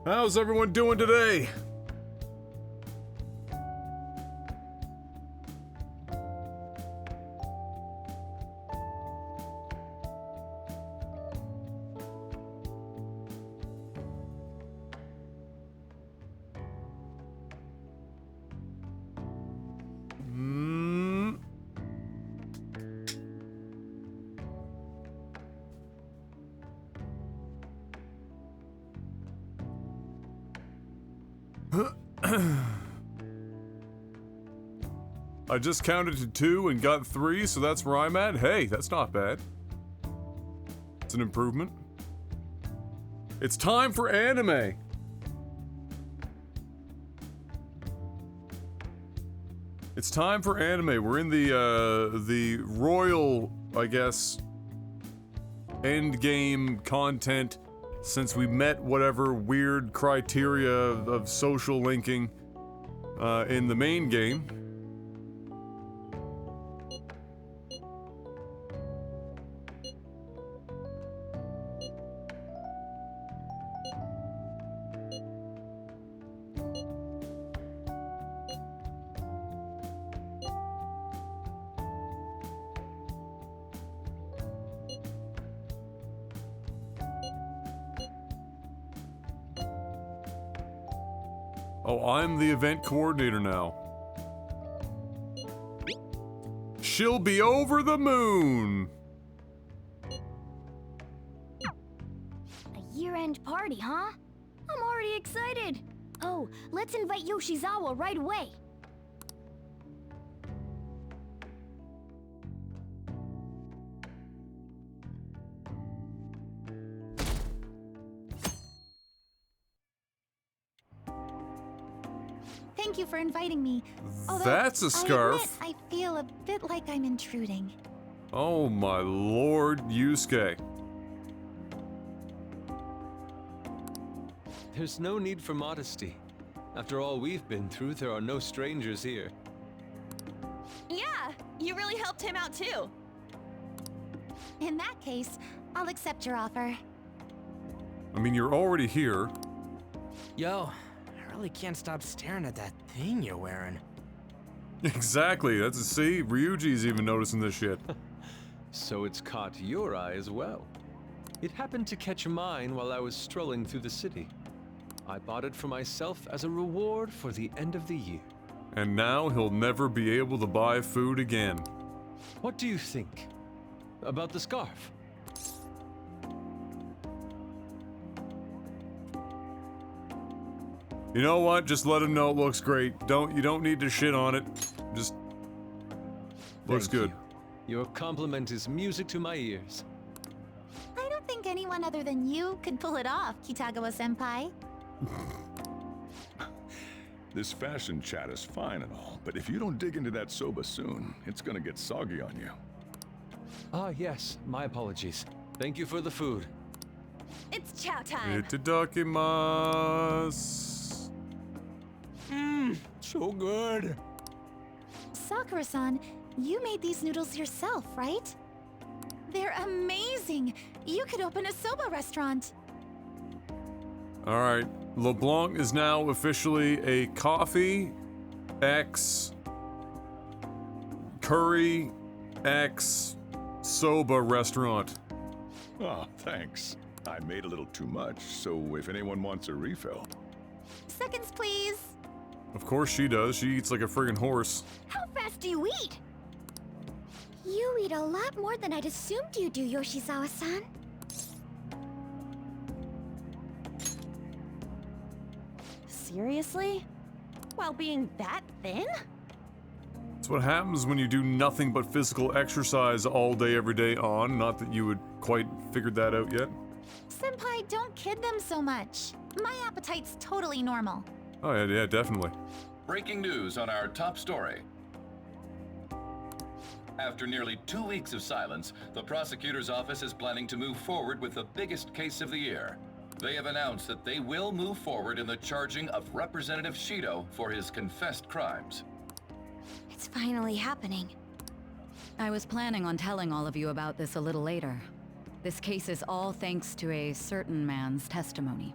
How's everyone doing today? I just counted to 2 and got 3, so that's where I'm at. Hey, that's not bad. It's an improvement. It's time for anime. It's time for anime. We're in the royal, I guess, end game content since we met whatever weird criteria of social linking in the main game. Oh, I'm the event coordinator now. She'll be over the moon! A year-end party, huh? I'm already excited. Oh, let's invite Yoshizawa right away. Thank you for inviting me. Although, That's a scarf. I admit, I feel a bit like I'm intruding. Oh my lord, Yusuke. There's no need for modesty. After all we've been through, there are no strangers here. Yeah, you really helped him out too. In that case, I'll accept your offer. I mean, you're already here. Yo, I really can't stop staring at that thing you're wearing. Exactly, that's a see, Ryuji's even noticing this shit. So it's caught your eye as well. It happened to catch mine while I was strolling through the city. I bought it for myself as a reward for the end of the year. And now he'll never be able to buy food again. What do you think about the scarf? You know what? Just let him know it looks great. You don't need to shit on it. Just looks Thank good. you. Your compliment is music to my ears. I don't think anyone other than you could pull it off, Kitagawa-senpai. This fashion chat is fine and all, but if you don't dig into that soba soon, it's gonna get soggy on you. Ah, yes, my apologies. Thank you for the food. It's chow time. Itadakimasu. So good. Sakura-san, you made these noodles yourself, right? They're amazing! You could open a soba restaurant. Alright, LeBlanc is now officially a coffee X curry X soba restaurant. Oh, thanks. I made a little too much, so if anyone wants a refill. Seconds, please. Of course she does, she eats like a friggin' horse. How fast do you eat? You eat a lot more than I'd assumed you do, Yoshizawa-san. Seriously? While being that thin? That's what happens when you do nothing but physical exercise all day, every day on. Not that you would quite figured that out yet. Senpai, don't kid them so much. My appetite's totally normal. Oh yeah, definitely. Breaking news on our top story. After nearly 2 weeks of silence, the prosecutor's office is planning to move forward with the biggest case of the year. They have announced that they will move forward in the charging of Representative Shido for his confessed crimes. It's finally happening. I was planning on telling all of you about this a little later. This case is all thanks to a certain man's testimony.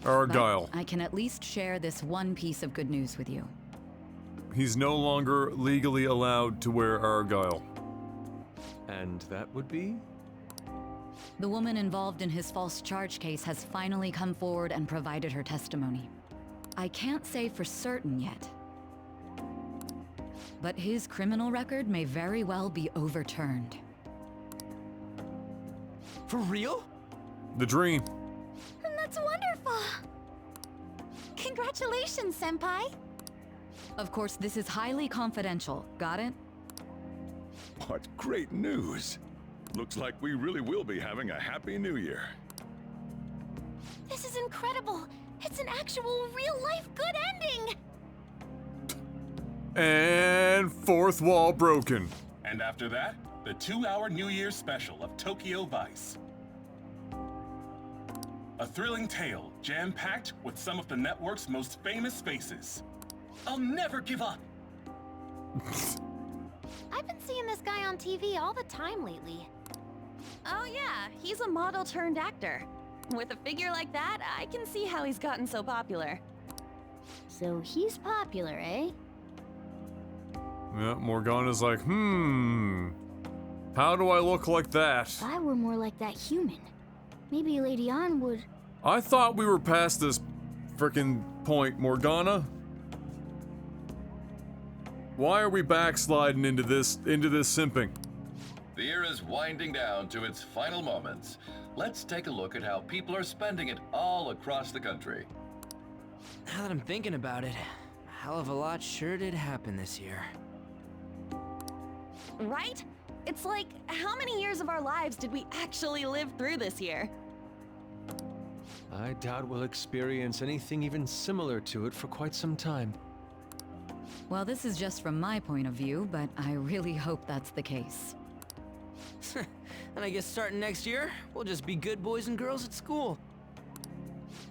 Argyle. But I can at least share this one piece of good news with you. He's no longer legally allowed to wear Argyle. And that would be? The woman involved in his false charge case has finally come forward and provided her testimony. I can't say for certain yet, but his criminal record may very well be overturned. For real? The dream. That's wonderful! Congratulations, Senpai! Of course, this is highly confidential. Got it? What great news! Looks like we really will be having a happy new year. This is incredible! It's an actual real-life good ending! And fourth wall broken. And after that, the 2-hour New Year's special of Tokyo Vice. A thrilling tale, jam-packed with some of the network's most famous faces. I'll never give up! I've been seeing this guy on TV all the time lately. Oh yeah, he's a model turned actor. With a figure like that, I can see how he's gotten so popular. So he's popular, eh? Yeah, Morgana's like, how do I look like that? If I were more like that human, maybe Lady Ann would... I thought we were past this frickin' point, Morgana. Why are we backsliding into this simping? The year is winding down to its final moments. Let's take a look at how people are spending it all across the country. Now that I'm thinking about it, a hell of a lot sure did happen this year. Right? It's like, how many years of our lives did we actually live through this year? I doubt we'll experience anything even similar to it for quite some time. Well, this is just from my point of view, but I really hope that's the case. And I guess starting next year, we'll just be good boys and girls at school.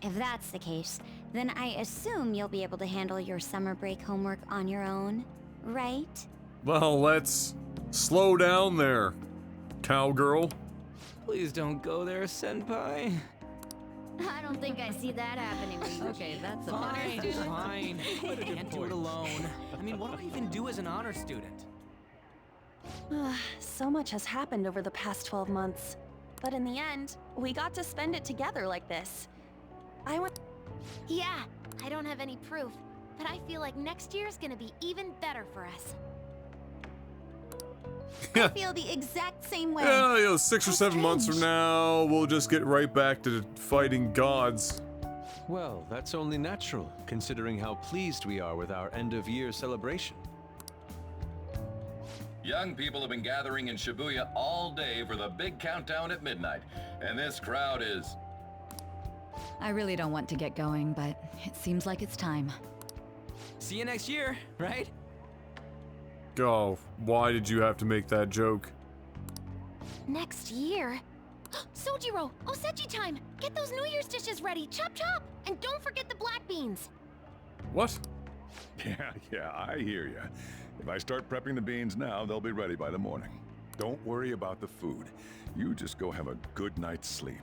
If that's the case, then I assume you'll be able to handle your summer break homework on your own, right? Well, let's slow down there, cowgirl. Please don't go there, Senpai. I don't think I see that happening. Okay, that's a Fine, better fine. I can't do it alone. I mean, what do I even do as an honor student? So much has happened over the past 12 months. But in the end, we got to spend it together like this. Yeah, I don't have any proof, but I feel like next year's gonna be even better for us. I feel the exact same way. Yeah, 6 or How 7 months from strange. now, we'll just get right back to fighting gods. Well, that's only natural, considering how pleased we are with our end-of-year celebration. Young people have been gathering in Shibuya all day for the big countdown at midnight, and this crowd is... I really don't want to get going, but it seems like it's time. See you next year, right? Oh, why did you have to make that joke? Next year? Sojiro! Osechi time! Get those New Year's dishes ready! Chop chop! And don't forget the black beans! What? Yeah, I hear ya. If I start prepping the beans now, they'll be ready by the morning. Don't worry about the food. You just go have a good night's sleep.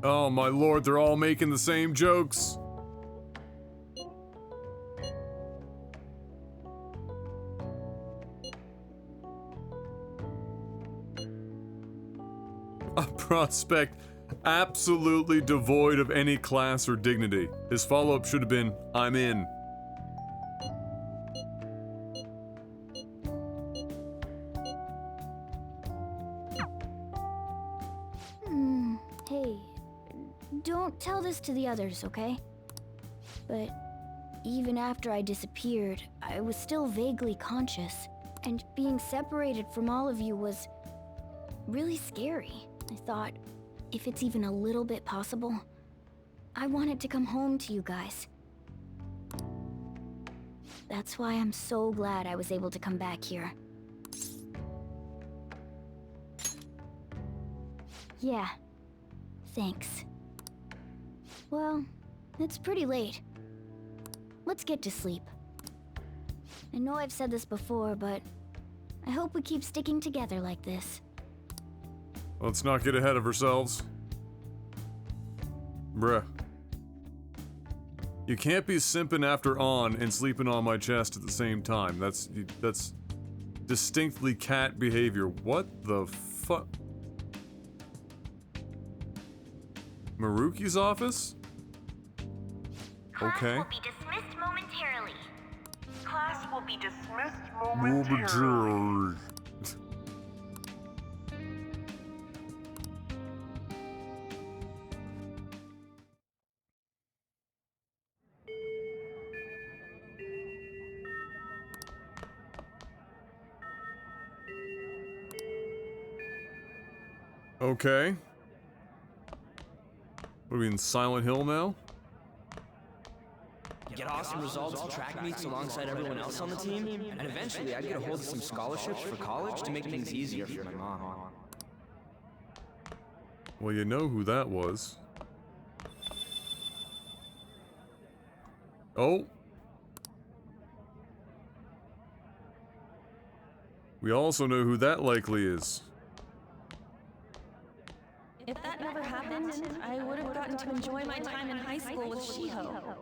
Oh my lord, they're all making the same jokes. A prospect absolutely devoid of any class or dignity. His follow-up should have been, I'm in. Hey, don't tell this to the others, okay? But even after I disappeared, I was still vaguely conscious, and being separated from all of you was really scary. I thought, if it's even a little bit possible, I wanted to come home to you guys. That's why I'm so glad I was able to come back here. Yeah, thanks. Well, it's pretty late. Let's get to sleep. I know I've said this before, but I hope we keep sticking together like this. Let's not get ahead of ourselves. Bruh. You can't be simping after On and sleeping on my chest at the same time. That's distinctly cat behavior. What the fuck? Maruki's office? Okay. Class will be dismissed momentarily. Class will be dismissed momentarily. Momentarily. Okay. What are we in Silent Hill now? Get awesome results at track meets alongside everyone else on the team, and eventually I'd get a hold of some scholarships for college to make things easier for my mom. Well, you know who that was. Oh. We also know who that likely is. If that never happened, I would have gotten to enjoy my time in high school with Shiho.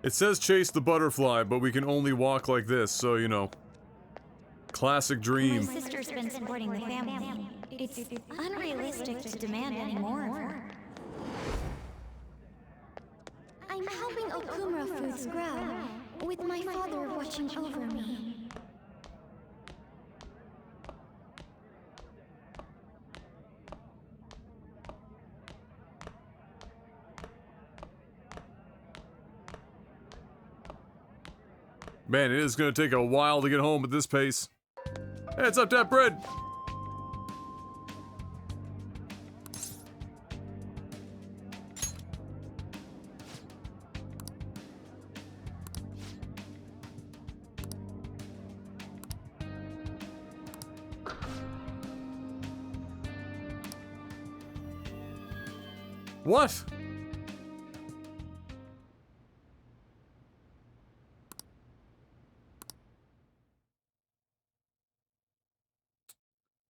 It says chase the butterfly, but we can only walk like this, so you know. Classic dream. My sister's been supporting the family. It's unrealistic to demand any more of her. I'm helping Okumura Foods grow, with my father watching over me. Man, it is going to take a while to get home at this pace. Hey, it's up that bread! What?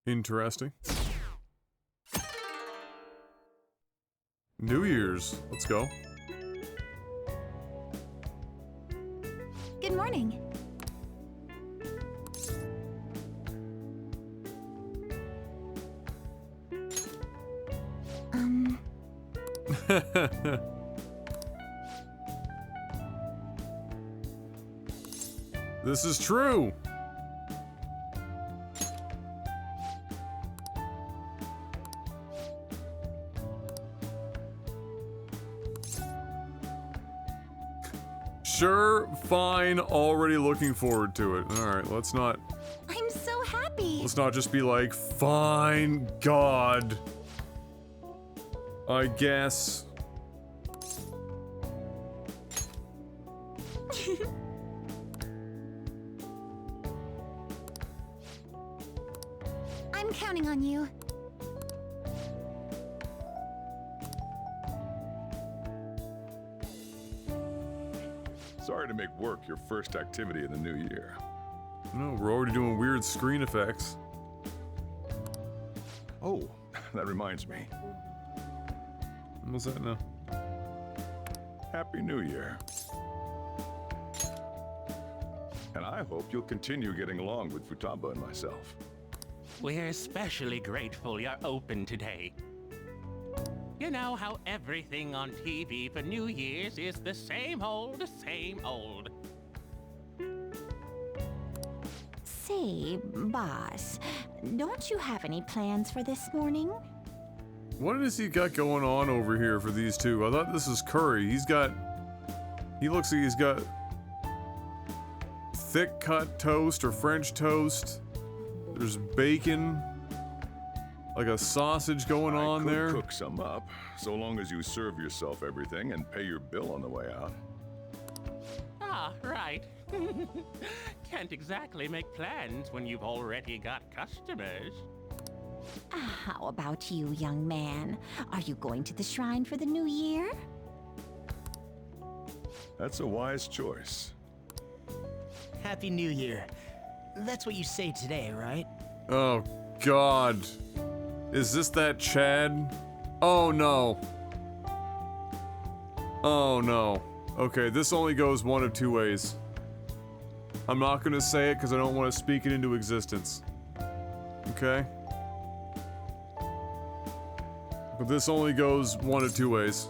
Interesting. New Year's. Let's go. Good morning. This is true. Sure, fine, already looking forward to it. Alright, let's not I'm so happy. just be like, fine, God. I guess. I'm counting on you. Sorry to make work your first activity in the new year. No, we're already doing weird screen effects. Oh, that reminds me. What's that now? Happy New Year. And I hope you'll continue getting along with Futaba and myself. We're especially grateful you're open today. You know how everything on TV for New Year's is the same old, same old. Say, boss, don't you have any plans for this morning? What has he got going on over here for these two? I thought this was curry. He looks like he's got thick cut toast or French toast. There's bacon. Like a sausage going on there. I could cook some up, so long as you serve yourself everything and pay your bill on the way out. Ah, right. Can't exactly make plans when you've already got customers. How about you, young man? Are you going to the shrine for the new year? That's a wise choice. Happy New Year. That's what you say today, right? Oh, God. Is this that Chad? Oh, no. Oh, no. Okay, this only goes one of two ways. I'm not gonna say it because I don't want to speak it into existence. Okay? But this only goes one of two ways.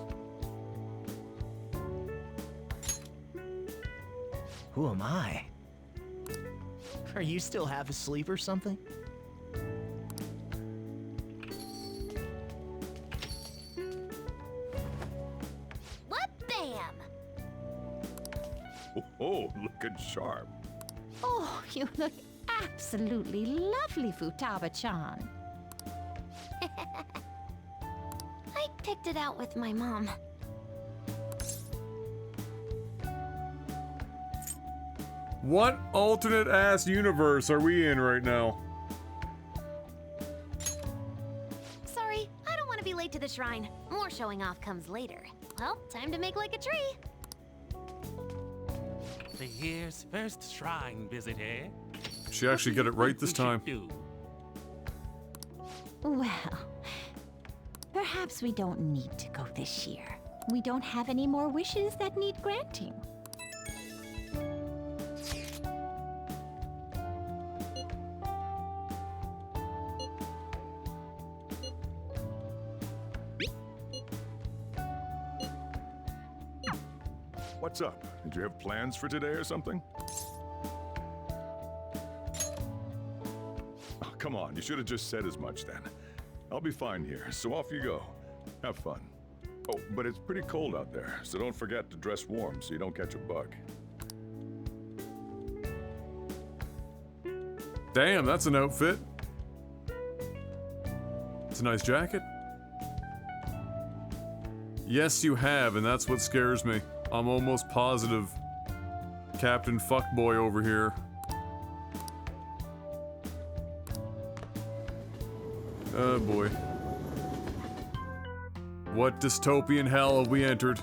Who am I? Are you still half asleep or something? What bam? Oh, looking sharp. Oh, you look absolutely lovely, Futaba-chan. I picked it out with my mom. What alternate ass universe are we in right now? Sorry, I don't want to be late to the shrine. More showing off comes later. Well, time to make like a tree. The year's first shrine visit, eh? She actually got it right this time. Well, perhaps we don't need to go this year. We don't have any more wishes that need granting. What's up? Did you have plans for today or something? Oh, come on, you should have just said as much then. I'll be fine here, so off you go. Have fun. Oh, but it's pretty cold out there, so don't forget to dress warm so you don't catch a bug. Damn, that's an outfit. It's a nice jacket. Yes, you have, and that's what scares me. I'm almost positive Captain Fuckboy over here. Oh boy. What dystopian hell have we entered?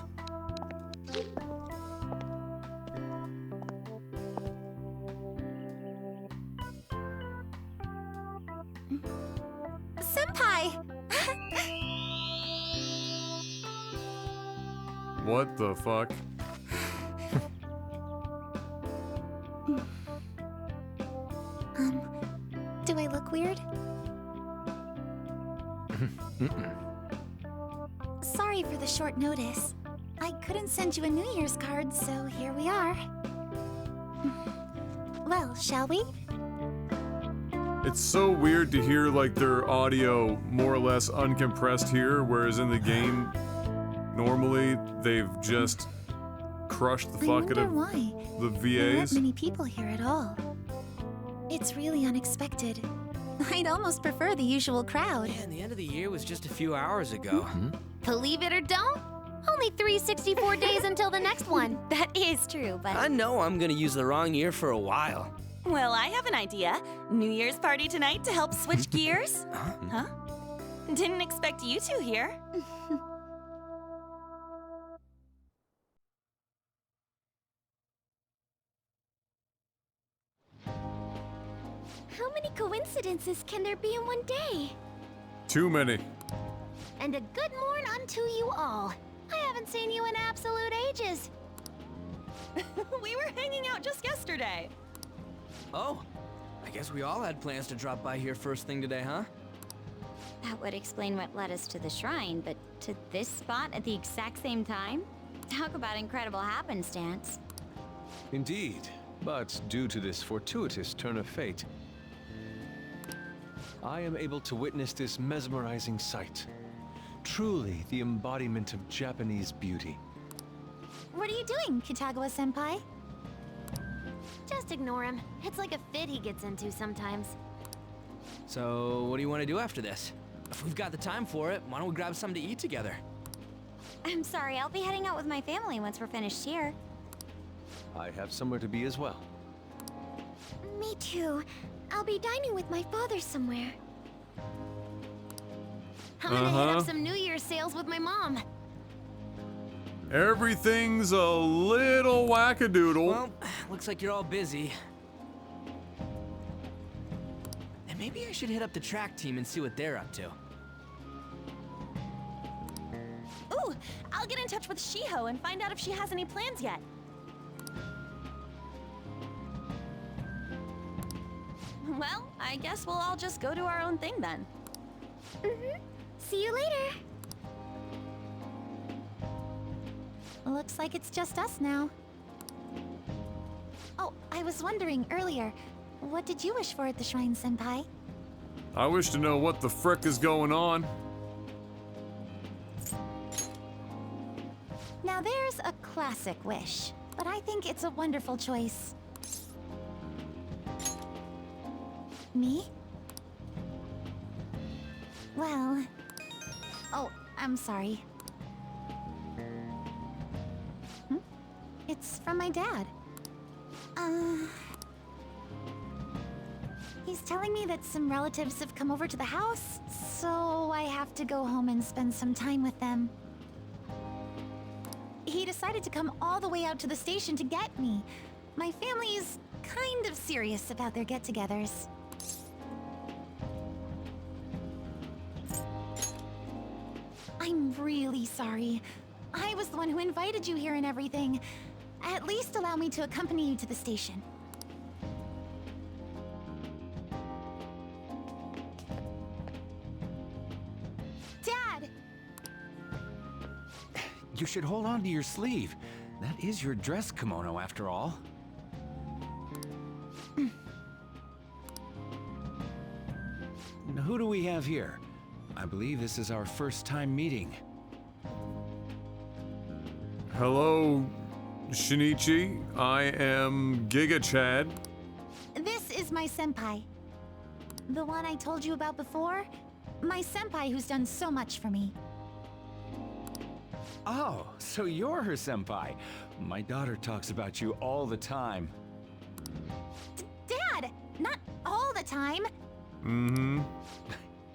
Senpai! What the fuck? Do I look weird? Sorry for the short notice. I couldn't send you a New Year's card, so here we are. Well, shall we? It's so weird to hear like their audio more or less uncompressed here, whereas in the game, normally they've just crushed the fuck out of why. the There aren't VAs. many people here at all. It's really unexpected. I'd almost prefer the usual crowd. Man, the end of the year was just a few hours ago. Believe it or don't, only 364 days until the next one. That is true, but... I know I'm gonna use the wrong year for a while. Well, I have an idea. New Year's party tonight to help switch gears? Huh? Didn't expect you two here. How many coincidences can there be in one day? Too many. And a good morn unto you all. I haven't seen you in absolute ages. We were hanging out just yesterday. Oh, I guess we all had plans to drop by here first thing today, huh? That would explain what led us to the shrine, but to this spot at the exact same time? Talk about incredible happenstance. Indeed, but due to this fortuitous turn of fate, I am able to witness this mesmerizing sight. Truly the embodiment of Japanese beauty. What are you doing, Kitagawa-senpai? Just ignore him. It's like a fit he gets into sometimes. So, what do you want to do after this? If we've got the time for it, why don't we grab something to eat together? I'm sorry, I'll be heading out with my family once we're finished here. I have somewhere to be as well. Me too. I'll be dining with my father somewhere. I'm gonna hit up some New Year's sales with my mom. Everything's a little wackadoodle. Well, looks like you're all busy. And maybe I should hit up the track team and see what they're up to. Ooh, I'll get in touch with Shiho and find out if she has any plans yet. Well, I guess we'll all just go do our own thing then. See you later. Looks like it's just us now. Oh, I was wondering earlier, what did you wish for at the shrine, Senpai? I wish to know what the frick is going on. Now there's a classic wish, but I think it's a wonderful choice. Me? Well... Oh, I'm sorry. It's from my dad. He's telling me that some relatives have come over to the house, so I have to go home and spend some time with them. He decided to come all the way out to the station to get me. My family is kind of serious about their get-togethers. I'm really sorry. I was the one who invited you here and everything. At least allow me to accompany you to the station. Dad! You should hold on to your sleeve. That is your dress kimono, after all. Who do we have here? I believe this is our first time meeting. Hello, Shinichi. I am Giga Chad. This is my senpai. The one I told you about before? My senpai who's done so much for me. Oh, so you're her senpai. My daughter talks about you all the time. Dad! Not all the time!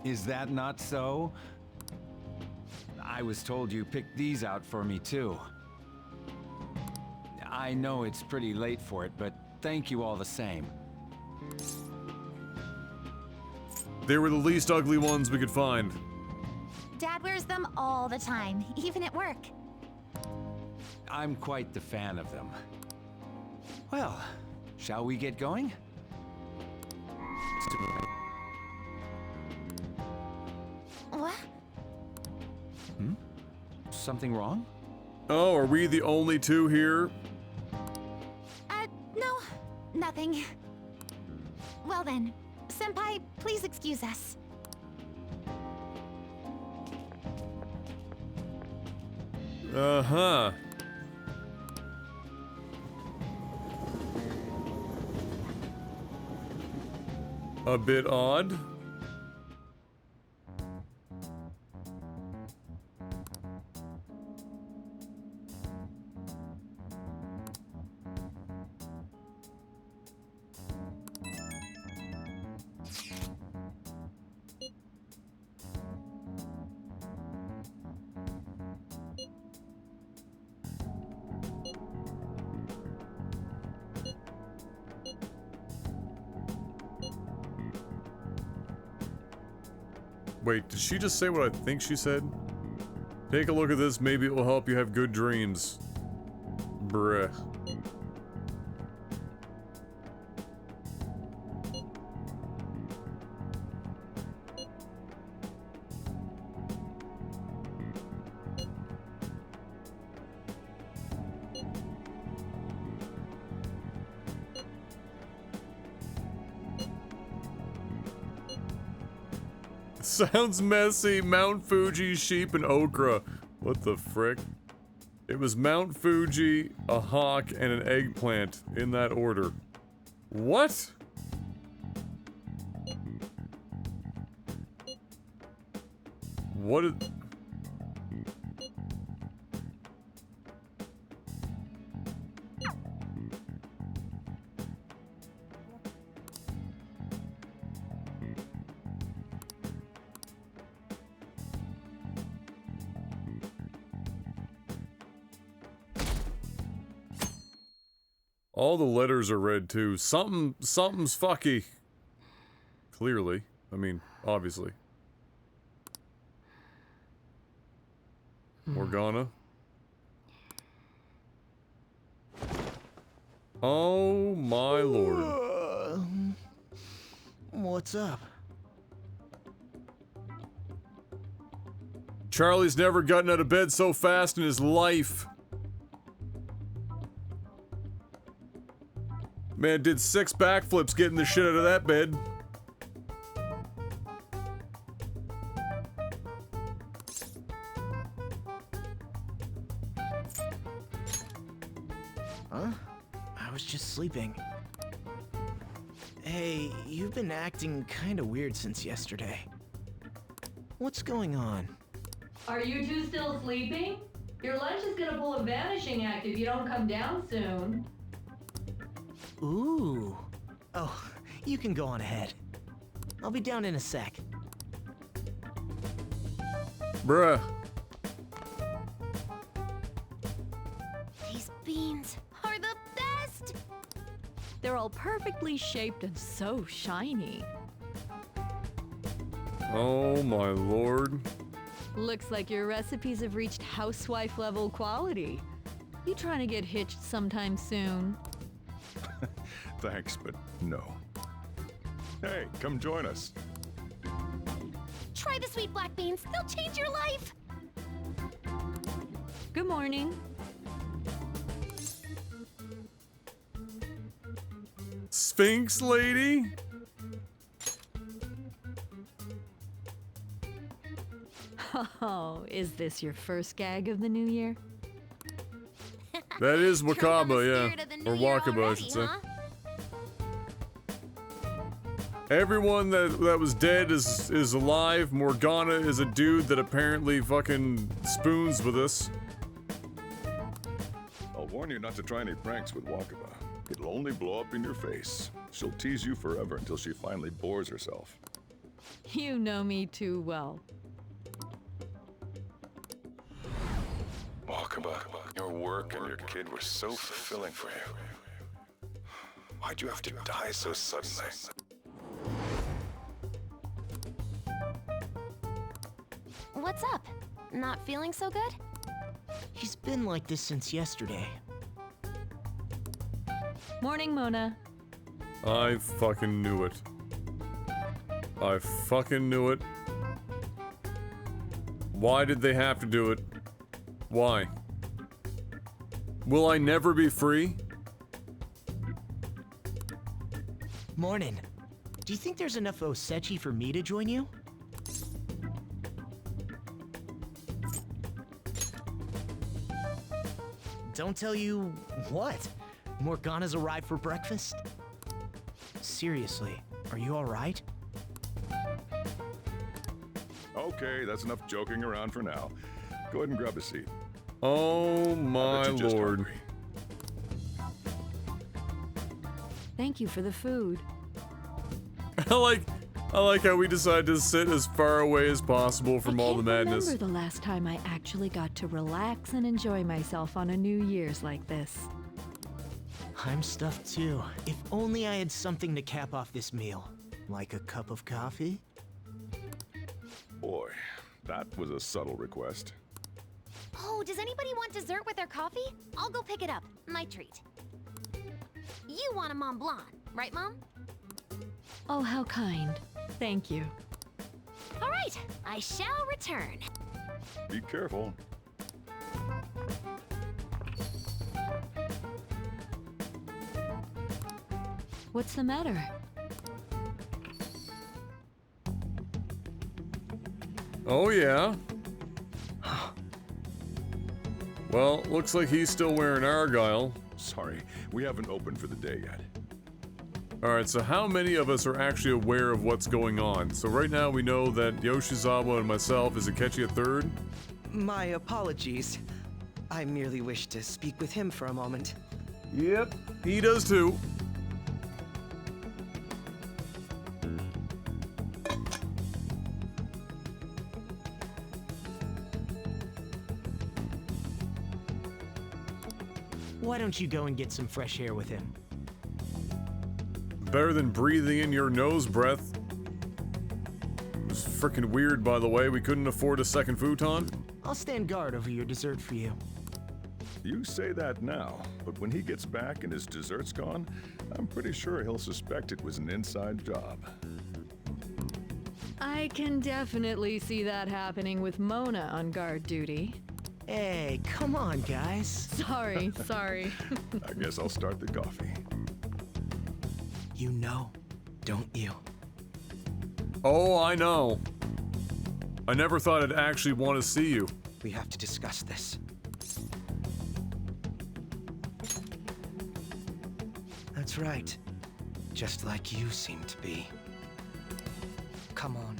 Is that not so? I was told you picked these out for me too. I know it's pretty late for it, but thank you all the same. They were the least ugly ones we could find. Dad wears them all the time, even at work. I'm quite the fan of them. Well, shall we get going? What? Something wrong? Oh, are we the only two here? No, nothing. Well then, senpai, please excuse us. Uh-huh. A bit odd. Wait, did she just say what I think she said? Take a look at this, maybe it will help you have good dreams. Bruh. Sounds messy. Mount Fuji, sheep, and okra. What the frick? It was Mount Fuji, a hawk, and an eggplant, in that order. What? What is... All the letters are red too. Something's fucky. Clearly. I mean, obviously. Morgana. Oh my lord. What's up? Charlie's never gotten out of bed so fast in his life. Man did 6 backflips getting the shit out of that bed. Huh? I was just sleeping. Hey, you've been acting kinda weird since yesterday. What's going on? Are you two still sleeping? Your lunch is gonna pull a vanishing act if you don't come down soon. Ooh. Oh, you can go on ahead. I'll be down in a sec. Bruh. These beans are the best! They're all perfectly shaped and so shiny. Oh my lord. Looks like your recipes have reached housewife level quality. You trying to get hitched sometime soon? Thanks, but no. Hey, come join us. Try the sweet black beans. They'll change your life. Good morning. Sphinx lady? Oh, is this your first gag of the new year? That is Wakaba, yeah. Or Wakaba, I should say. Everyone that was dead is alive. Morgana is a dude that apparently fucking spoons with us. I'll warn you not to try any pranks with Wakaba. It'll only blow up in your face. She'll tease you forever until she finally bores herself. You know me too well. Wakaba, your work and your kid were so fulfilling for you. Why'd you have to die so suddenly? What's up? Not feeling so good? He's been like this since yesterday. Morning, Mona. I fucking knew it. I fucking knew it. Why did they have to do it? Why? Will I never be free? Morning. Do you think there's enough Osechi for me to join you? Don't tell you what? Morgana's arrived for breakfast? Seriously, are you alright? Okay, that's enough joking around for now. Go ahead and grab a seat. Oh my lord. Thank you for the food. I like how we decided to sit as far away as possible from all the madness. I remember the last time I actually got to relax and enjoy myself on a New Year's like this. I'm stuffed too. If only I had something to cap off this meal. Like a cup of coffee? Boy, that was a subtle request. Oh, does anybody want dessert with their coffee? I'll go pick it up. My treat. You want a Mont Blanc, right, Mom? Oh, how kind. Thank you. All right, I shall return. Be careful. What's the matter? Oh yeah. Well, looks like he's still wearing Argyle. Sorry, we haven't opened for the day yet. Alright, so how many of us are actually aware of what's going on? So right now we know that Yoshizawa and myself, is Akechi a third? My apologies. I merely wish to speak with him for a moment. Yep, he does too. Why don't you go and get some fresh air with him? Better than breathing in your nose breath. It was freaking weird, by the way. We couldn't afford a second futon. I'll stand guard over your dessert for you. You say that now, but when he gets back and his dessert's gone, I'm pretty sure he'll suspect it was an inside job. I can definitely see that happening with Mona on guard duty. Hey, come on, guys. Sorry. I guess I'll start the coffee. You know, don't you? Oh, I know. I never thought I'd actually want to see you. We have to discuss this. That's right. Just like you seem to be. Come on.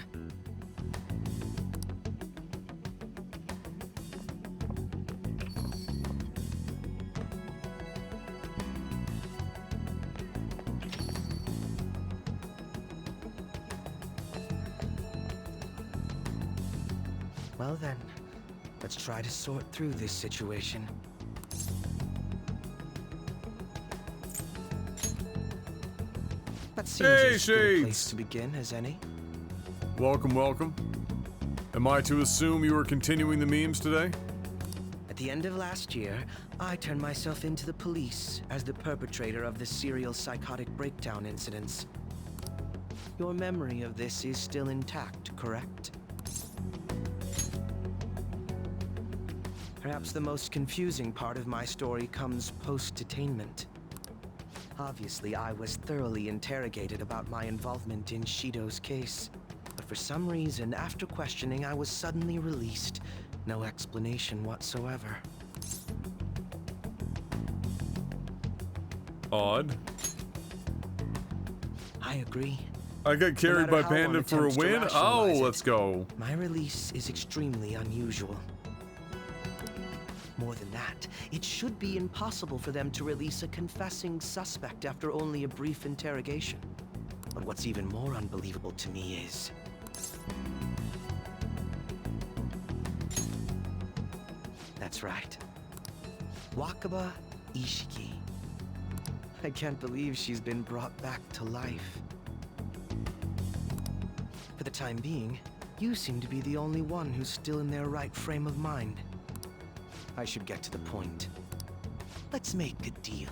Well then, let's try to sort through this situation. That seems as good a place to begin as any. Welcome, welcome. Am I to assume you are continuing the memes today? At the end of last year, I turned myself into the police as the perpetrator of the serial psychotic breakdown incidents. Your memory of this is still intact, correct? Perhaps the most confusing part of my story comes post-detainment. Obviously, I was thoroughly interrogated about my involvement in Shido's case. But for some reason, after questioning, I was suddenly released. No explanation whatsoever. Odd. I agree. I got carried by Panda for a win? Oh, let's go. My release is extremely unusual. More than that, it should be impossible for them to release a confessing suspect after only a brief interrogation. But what's even more unbelievable to me is... That's right. Wakaba Ishiki. I can't believe she's been brought back to life. For the time being, you seem to be the only one who's still in their right frame of mind. I should get to the point. Let's make a deal.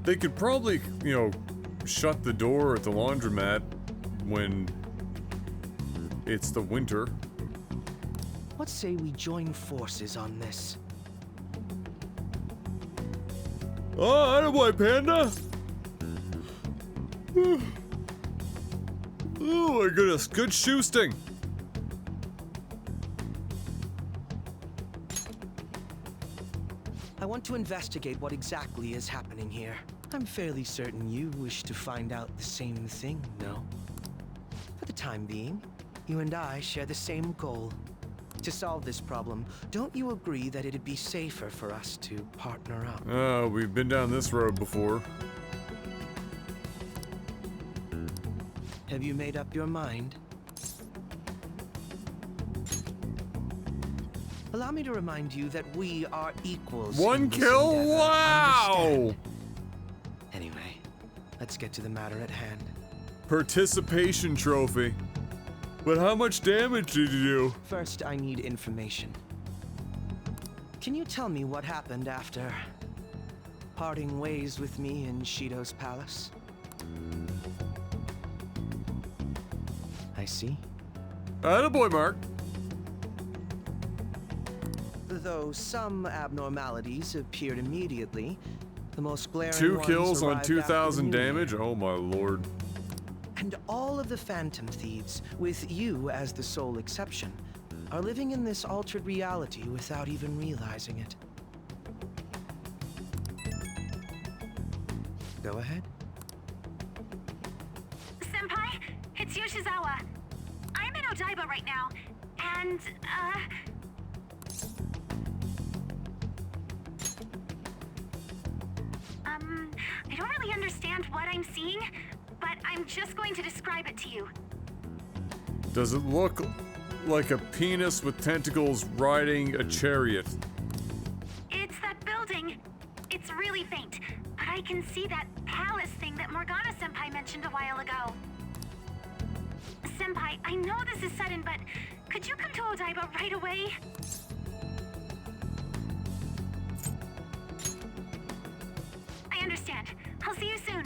They could probably, you know, shut the door at the laundromat when it's the winter. Let's say we join forces on this. Oh, attaboy, Panda! Oh my goodness, good shoosting! I want to investigate what exactly is happening here. I'm fairly certain you wish to find out the same thing, no? For the time being, you and I share the same goal. To solve this problem, don't you agree that it'd be safer for us to partner up? Oh, we've been down this road before. Have you made up your mind? Allow me to remind you that we are equals. One kill? Wow! Anyway, let's get to the matter at hand. Participation trophy. But how much damage did you do? First, I need information. Can you tell me what happened after parting ways with me in Shido's palace? I see. Attaboy, Mark. Though some abnormalities appeared immediately, the most glaring 2 ones kills on arrived 2,000 after the New damage? Year. Oh my lord. And all of the Phantom Thieves, with you as the sole exception, are living in this altered reality without even realizing it. Go ahead. Senpai, it's Yoshizawa. I'm in Odaiba right now, and, I don't really understand what I'm seeing, but I'm just going to describe it to you. Does it look like a penis with tentacles riding a chariot? It's that can see that palace thing that Morgana-senpai mentioned a while ago. Senpai, I know this is sudden, but could you come to Odaiba right away? I understand. I'll see you soon.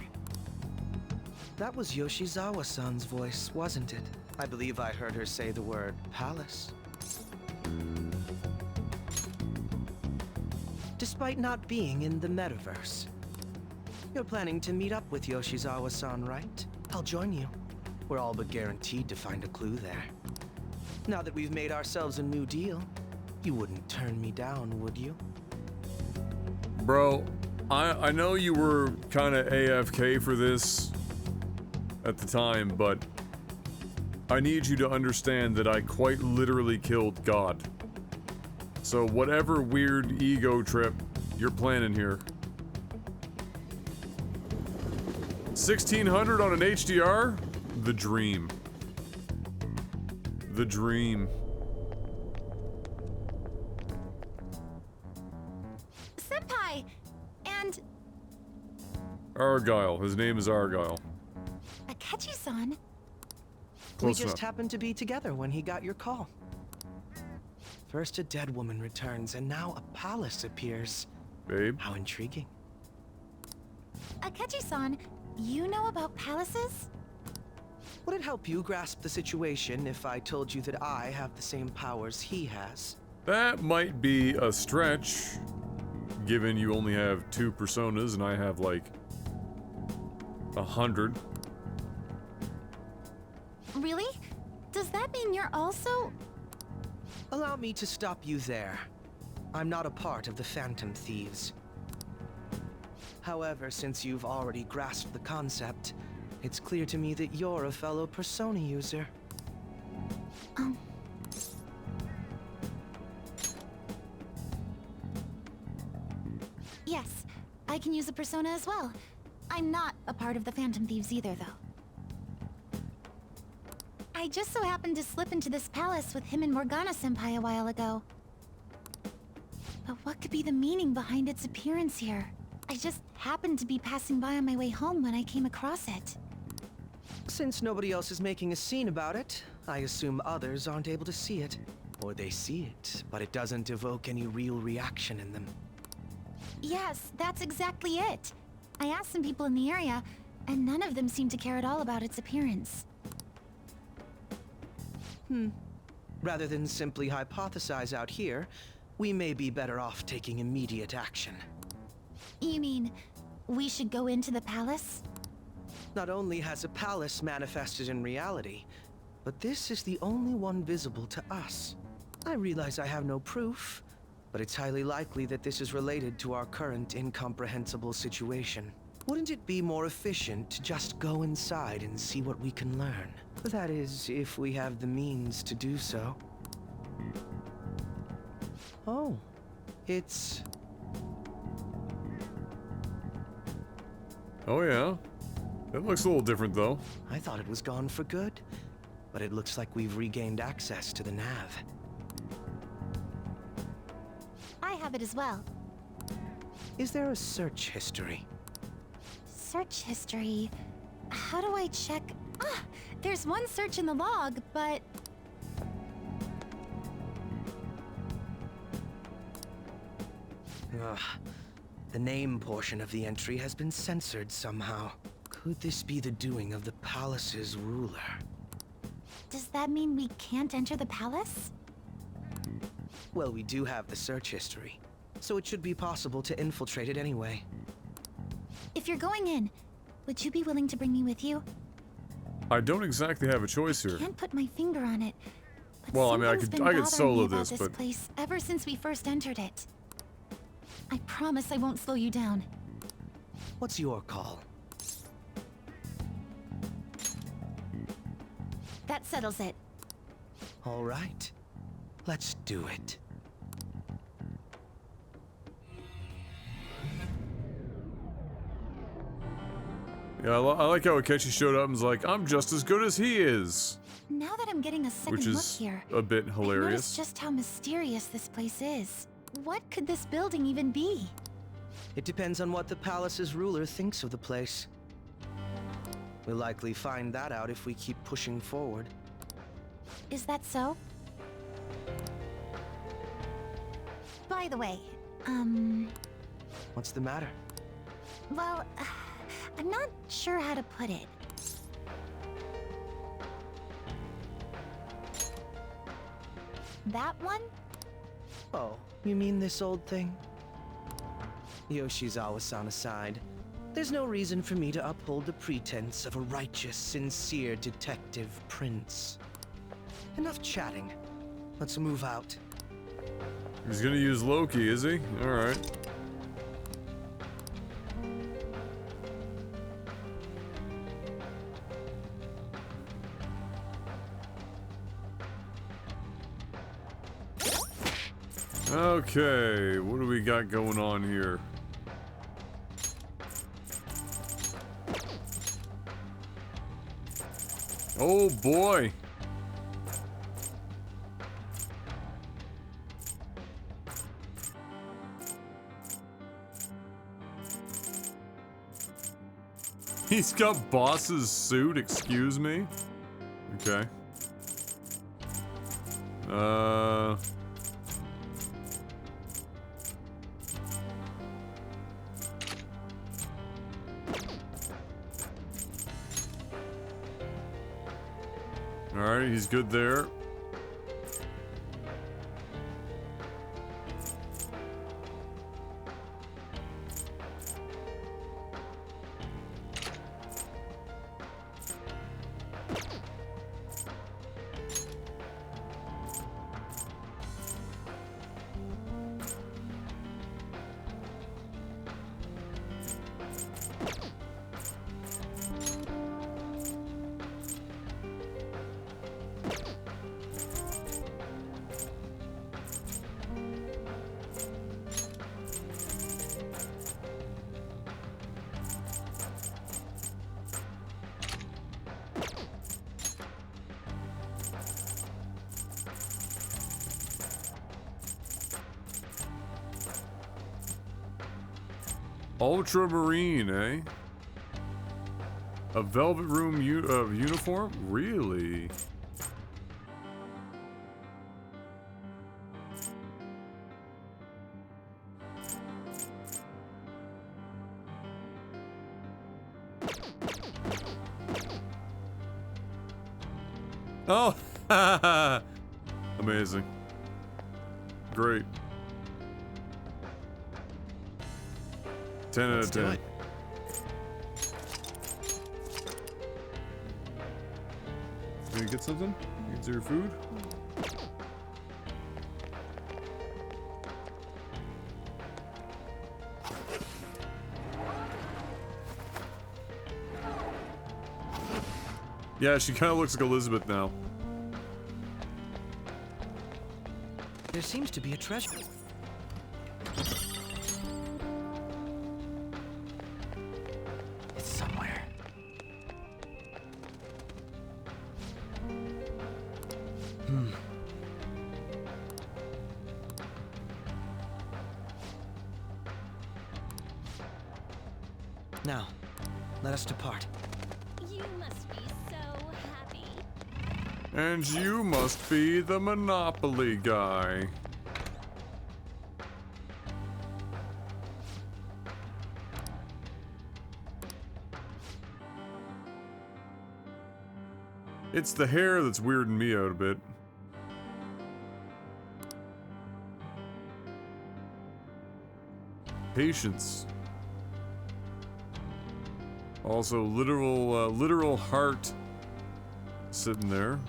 That was Yoshizawa-san's voice, wasn't it? I believe I heard her say the word palace. Despite not being in the metaverse. You're planning to meet up with Yoshizawa-san, right? I'll join you. We're all but guaranteed to find a clue there. Now that we've made ourselves a new deal, you wouldn't turn me down, would you? Bro, I know you were kind of AFK for this at the time, but I need you to understand that I quite literally killed God. So whatever weird ego trip you're planning here. 1600 on an HDR? The dream. The dream. Senpai! And Argyle. His name is Argyle. Akechi-san? We Close just enough. happened to be together when he got your call. First a dead woman returns, and now a palace appears. Babe? How intriguing. Akechi-san, you know about palaces? Would it help you grasp the situation if I told you that I have the same powers he has? That might be a stretch, given you only have 2 personas and I have like 100. Really? Does that mean you're also... Allow me to stop you there. I'm not a part of the Phantom Thieves. However, since you've already grasped the concept, it's clear to me that you're a fellow Persona user. Yes, I can use a persona as well. I'm not a part of the Phantom Thieves either, though. I just so happened to slip into this palace with him and Morgana-senpai a while ago. But what could be the meaning behind its appearance here? I just happened to be passing by on my way home when I came across it. Since nobody else is making a scene about it, I assume others aren't able to see it. Or they see it, but it doesn't evoke any real reaction in them. Yes, that's exactly it. I asked some people in the area, and none of them seemed to care at all about its appearance. Rather than simply hypothesize out here, we may be better off taking immediate action. You mean, we should go into the palace? Not only has a palace manifested in reality, but this is the only one visible to us. I realize I have no proof, but it's highly likely that this is related to our current incomprehensible situation. Wouldn't it be more efficient to just go inside and see what we can learn? That is, if we have the means to do so. Oh, it's... Oh yeah. It looks a little different though. I thought it was gone for good, but it looks like we've regained access to the nav. I have it as well. Is there a search history? Search history... How do I check... Ah! There's one search in the log, but... Ugh. The name portion of the entry has been censored somehow. Could this be the doing of the palace's ruler? Does that mean we can't enter the palace? Well, we do have the search history, so it should be possible to infiltrate it anyway. If you're going in, would you be willing to bring me with you? I don't exactly have a choice here. Can't put my finger on it. But Well, I mean, I something's could been bothering solo me about this, but place ever since we first entered it. I promise I won't slow you down. What's your call? That settles it. All right. Let's do it. yeah, I like how Akechi showed up and was like, "I'm just as good as he is," Now that I'm getting a second which look is here, a bit I notice hilarious. just how mysterious this place is. What could this building even be? It depends on what the palace's ruler thinks of the place. We'll likely find that out if we keep pushing forward. Is that so? By the way, What's the matter? well, I'm not sure how to put it. That one? Oh, you mean this old thing? Yoshizawa-san aside, there's no reason for me to uphold the pretense of a righteous, sincere detective prince. Enough chatting. Let's move out. He's gonna use Loki, is he? Alright. Okay, what do we got going on here? Oh boy! He's got boss's suit, excuse me? Okay. Alright, he's good there. Ultramarine, eh? A velvet room uniform? Really? Oh! Amazing. Great. 10 out of 10. Did you get something? Is there your food? Yeah, she kind of looks like Elizabeth now. There seems to be a treasure. It's somewhere. Now, let us depart. You must be so happy. And you must be the Monopoly guy. It's the hair that's weirding me out a bit. Patience. Also, literal heart sitting there.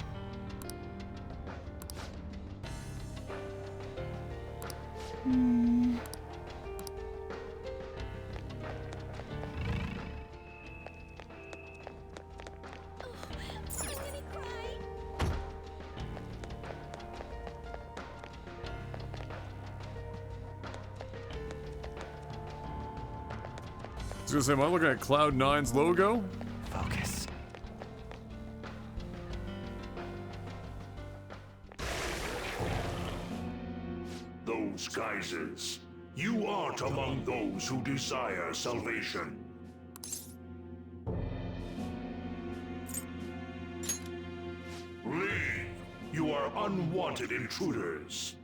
I was gonna say, am I looking at Cloud9's logo? Focus. Those geysers. You aren't among those who desire salvation. Leave. You are unwanted intruders.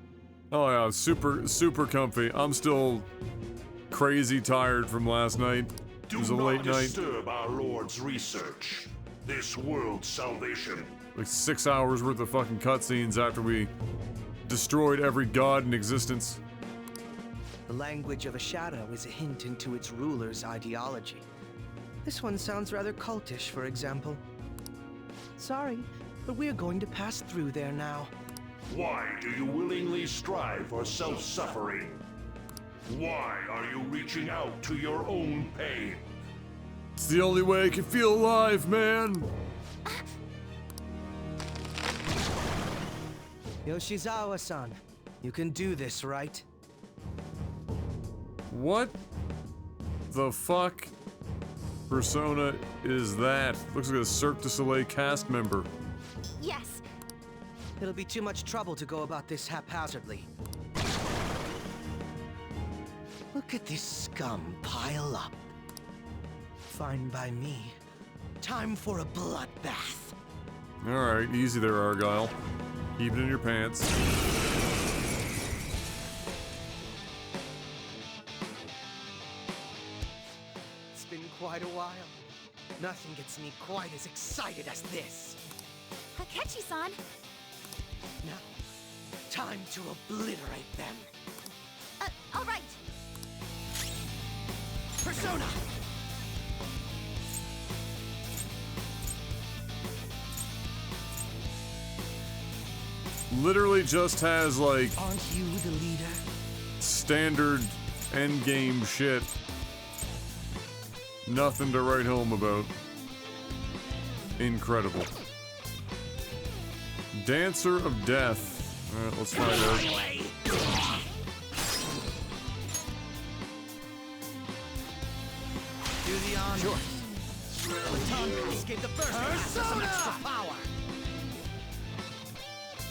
Oh yeah, super comfy. I'm still crazy tired from last night. It was a late Do not night. disturb our Lord's research. This world's salvation. Like 6 hours worth of fucking cutscenes after we destroyed every god in existence. The language of a shadow is a hint into its ruler's ideology. This one sounds rather cultish, for example. Sorry, but we're going to pass through there now. Why do you willingly strive for self-suffering? Why are you reaching out to your own pain? It's the only way I can feel alive, man. Yoshizawa-san, you can do this, right? What the fuck persona is that? Looks like a Cirque du Soleil cast member. Yes. It'll be too much trouble to go about this haphazardly. Look at this scum pile up. Fine by me. Time for a bloodbath. Alright, easy there, Argyle. Keep it in your pants. It's been quite a while. Nothing gets me quite as excited as this. Akechi-san! Now, time to obliterate them. All right. Persona! Literally just has like Aren't you the leader? standard endgame shit. Nothing to write home about. Incredible. Dancer of Death. Alright, let's find out. Do the honors. Sure. Baton Pass gave the first pass some extra power.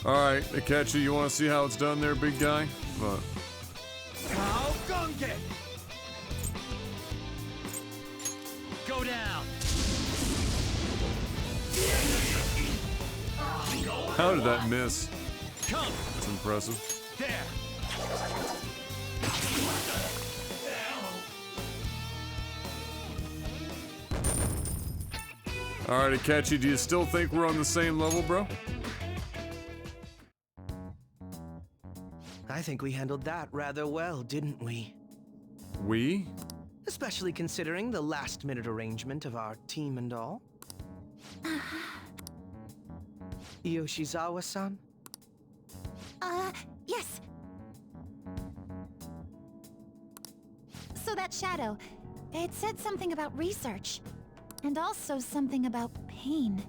Alright, Akechi, you wanna see how it's done there, big guy? What? How Gungan! Go down! How did that miss? Come! That's impressive. There! Alright, Akechi, do you still think we're on the same level, bro? I think we handled that rather well, didn't we? We? Especially considering the last-minute arrangement of our team and all. Yoshizawa-san? Yes. So that shadow, it said something about research. And also something about pain.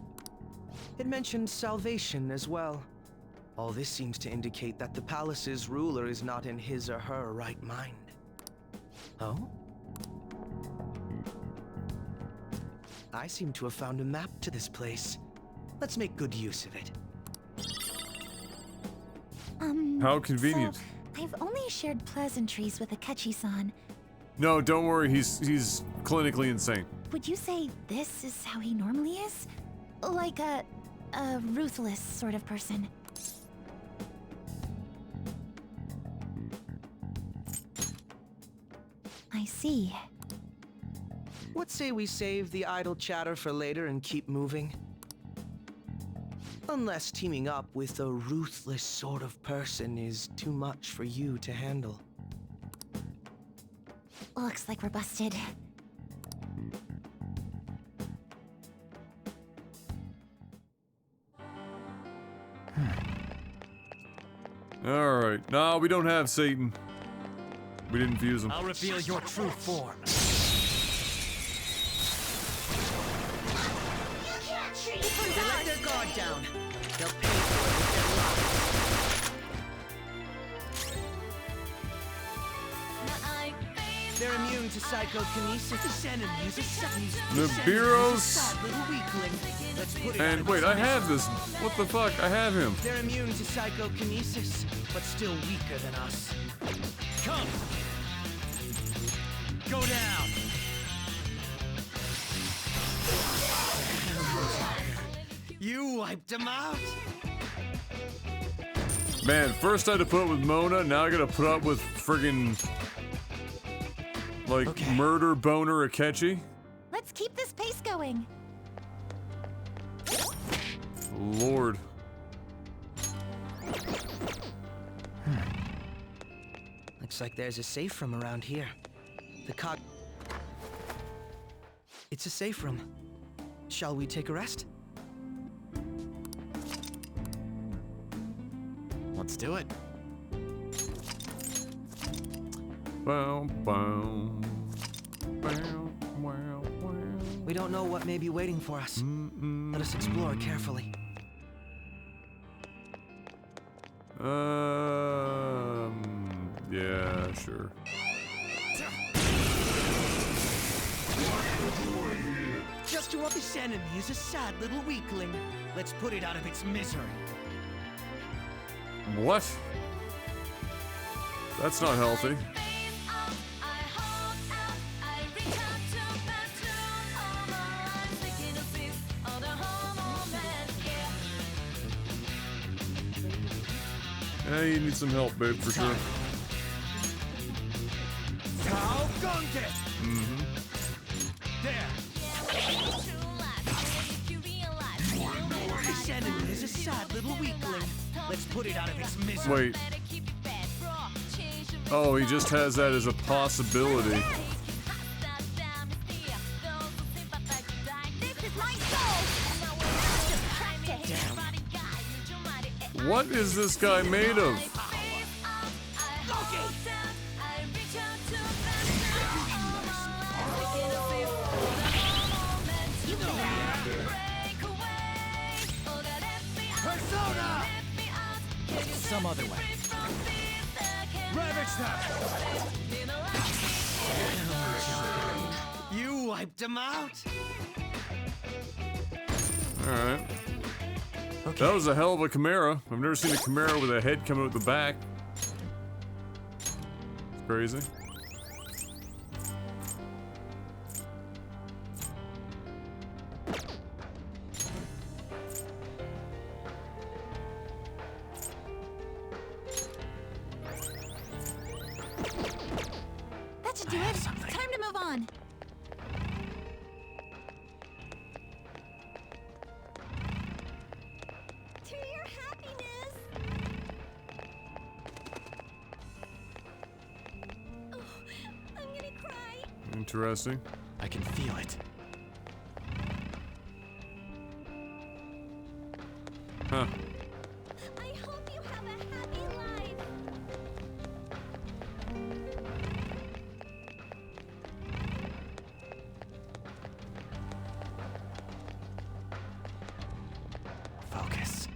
It mentioned salvation as well. All this seems to indicate that the palace's ruler is not in his or her right mind. Oh? I seem to have found a map to this place. Let's make good use of it. How convenient. So, I've only shared pleasantries with Akechi-san. No, don't worry, he's clinically insane. Would you say this is how he normally is? Like a ruthless sort of person? I see. What say we save the idle chatter for later and keep moving? Unless teaming up with a ruthless sort of person is too much for you to handle. Looks like we're busted. Alright. No, we don't have Satan. We didn't fuse him. I'll reveal your true form. They let their guard down. They'll pay for it with their lives. They're immune to psychokinesis. This enemy is a Nibiru's. sad little weakling. Let's put it out And of wait, its I have this. What the fuck? I have him. They're immune to psychokinesis, but still weaker than us. Come! Go down! You wiped him out! Man, first I had to put up with Mona, now I gotta put up with friggin' like murder boner Akechi. Let's keep this pace going. Lord. Looks like there's a safe from around here. The cog... It's a safe room. Shall we take a rest? Let's do it. Bow, bow. Bow, wow, wow. We don't know what may be waiting for us. Let us explore carefully. Yeah, sure. Just to up its enemy is a sad little weakling. Let's put it out of its misery. What? That's not healthy. Yeah, you need some help, babe, for sure. Mm-hmm. There. This enemy is a sad little weakling. Let's put it out of its misery. Wait. Oh, he just has that as a possibility. What is this guy made of? Persona! Some other way. Ravage them! You wiped him out! Alright. That was a hell of a Chimera. I've never seen a Chimera with a head coming out the back. It's crazy. That should do it. Time to move on. To your happiness. Oh, I'm gonna cry. Interesting. I can feel it. Huh. I hope you have a happy life. Focus.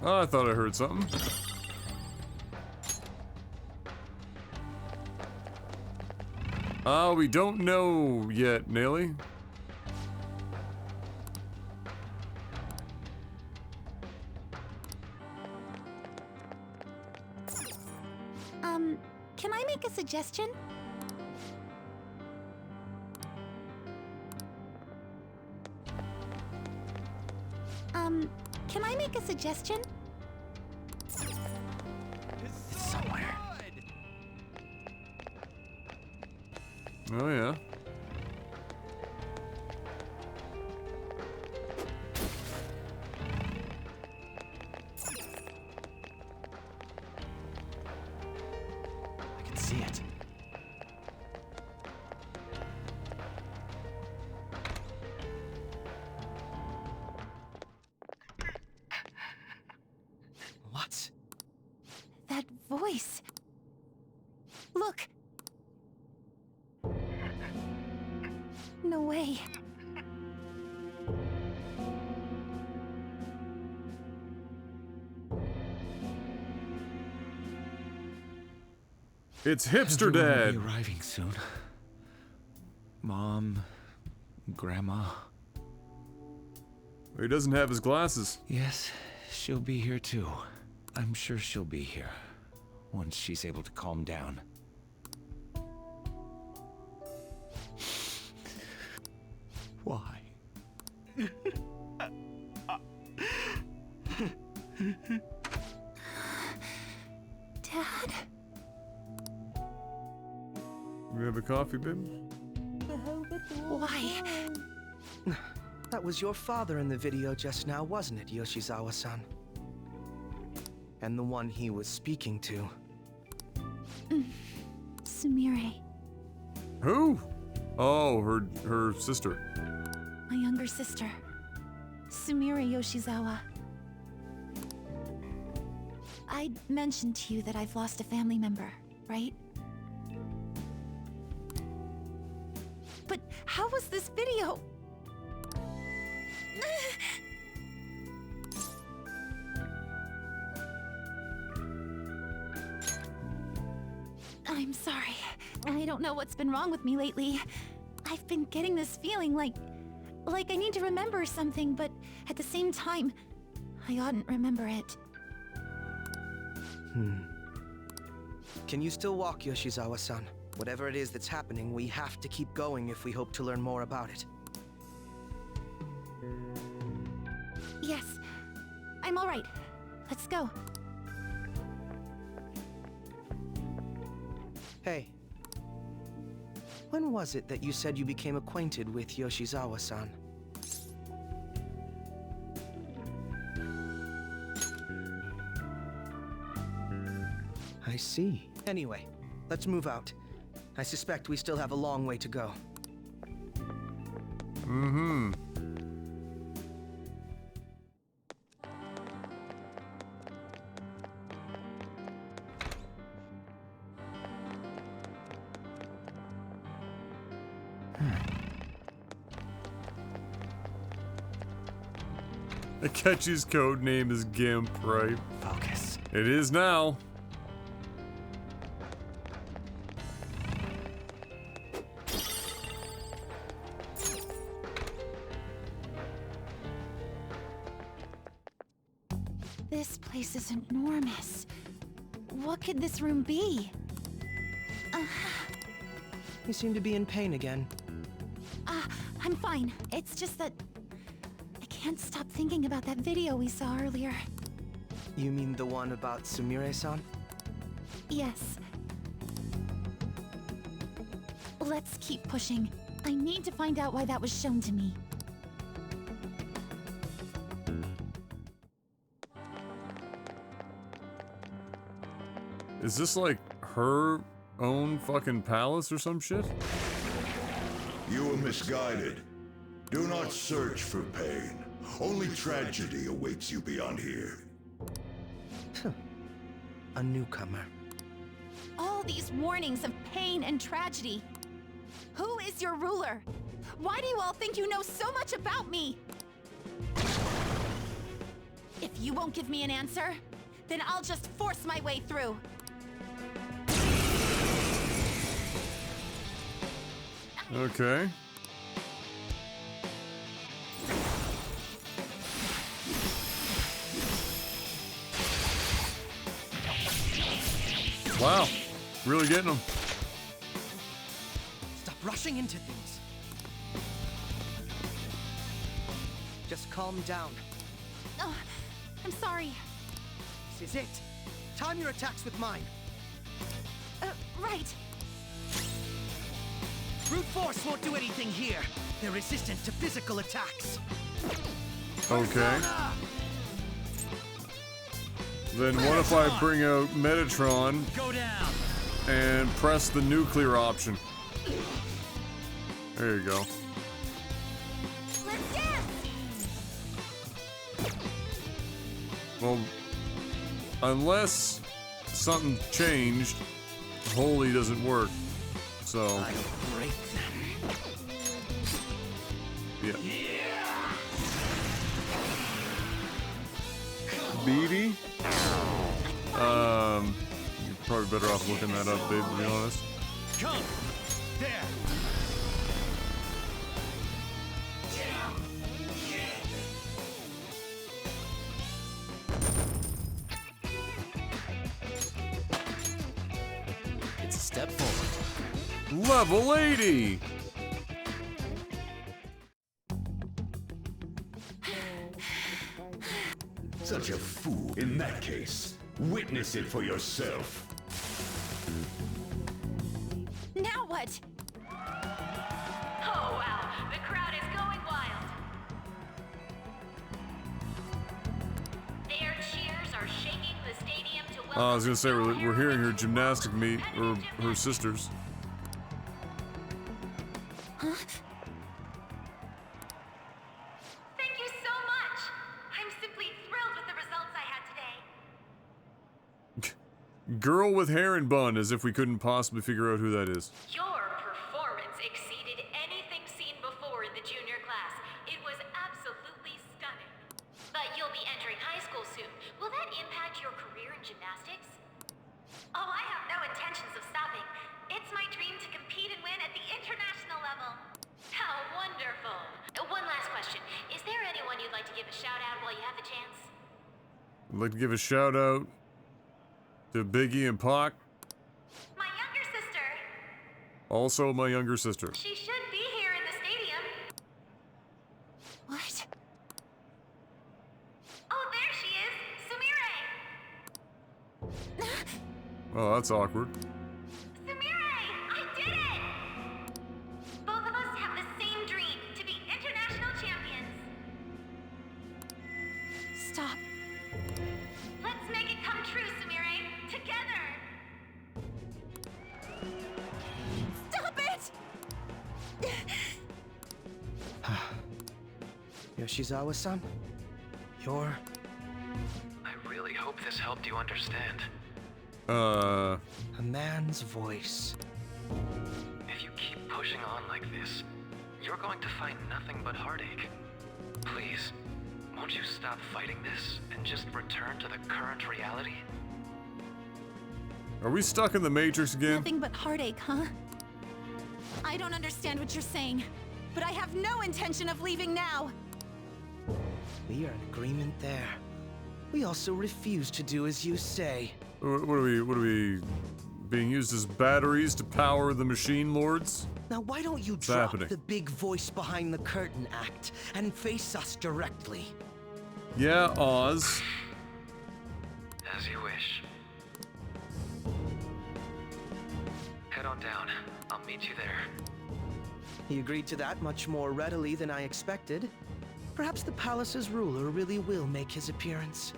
Oh, I thought I heard something. We don't know yet, Nelly. Can I make a suggestion? Can I make a suggestion? It's somewhere. Oh, yeah. I can see it. What? That voice. Look. No way. It's Hipster Everyone will Dad. be arriving soon. Mom, Grandma. He doesn't have his glasses. Yes, she'll be here too. I'm sure she'll be here once she's able to calm down. Why? Dad? You have a coffee, babe? Why? That was your father in the video just now, wasn't it, Yoshizawa-san? And the one he was speaking to. Sumire, Who? Oh, her sister. my younger sister. Sumire Yoshizawa. I mentioned to you that I've lost a family member, right? But how was this video? I'm sorry. I don't know what's been wrong with me lately. I've been getting this feeling like I need to remember something, but at the same time, I oughtn't remember it. Can you still walk, Yoshizawa-san? Whatever it is that's happening, we have to keep going if we hope to learn more about it. Yes, I'm all right. Let's go. Hey. When was it that you said you became acquainted with Yoshizawa-san? I see. Anyway, let's move out. I suspect we still have a long way to go. Mm-hmm. Akechi's code name is Gimp, right? Focus. It is now. This place is enormous. What could this room be? You seem to be in pain again. I'm fine. It's just that I can't stop thinking about that video we saw earlier. You mean the one about Sumire-san? Yes. Let's keep pushing. I need to find out why that was shown to me. Is this like her own fucking palace or some shit? You were misguided. Do not search for pain. Only tragedy awaits you beyond here. A newcomer. All these warnings of pain and tragedy. Who is your ruler? Why do you all think you know so much about me? If you won't give me an answer, then I'll just force my way through. Okay. Wow. Really getting them. Stop rushing into things. Just calm down. Oh, I'm sorry. This is it. Time your attacks with mine. Right. Brute force won't do anything here. They're resistant to physical attacks. Okay. Then what if I bring out Metatron and press the nuclear option? There you go. Let's dance. Well, unless something changed, Holy doesn't work. So. I'll break them. Yeah. Beatty? You're probably better off looking that up, babe, to be honest. Come! There! It's a step forward. Level 80! In that case, witness it for yourself. Now what? Oh wow, the crowd is going wild. Their cheers are shaking the stadium to welcome. I was gonna say we're hearing her gymnastic meet, or her sisters. Huh? Thank you so much. I'm simply thrilled with the results I had today. Girl with hair and bun, as if we couldn't possibly figure out who that is. Your performance exceeded anything seen before in the junior class. It was absolutely stunning. But you'll be entering high school soon. Will that impact your career in gymnastics? Oh, I have no intentions of stopping. It's my dream to compete and win at the international level. How wonderful. One last question. Is there anyone you'd like to give a shout out while you have the chance? I'd like to give a shout out to Biggie and Pac. My younger sister. Also my younger sister. She should be here in the stadium. What? Oh, there she is. Sumire! Oh, that's awkward. Sumire! I did it! Both of us have the same dream, to be international champions. Stop. Let's make it come true, Sumire. Together! Stop it! Yoshizawa-san? You're... I really hope this helped you understand. A man's voice. If you keep pushing on like this, you're going to find nothing but heartache. Please, won't you stop fighting this and just return to the current reality? Are we stuck in the Matrix again? Nothing but heartache, huh? I don't understand what you're saying, but I have no intention of leaving now. We are in agreement there. We also refuse to do as you say. What are we being used as batteries to power the machine lords? Now why don't you What's drop happening? the big voice behind the curtain act and face us directly? Yeah, Oz. As you wish. Head on down. I'll meet you there. He agreed to that much more readily than I expected. Perhaps the palace's ruler really will make his appearance.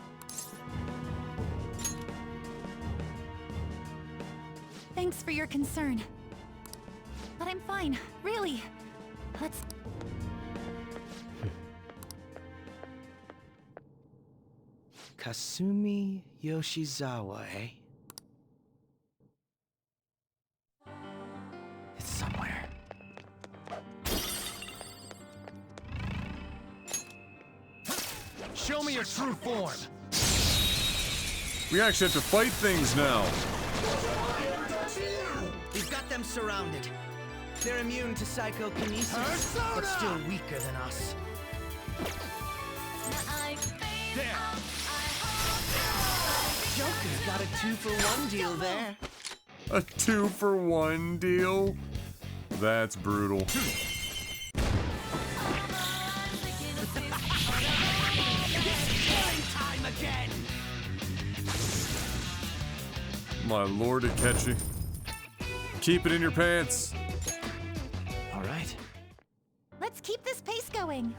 Thanks for your concern. But I'm fine, really. Let's... Kasumi Yoshizawa, eh? It's somewhere. Show me your true form. We actually have to fight things now. We've got them surrounded. They're immune to psychokinesis, but still weaker than us. There. Joker's got a 2-for-1 deal there. A 2-for-1 deal? That's brutal. Time again. My lord, Akechi. Keep it in your pants. All right. Let's keep this pace going.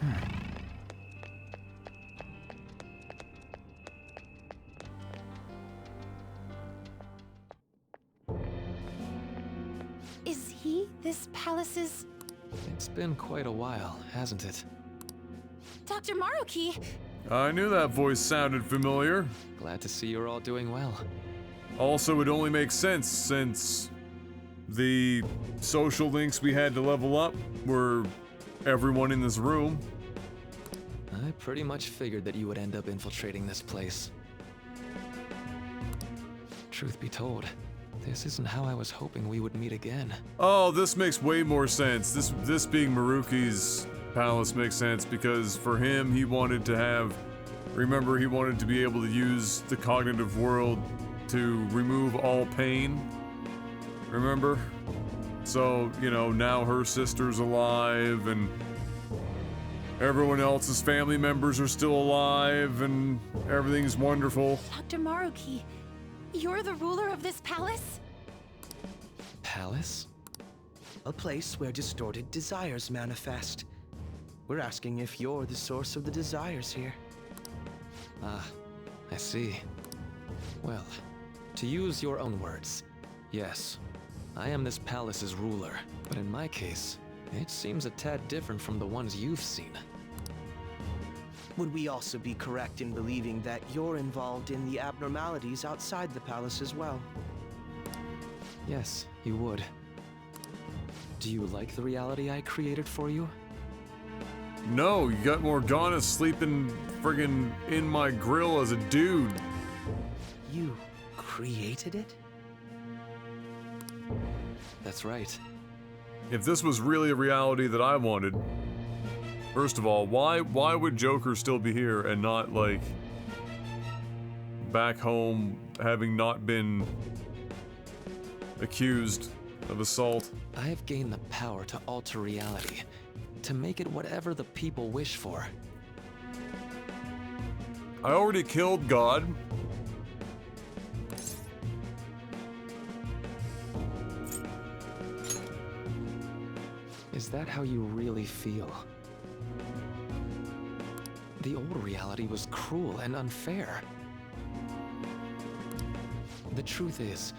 Is he this palace's... It's been quite a while, hasn't it? Dr. Maruki? I knew that voice sounded familiar. Glad to see you're all doing well. Also, it only makes sense since the social links we had to level up were everyone in this room. I pretty much figured that you would end up infiltrating this place. Truth be told, this isn't how I was hoping we would meet again. Oh, this makes way more sense. This being Maruki's palace makes sense because for him, he wanted to have... Remember, he wanted to be able to use the cognitive world to remove all pain. Remember? So, you know, now her sister's alive and Everyone else's family members are still alive and everything's wonderful. Dr. Maruki, you're the ruler of this palace? Palace? A place where distorted desires manifest. We're asking if you're the source of the desires here. Ah, I see. Well, to use your own words, yes, I am this palace's ruler, but in my case, it seems a tad different from the ones you've seen. Would we also be correct in believing that you're involved in the abnormalities outside the palace as well? Yes, you would. Do you like the reality I created for you? No, you got Morgana sleeping friggin' in my grill as a dude. You created it? That's right. If this was really a reality that I wanted, first of all, why would Joker still be here and not, like, back home having not been accused of assault? I have gained the power to alter reality, to make it whatever the people wish for. I already killed God. Is that how you really feel? The old reality was cruel and unfair. The truth is,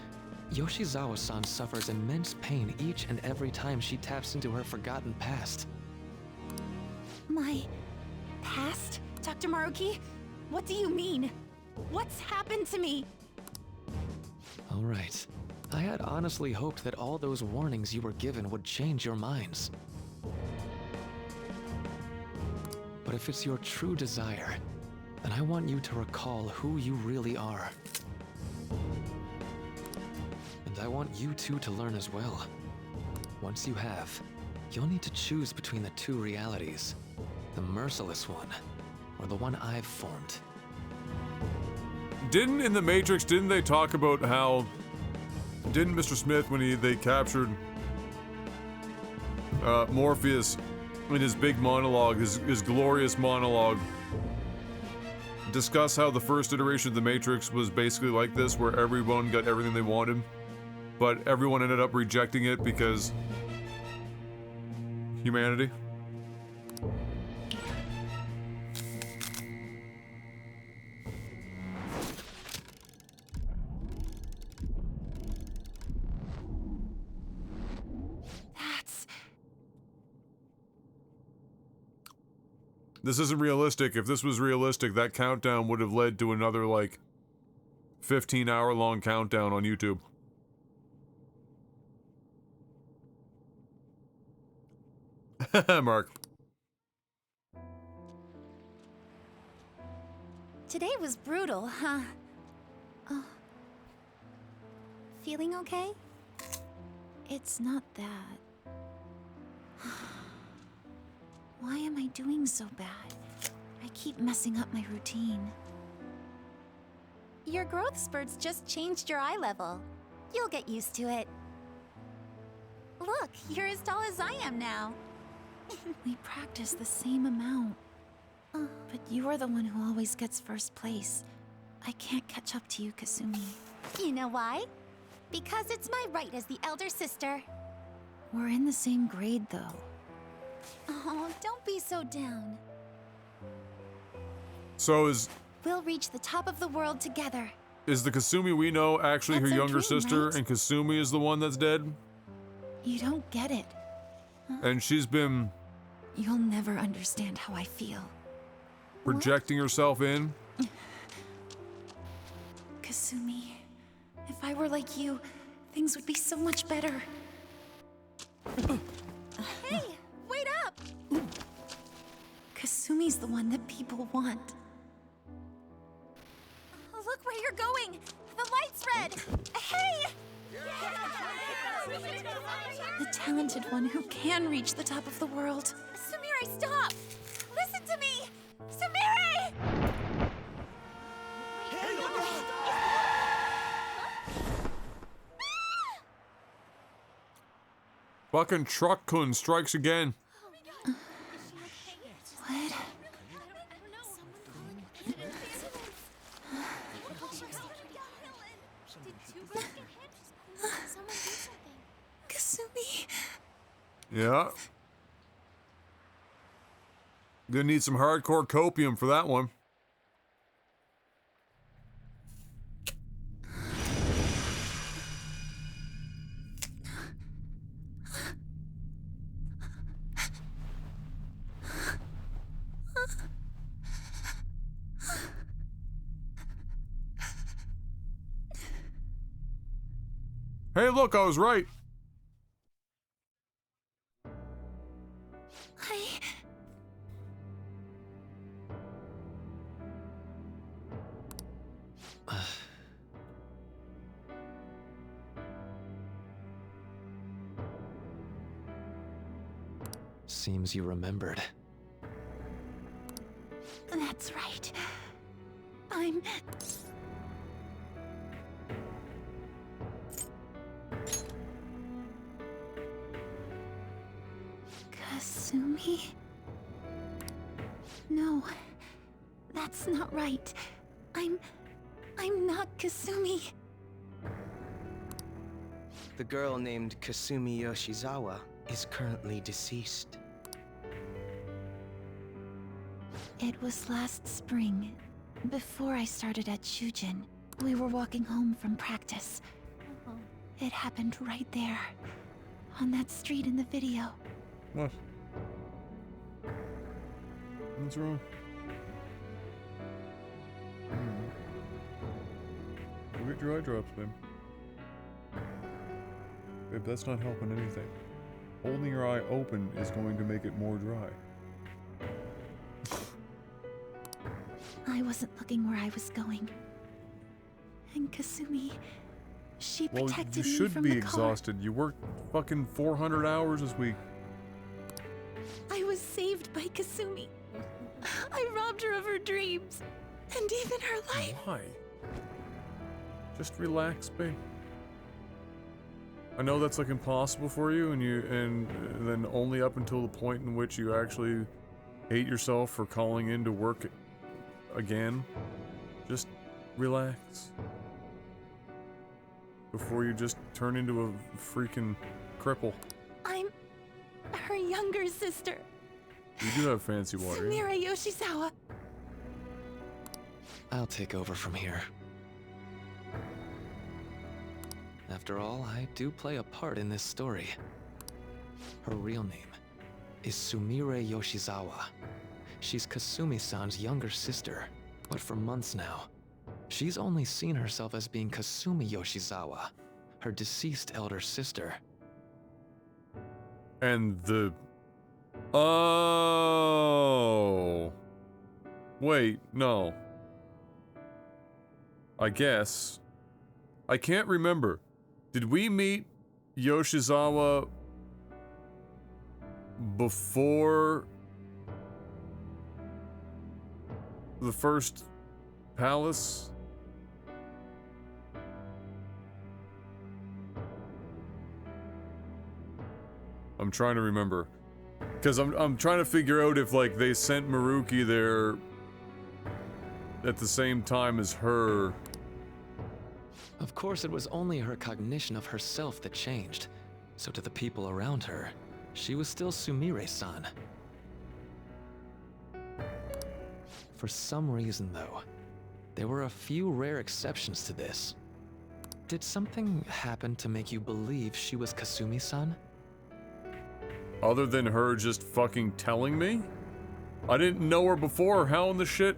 Yoshizawa-san suffers immense pain each and every time she taps into her forgotten past. My past, Dr. Maruki? What do you mean? What's happened to me? All right. I had honestly hoped that all those warnings you were given would change your minds. But if it's your true desire, then I want you to recall who you really are. And I want you two to learn as well. Once you have, you'll need to choose between the two realities. The merciless one, or the one I've formed. In The Matrix, didn't they talk about how... Didn't Mr. Smith, when they captured Morpheus in his big monologue, his glorious monologue, discuss how the first iteration of The Matrix was basically like this, where everyone got everything they wanted, but everyone ended up rejecting it because... humanity? This isn't realistic. If this was realistic, that countdown would have led to another, like, 15-hour-long countdown on YouTube. Mark. Today was brutal, huh? Oh. Feeling okay? It's not that. Why am I doing so bad? I keep messing up my routine. Your growth spurts just changed your eye level. You'll get used to it. Look, you're as tall as I am now. We practice the same amount. But you're the one who always gets first place. I can't catch up to you, Kasumi. You know why? Because it's my right as the elder sister. We're in the same grade, though. Oh, don't be so down. So We'll reach the top of the world together. is the Kasumi we know actually That's her our younger dream, sister, right? and Kasumi is the one that's dead? You don't get it. And she's been You'll never understand how I feel. projecting herself in? Kasumi, if I were like you, things would be so much better. Hey, wait up! Kasumi's the one that people want. Look where you're going! The light's red! Hey! The talented one who can reach the top of the world. Sumire, stop! Listen to me! Sumire! Fucking Truck-kun strikes again. What? Yeah. Gonna need some hardcore copium for that one. Hey, look, I was right. Seems you remembered. That's right. I'm... Kasumi? No, that's not right. I'm not Kasumi. The girl named Kasumi Yoshizawa is currently deceased. It was last spring, before I started at Shujin. We were walking home from practice. It happened right there, on that street in the video. What? What's wrong? Go get your eye drops, babe. Babe, that's not helping anything. Holding your eye open is going to make it more dry. I wasn't looking where I was going. And Kasumi, she protected you me should from be the car. exhausted. You worked fucking 400 hours this week. I was saved by Kasumi. I robbed her of her dreams, and even her life. Why? Just relax, babe. I know that's like impossible for you, and then only up until the point in which you actually hate yourself for calling in to work again. Just relax. Before you just turn into a freaking cripple. I'm her younger sister, You do have fancy water. Yeah? Samira Yoshizawa. I'll take over from here. After all, I do play a part in this story. Her real name is Sumire Yoshizawa. She's Kasumi-san's younger sister, but for months now, she's only seen herself as being Kasumi Yoshizawa, her deceased elder sister. And the... Oh... Wait, no. I guess. I can't remember. Did we meet Yoshizawa before the first palace? I'm trying to remember. Because I'm trying to figure out if, like, they sent Maruki there at the same time as her. Of course, it was only her cognition of herself that changed, so to the people around her, she was still Sumire-san. For some reason, though, there were a few rare exceptions to this. Did something happen to make you believe she was Kasumi-san? Other than her just fucking telling me? I didn't know her before, how in the shit?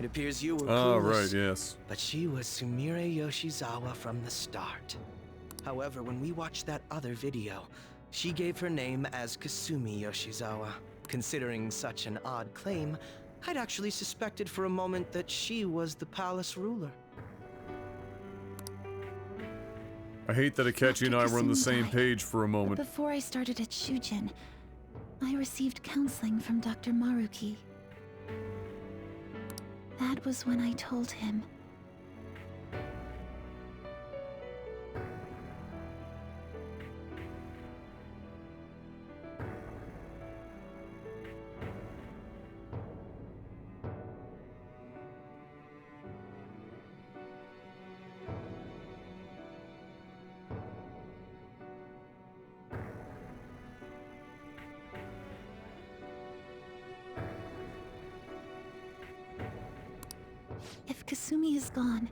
It appears you were clueless. Oh, right, yes. But she was Sumire Yoshizawa from the start. However, when we watched that other video, she gave her name as Kasumi Yoshizawa. Considering such an odd claim, I'd actually suspected for a moment that she was the palace ruler. I hate that Akechi and I were on the same page for a moment. Before I started at Shujin, I received counseling from Dr. Maruki. That was when I told him. Kasumi is gone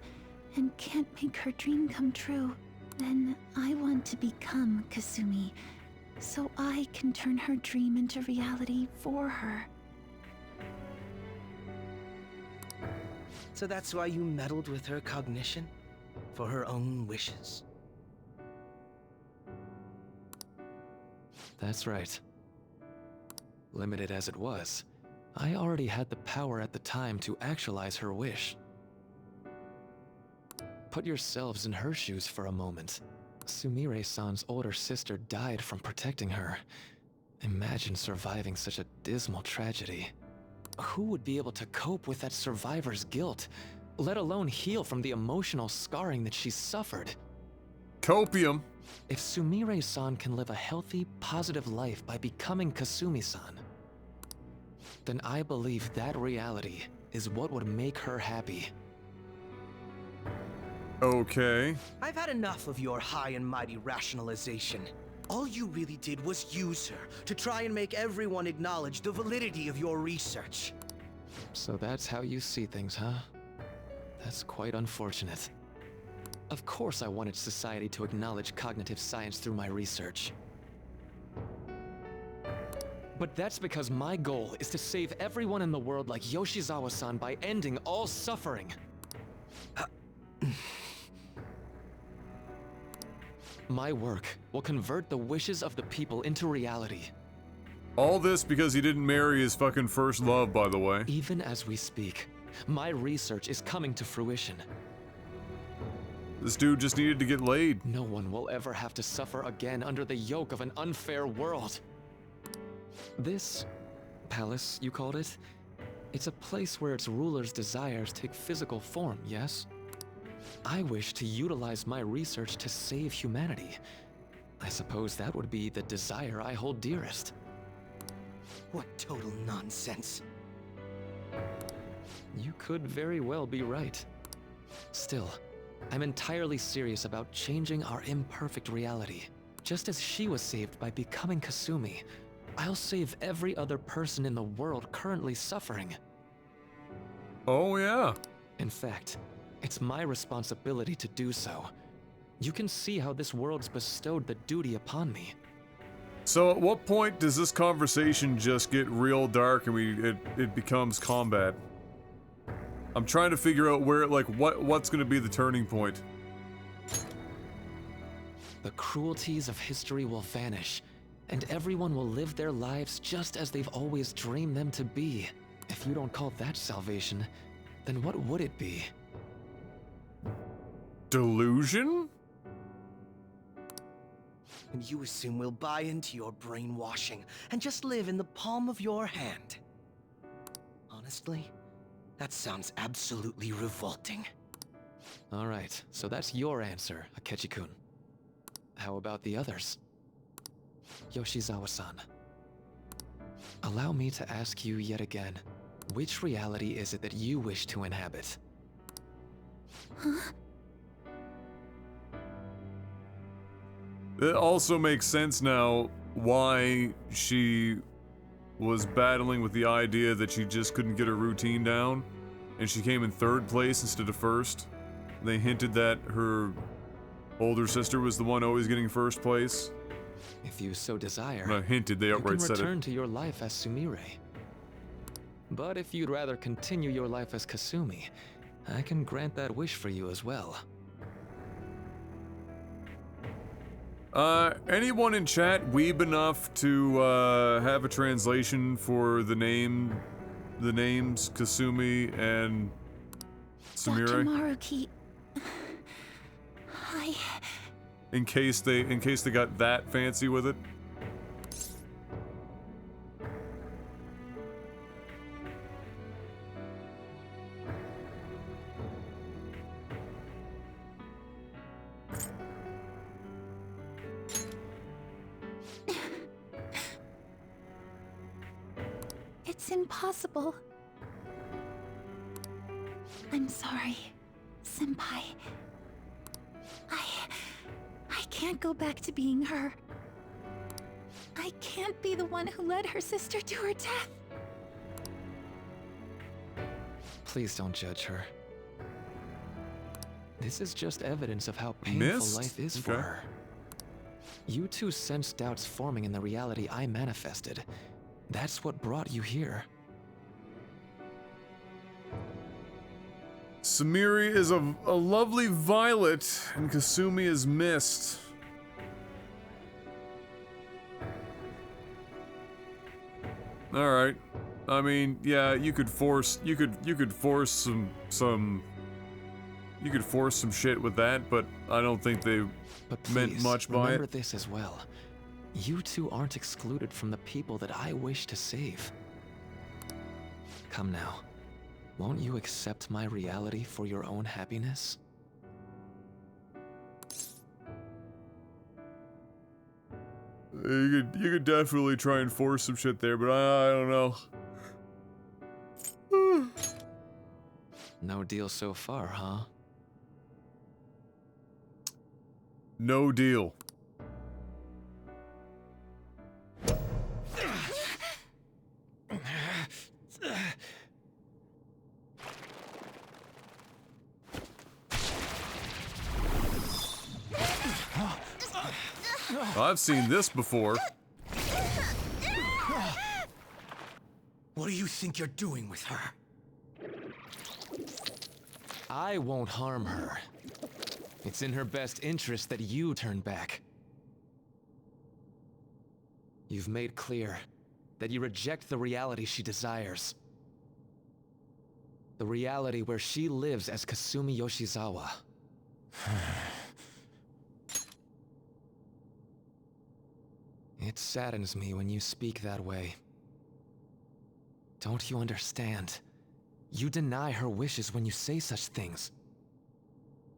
and can't make her dream come true, then I want to become Kasumi so I can turn her dream into reality for her. So that's why you meddled with her cognition? For her own wishes? That's right. Limited as it was, I already had the power at the time to actualize her wish. Put yourselves in her shoes for a moment. Sumire-san's older sister died from protecting her. Imagine surviving such a dismal tragedy. Who would be able to cope with that survivor's guilt, let alone heal from the emotional scarring that she suffered? Copium. If Sumire-san can live a healthy, positive life by becoming Kasumi-san, then I believe that reality is what would make her happy. Okay. I've had enough of your high and mighty rationalization. All you really did was use her to try and make everyone acknowledge the validity of your research. So that's how you see things, huh? That's quite unfortunate. Of course I wanted society to acknowledge cognitive science through my research. But that's because my goal is to save everyone in the world like Yoshizawa-san by ending all suffering. My work will convert the wishes of the people into reality. All this because he didn't marry his fucking first love, by the way. Even as we speak, my research is coming to fruition. This dude just needed to get laid. No one will ever have to suffer again under the yoke of an unfair world. This palace, you called it? It's a place where its ruler's desires take physical form, yes? I wish to utilize my research to save humanity. I suppose that would be the desire I hold dearest. What total nonsense. You could very well be right. Still, I'm entirely serious about changing our imperfect reality. Just as she was saved by becoming Kasumi, I'll save every other person in the world currently suffering. Oh yeah. In fact, it's my responsibility to do so. You can see how this world's bestowed the duty upon me. So at what point does this conversation just get real dark and it becomes combat? I'm trying to figure out where, like, what's gonna be the turning point. The cruelties of history will vanish, and everyone will live their lives just as they've always dreamed them to be. If you don't call that salvation, then what would it be? Delusion? And you assume we'll buy into your brainwashing and just live in the palm of your hand. Honestly, that sounds absolutely revolting. Alright, so that's your answer, Akechi-kun. How about the others? Yoshizawa-san. Allow me to ask you yet again, which reality is it that you wish to inhabit? Huh? It also makes sense now why she was battling with the idea that she just couldn't get her routine down, and she came in third place instead of first. They hinted that her older sister was the one always getting first place. If you so desire, Not hinted, they outright you said can return it. to your life as Sumire. But if you'd rather continue your life as Kasumi, I can grant that wish for you as well. Anyone in chat weeb enough to have a translation for the names Kasumi and Sumire? Dr. Maruki... In case they got that fancy with it. It's impossible. I'm sorry, Senpai. I can't go back to being her. I can't be the one who led her sister to her death. Please don't judge her. This is just evidence of how painful Missed? life is for Okay. her. You two sensed doubts forming in the reality I manifested. That's what brought you here. Samiri is a lovely violet, and Kasumi is mist. All right. I mean, yeah, you could force some shit with that, but I don't think they meant Please, much by remember it. this as well. You two aren't excluded from the people that I wish to save. Come now. Won't you accept my reality for your own happiness? You could definitely try and force some shit there, but I don't know. No deal so far, huh? No deal. I've seen this before. What do you think you're doing with her? I won't harm her. It's in her best interest that you turn back. You've made clear that you reject the reality she desires. The reality where she lives as Kasumi Yoshizawa. It saddens me when you speak that way. Don't you understand? You deny her wishes when you say such things.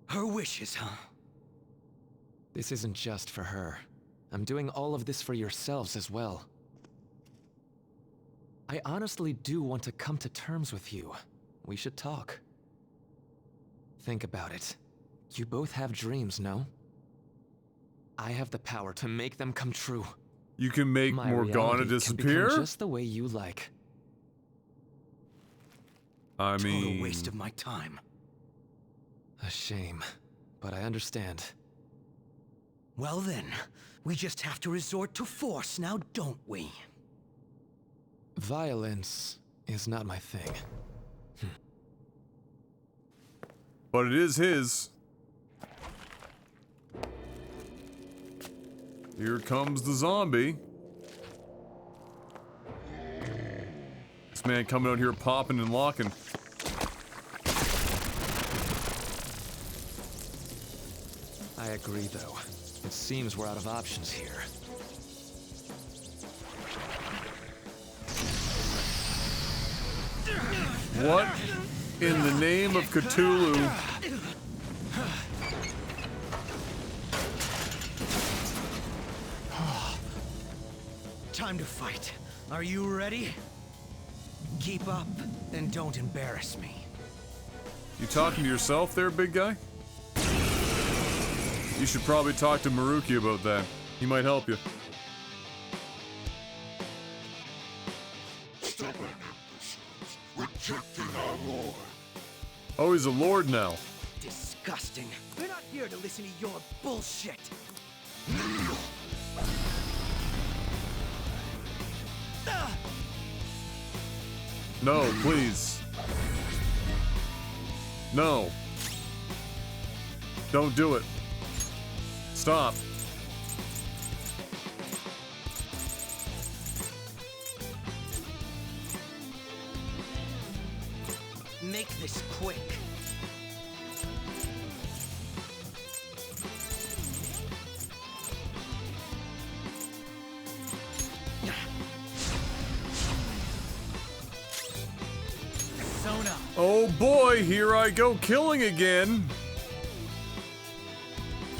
Her wishes, huh? This isn't just for her. I'm doing all of this for yourselves as well. I honestly do want to come to terms with you. We should talk. Think about it. You both have dreams, no? I have the power to make them come true. You can make My Morgana reality can disappear? become just the way you like. I mean, Total waste of my time. A shame, but I understand. Well then, we just have to resort to force now, don't we? Violence is not my thing. But it is his. Here comes the zombie. This man coming out here popping and locking. I agree, though. It seems we're out of options here. What in the name of Cthulhu? Time to fight. Are you ready? Keep up, and don't embarrass me. You talking to yourself there, big guy? You should probably talk to Maruki about that. He might help you. Rejecting our lord. Oh, he's a lord now. Disgusting. We're not here to listen to your bullshit. No, please. No. Don't do it. Stop. Make this quick. Sona. Oh boy, here I go killing again.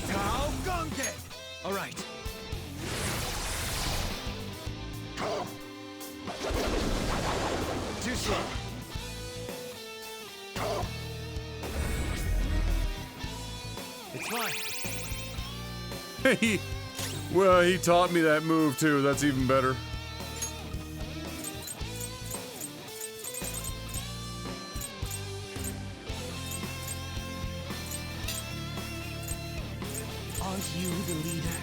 Now Gongen. All right. Too slow. It's fine. He, well, he taught me that move too. That's even better. Is you the leader?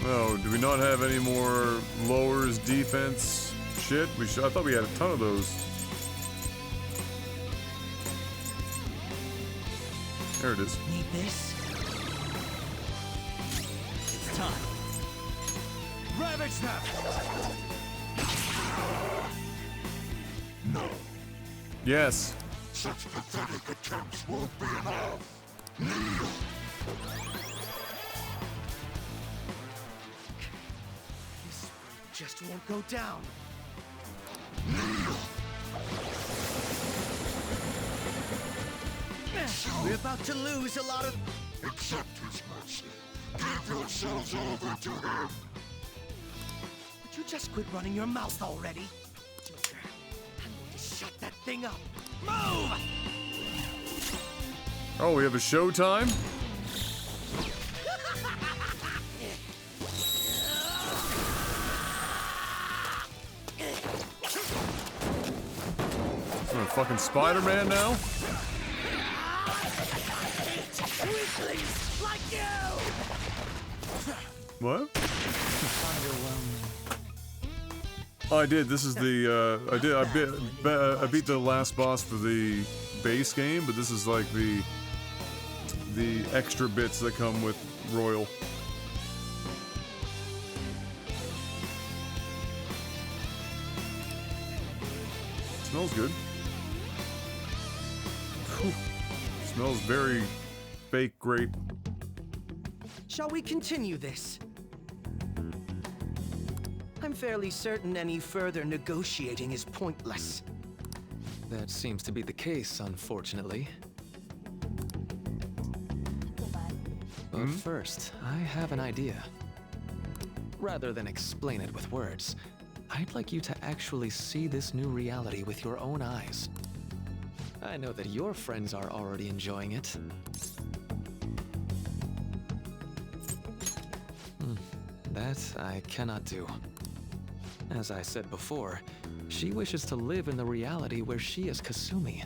Oh, do we not have any more lowers defense shit? I thought we had a ton of those. There it is. Need this? It's time. Ravage them! No. Yes. Such pathetic attempts won't be enough. Kneel. This just won't go down. Kneel. We're about to lose a lot of... Accept his mercy. Give yourselves over to him. Would you just quit running your mouth already? Joker, I'm going to shut that thing up. Move! Oh, we have a showtime? Is there a fucking Spider-Man now? Weaklings like you! What? Oh, I did. This is the, I beat the last boss for the base game, but this is like the extra bits that come with Royal. Smells good. Whew. Smells very fake great. Shall we continue this? I'm fairly certain any further negotiating is pointless. That seems to be the case, unfortunately. But first, I have an idea. Rather than explain it with words, I'd like you to actually see this new reality with your own eyes. I know that your friends are already enjoying it. That I cannot do. As I said before, she wishes to live in the reality where she is Kasumi.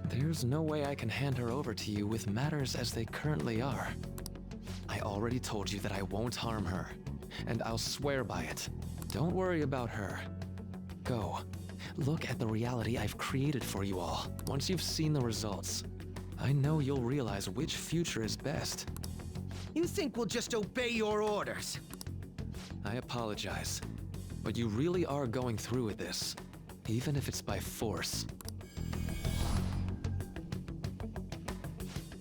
There's no way I can hand her over to you with matters as they currently are. I already told you that I won't harm her, and I'll swear by it. Don't worry about her. Go. Look at the reality I've created for you all. Once you've seen the results, I know you'll realize which future is best. You think we'll just obey your orders? I apologize, but you really are going through with this, even if it's by force.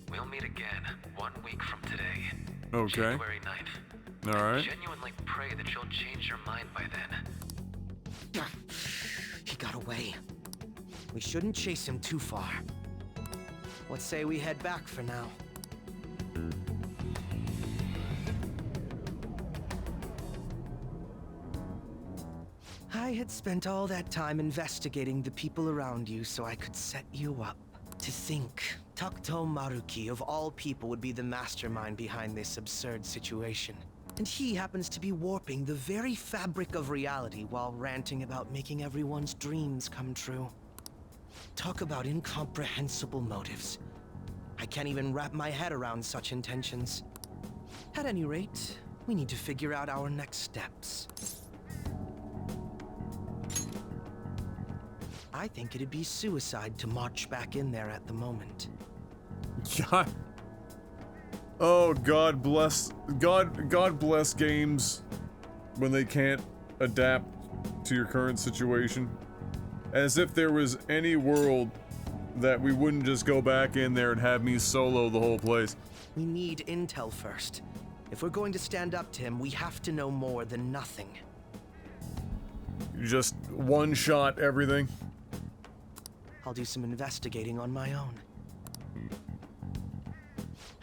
We'll meet again 1 week from today. Okay. January 9th. All right. I genuinely pray that you'll change your mind by then. He got away. We shouldn't chase him too far. What say we head back for now? I had spent all that time investigating the people around you so I could set you up. To think, Takuto Maruki of all people would be the mastermind behind this absurd situation. And he happens to be warping the very fabric of reality while ranting about making everyone's dreams come true. Talk about incomprehensible motives. I can't even wrap my head around such intentions. At any rate, we need to figure out our next steps. I think it'd be suicide to march back in there at the moment. God. Oh, God bless games when they can't adapt to your current situation. As if there was any world that we wouldn't just go back in there and have me solo the whole place. We need intel first. If we're going to stand up to him, we have to know more than nothing. You just one-shot everything. I'll do some investigating on my own.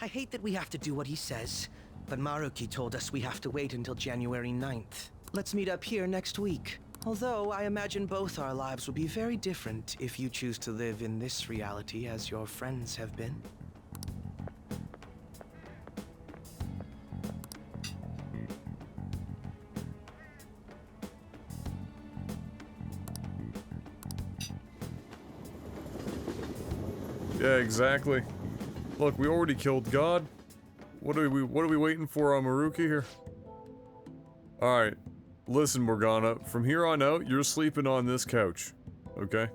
I hate that we have to do what he says, but Maruki told us we have to wait until January 9th. Let's meet up here next week. Although, I imagine both our lives will be very different if you choose to live in this reality as your friends have been. Yeah, exactly. Look, we already killed God. What are we waiting for on Maruki here? Alright. Listen, Morgana, from here on out, you're sleeping on this couch. Okay?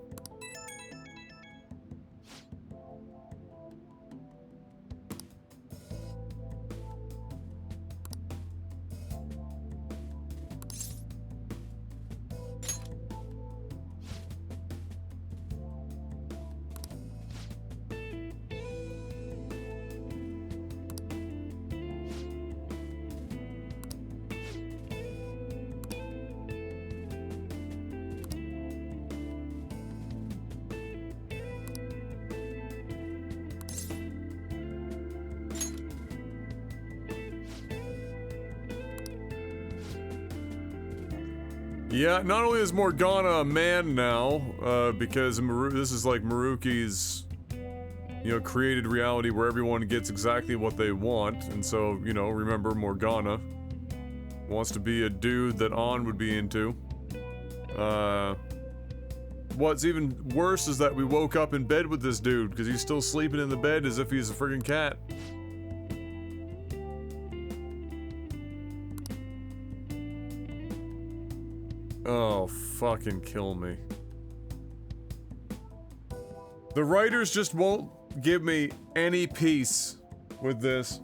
Yeah, not only is Morgana a man now, because this is like Maruki's, you know, created reality where everyone gets exactly what they want, and so, you know, remember Morgana wants to be a dude that An would be into. What's even worse is that we woke up in bed with this dude, because he's still sleeping in the bed as if he's a friggin' cat. Oh, fucking kill me. The writers just won't give me any peace with this.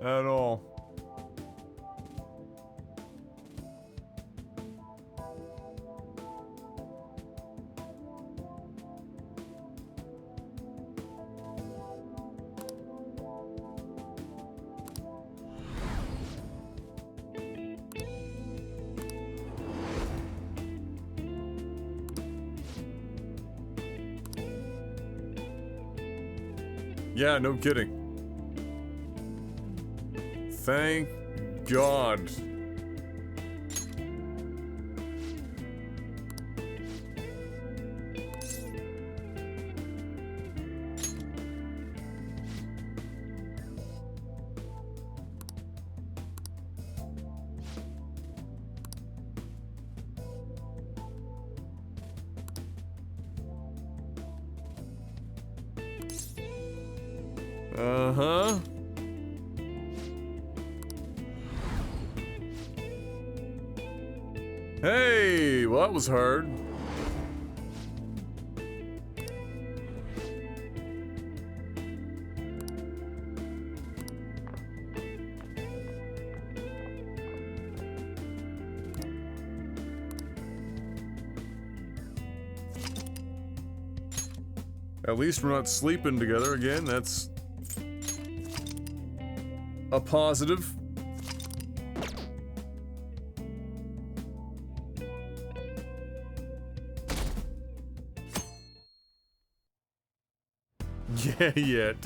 At all. Yeah, no kidding. Thank God. Uh-huh. Hey, well that was hard. At least we're not sleeping together again, that's a positive. Yeah, yet.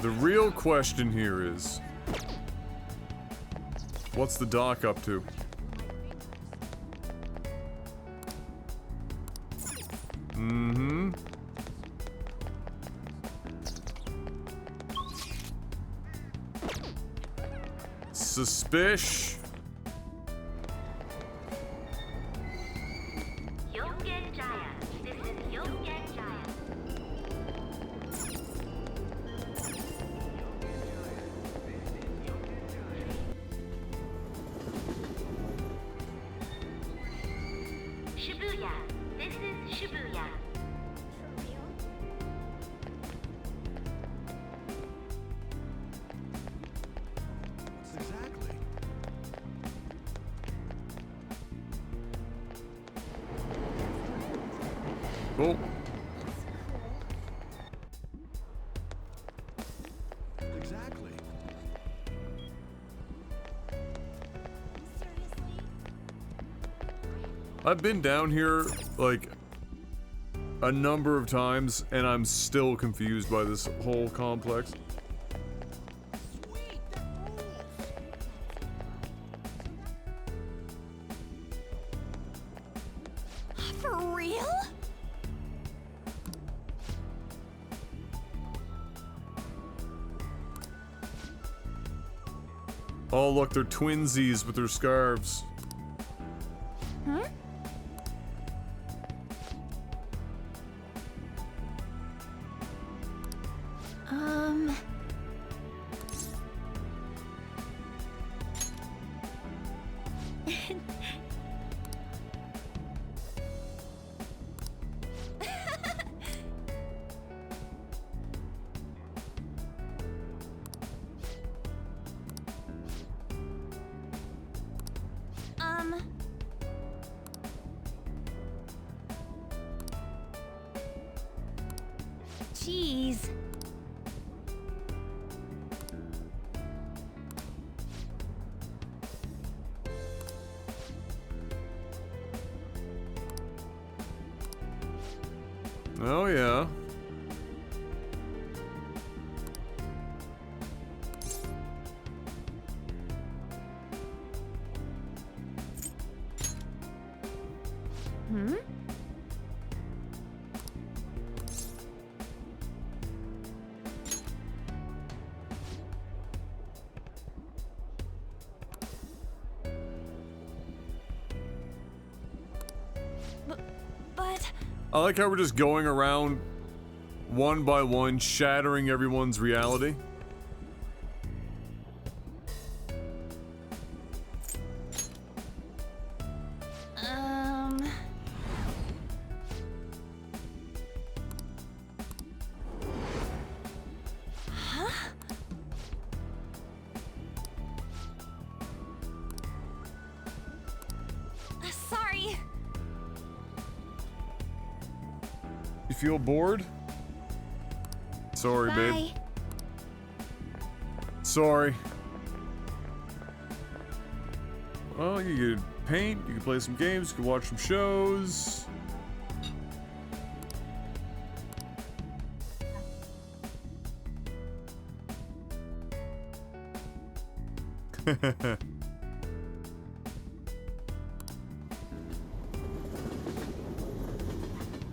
The real question here is, what's the doc up to? Mm-hmm. Suspicious. Shibuya. This is Shibuya. Exactly. Cool. Exactly. I've been down here, like, a number of times, and I'm still confused by this whole complex. For real? real? Oh, look, they're twinsies with their scarves. Hmm? Jeez. Oh, yeah. Hmm? But I like how we're just going around one by one, shattering everyone's reality. Huh? Sorry. You feel bored? Sorry, babe. Bye. Sorry. Well, you could paint, you could play some games, you could watch some shows.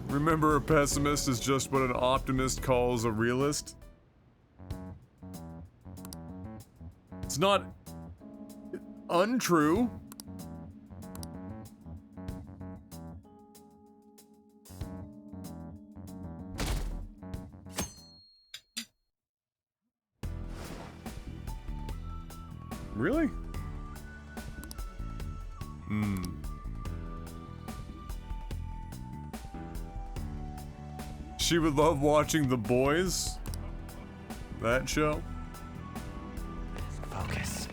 Remember, a pessimist is just what an optimist calls a realist. It's not untrue. Really? Hmm. She would love watching The Boys. That show. Focus.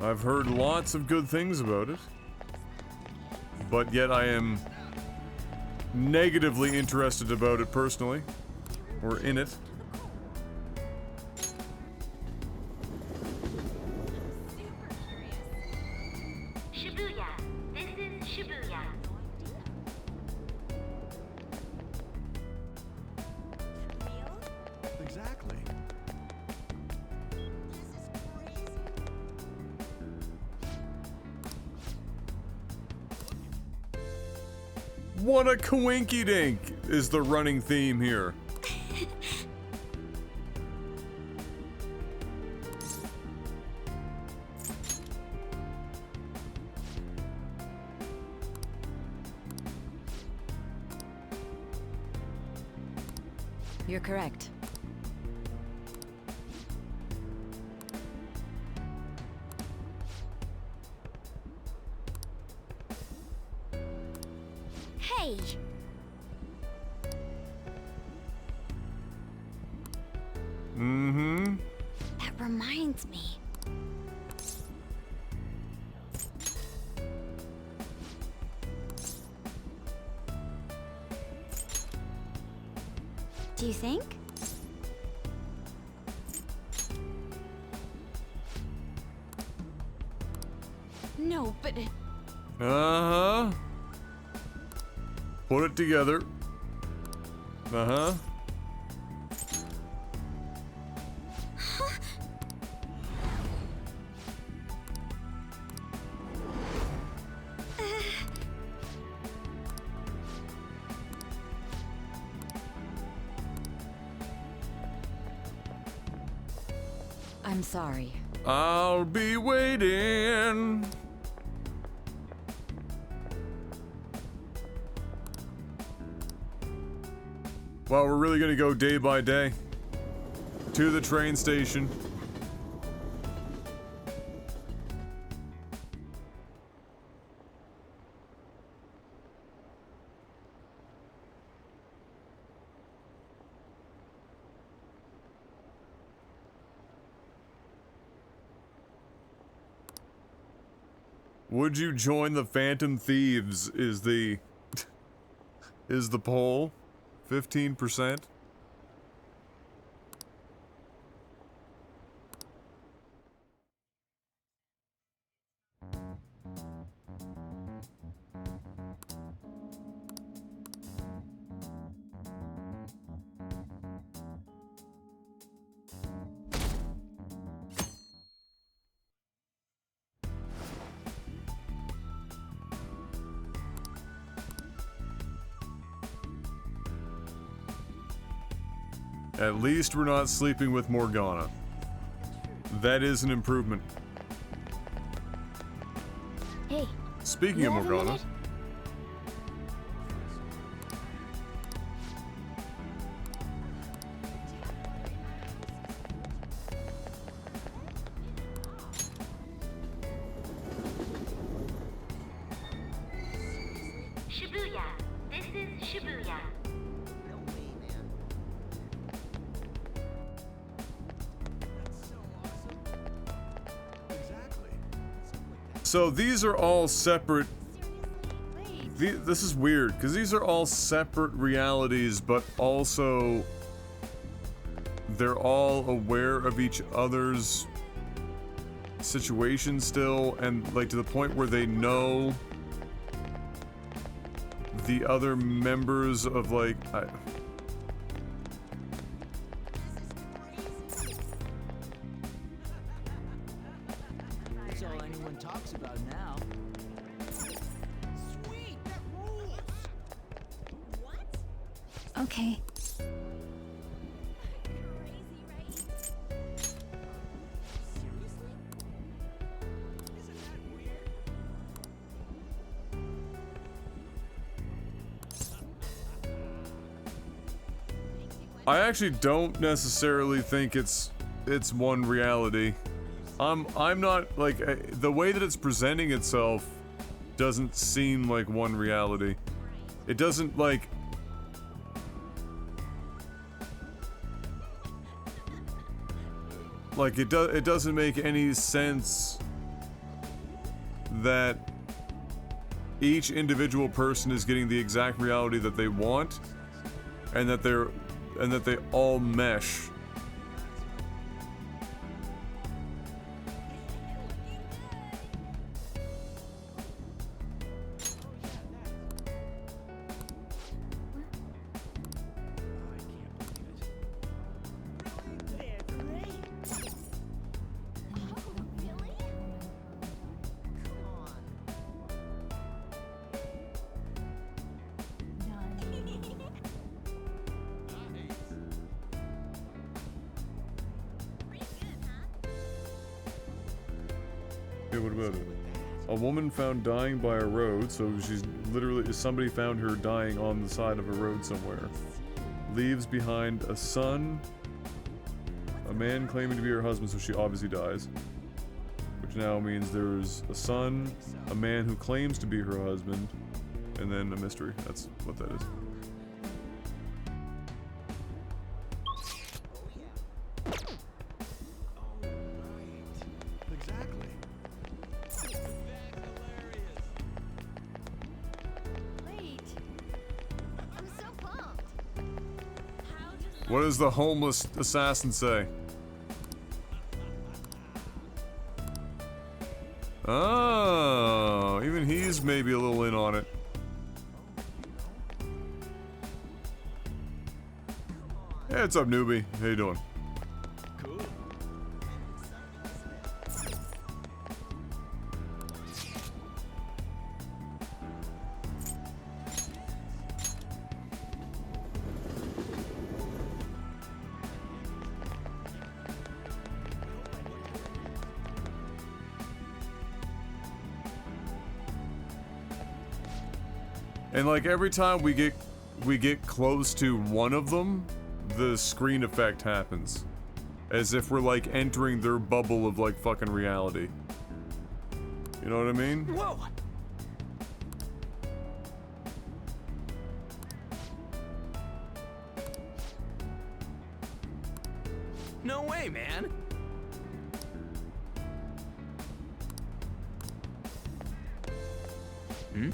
I've heard lots of good things about it. But yet I am negatively interested about it personally. Or in it. Shibuya. This is Shibuya. Exactly. What a coinky dink is the running theme here. You're correct. Hey! Mm-hmm. That reminds me. Do you think? No, but Uh-huh. Put it together. Uh-huh. I'm sorry. I'll be waiting. Well, we're really gonna go day by day to the train station. Would you join the Phantom Thieves is the poll. 15%. At least we're not sleeping with Morgana. That is an improvement. Hey. Speaking you of have a Morgana. minute? Shibuya. This is Shibuya. So these are all separate. This is weird because these are all separate realities, but also they're all aware of each other's situation still, and like to the point where they know the other members of like. That's all anyone talks about now. Sweet, that rules. What? Okay. I actually don't necessarily think it's one reality. I'm not like the way that it's presenting itself doesn't seem like one reality. It doesn't like it doesn't make any sense that each individual person is getting the exact reality that they want and that they all mesh. Okay, what about it? A woman found dying by a road, so she's literally, somebody found her dying on the side of a road somewhere. Leaves behind a son, a man claiming to be her husband, so she obviously dies. Which now means there's a son, a man who claims to be her husband, and then a mystery. That's what that is. What does the homeless assassin say? Oh, even he's maybe a little in on it. Hey, what's up, newbie? How you doing? And like every time we get close to one of them, the screen effect happens. As if we're like entering their bubble of like fucking reality. You know what I mean? Whoa! No way, man! Hmm?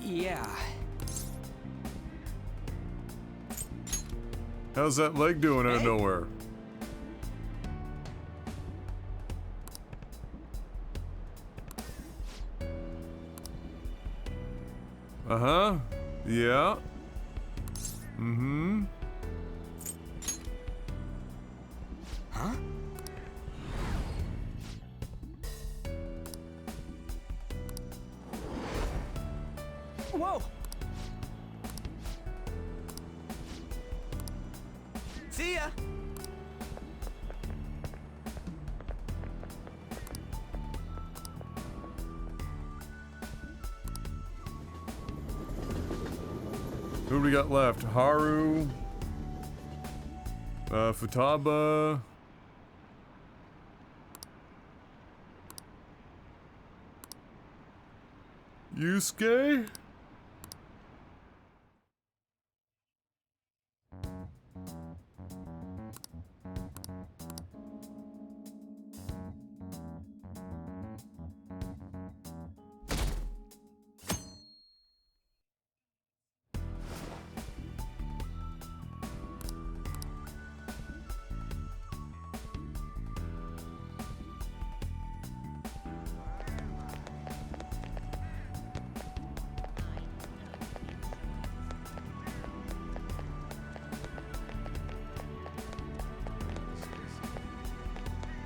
Yeah. How's that leg doing out of nowhere? Uh-huh. Yeah. Mm-hmm. Huh? Whoa! See ya! Who do we got left? Haru. Futaba. Yusuke?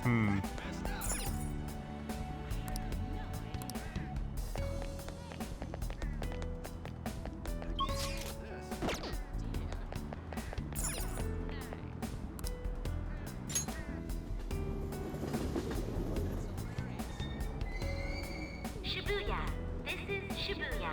Hmm. Shibuya. This is Shibuya.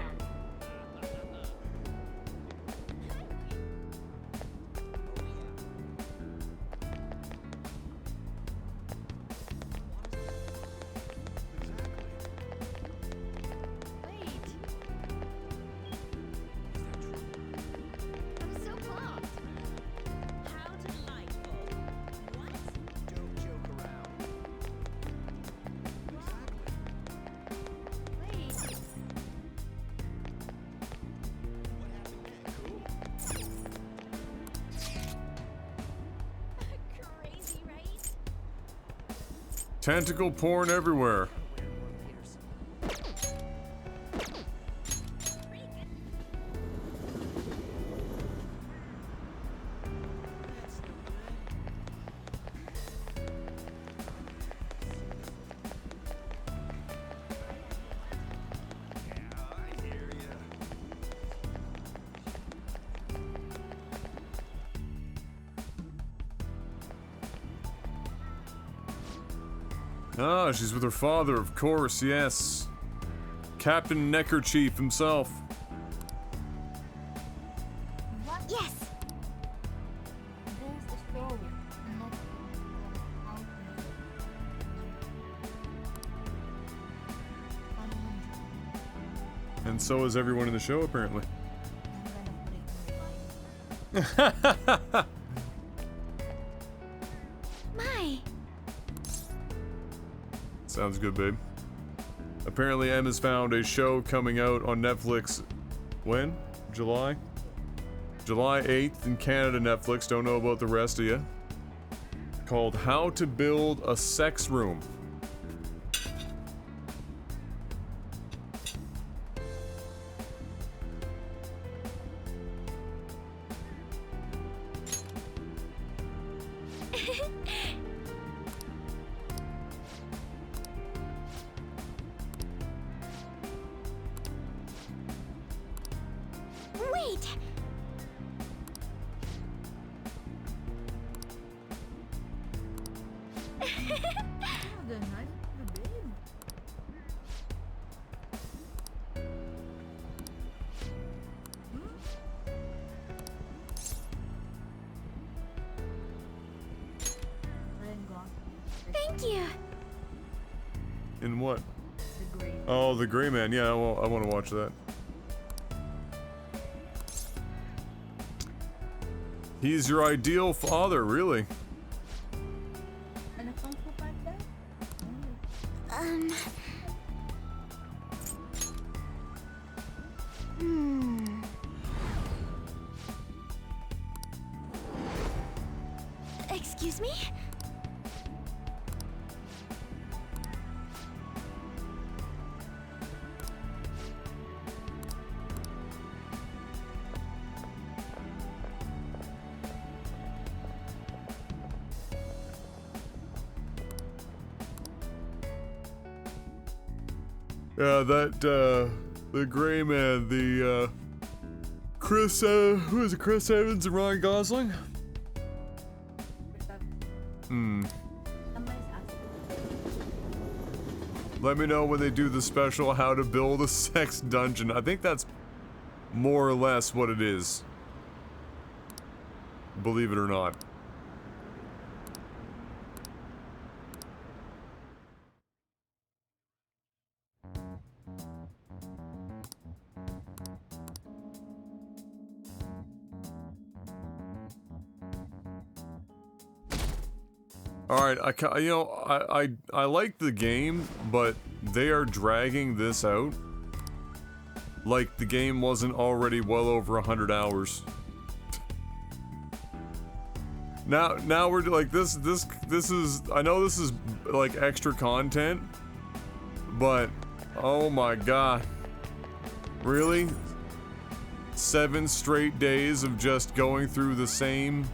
Tentacle porn everywhere. Ah, she's with her father, of course, yes. Captain Neckerchief himself. Yes. And so is everyone in the show, apparently. My. Sounds good, babe. Apparently, Em has found a show coming out on Netflix. When? July? July 8th in Canada, Netflix. Don't know about the rest of you. Called How to Build a Sex Room. Thank you. In what? Oh, the Gray Man. Yeah, well, I want to watch that. He's your ideal father, really. Excuse me? Yeah, the Gray Man, the, Chris, who is it, Chris Evans and Ryan Gosling? Let me know when they do the special How to Build a Sex Dungeon. I think that's more or less what it is. Believe it or not. Alright, I like the game, but they are dragging this out like the game wasn't already well over 100 hours. Now we're like this is, I know this is like extra content, but oh my god. Really? 7 straight days of just going through the same.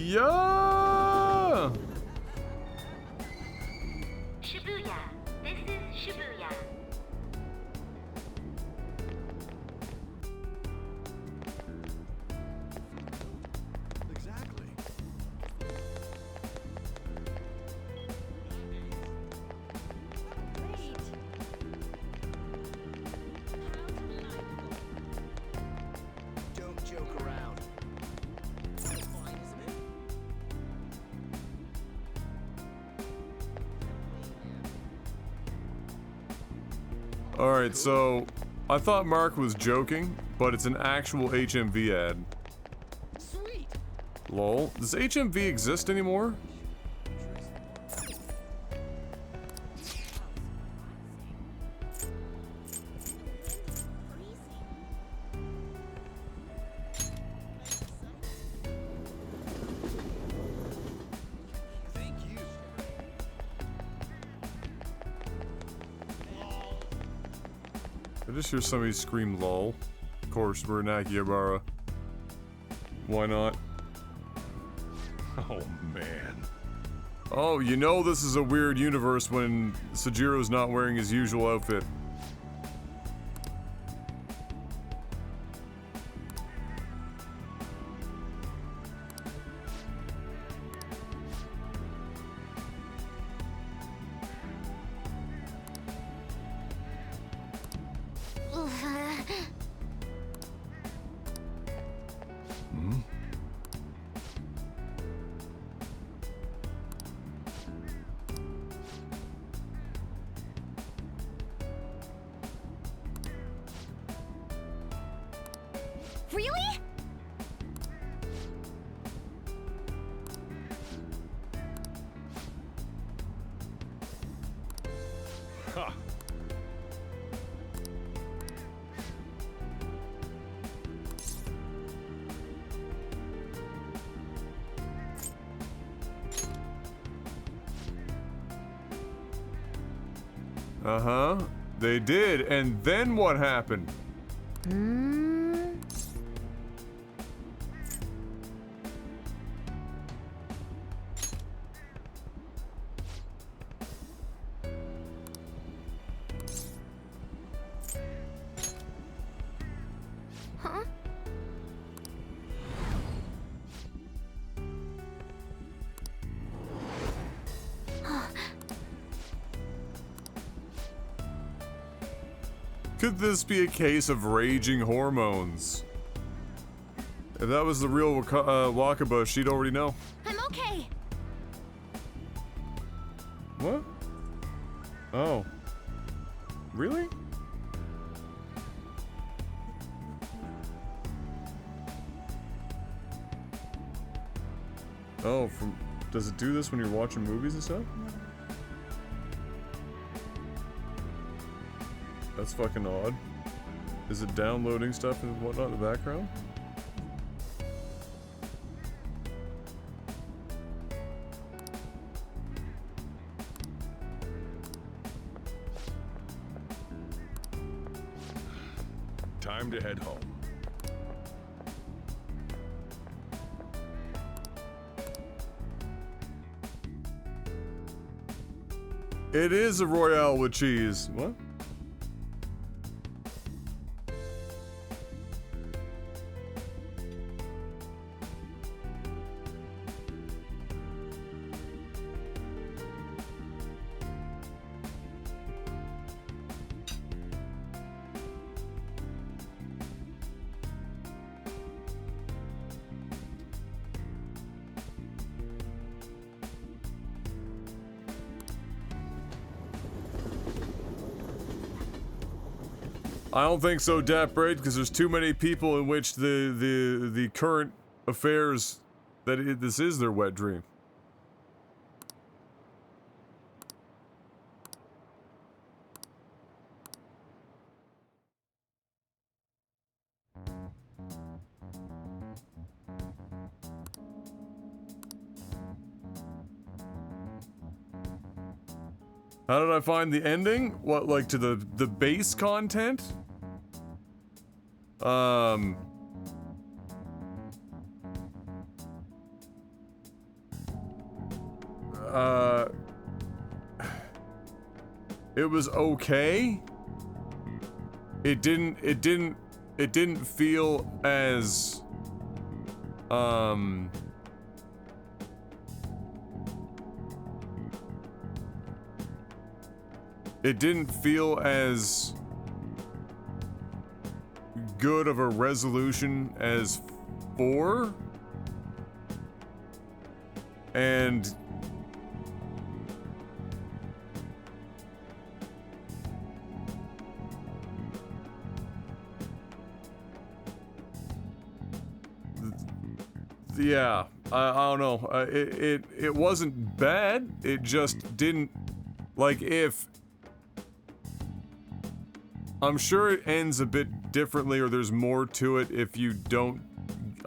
Yeah. Shibuya. This is Shibuya. Exactly. Don't joke around. Alright, so I thought Mark was joking, but it's an actual HMV ad. Sweet. Lol. Does HMV exist anymore? I just hear somebody scream lol. Of course, we're in Akihabara. Why not? Oh, man. Oh, you know this is a weird universe when Sojiro's not wearing his usual outfit. Really? Ha. Uh-huh. They did, and then what happened? Could this be a case of raging hormones? If that was the real Wakaba, she'd already know. I'm okay. What? Oh. Really? Oh, does it do this when you're watching movies and stuff? That's fucking odd. Is it downloading stuff and whatnot in the background? Time to head home. It is a Royale with cheese. What? I don't think so, Dapbraid, because there's too many people in which the current affairs that this is their wet dream. How did I find the ending? What, like to the base content? It was okay. It didn't feel as it didn't feel as good of a resolution as 4, and yeah, I don't know. It wasn't bad. It just didn't, like, if I'm sure it ends a bit differently, or there's more to it if you don't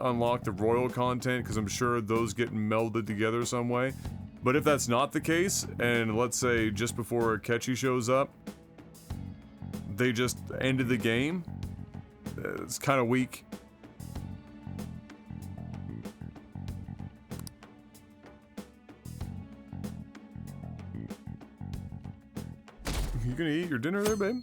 unlock the royal content, because I'm sure those get melded together some way. But if that's not the case, and let's say just before Akechi shows up, they just ended the game, it's kind of weak. You gonna eat your dinner there, babe?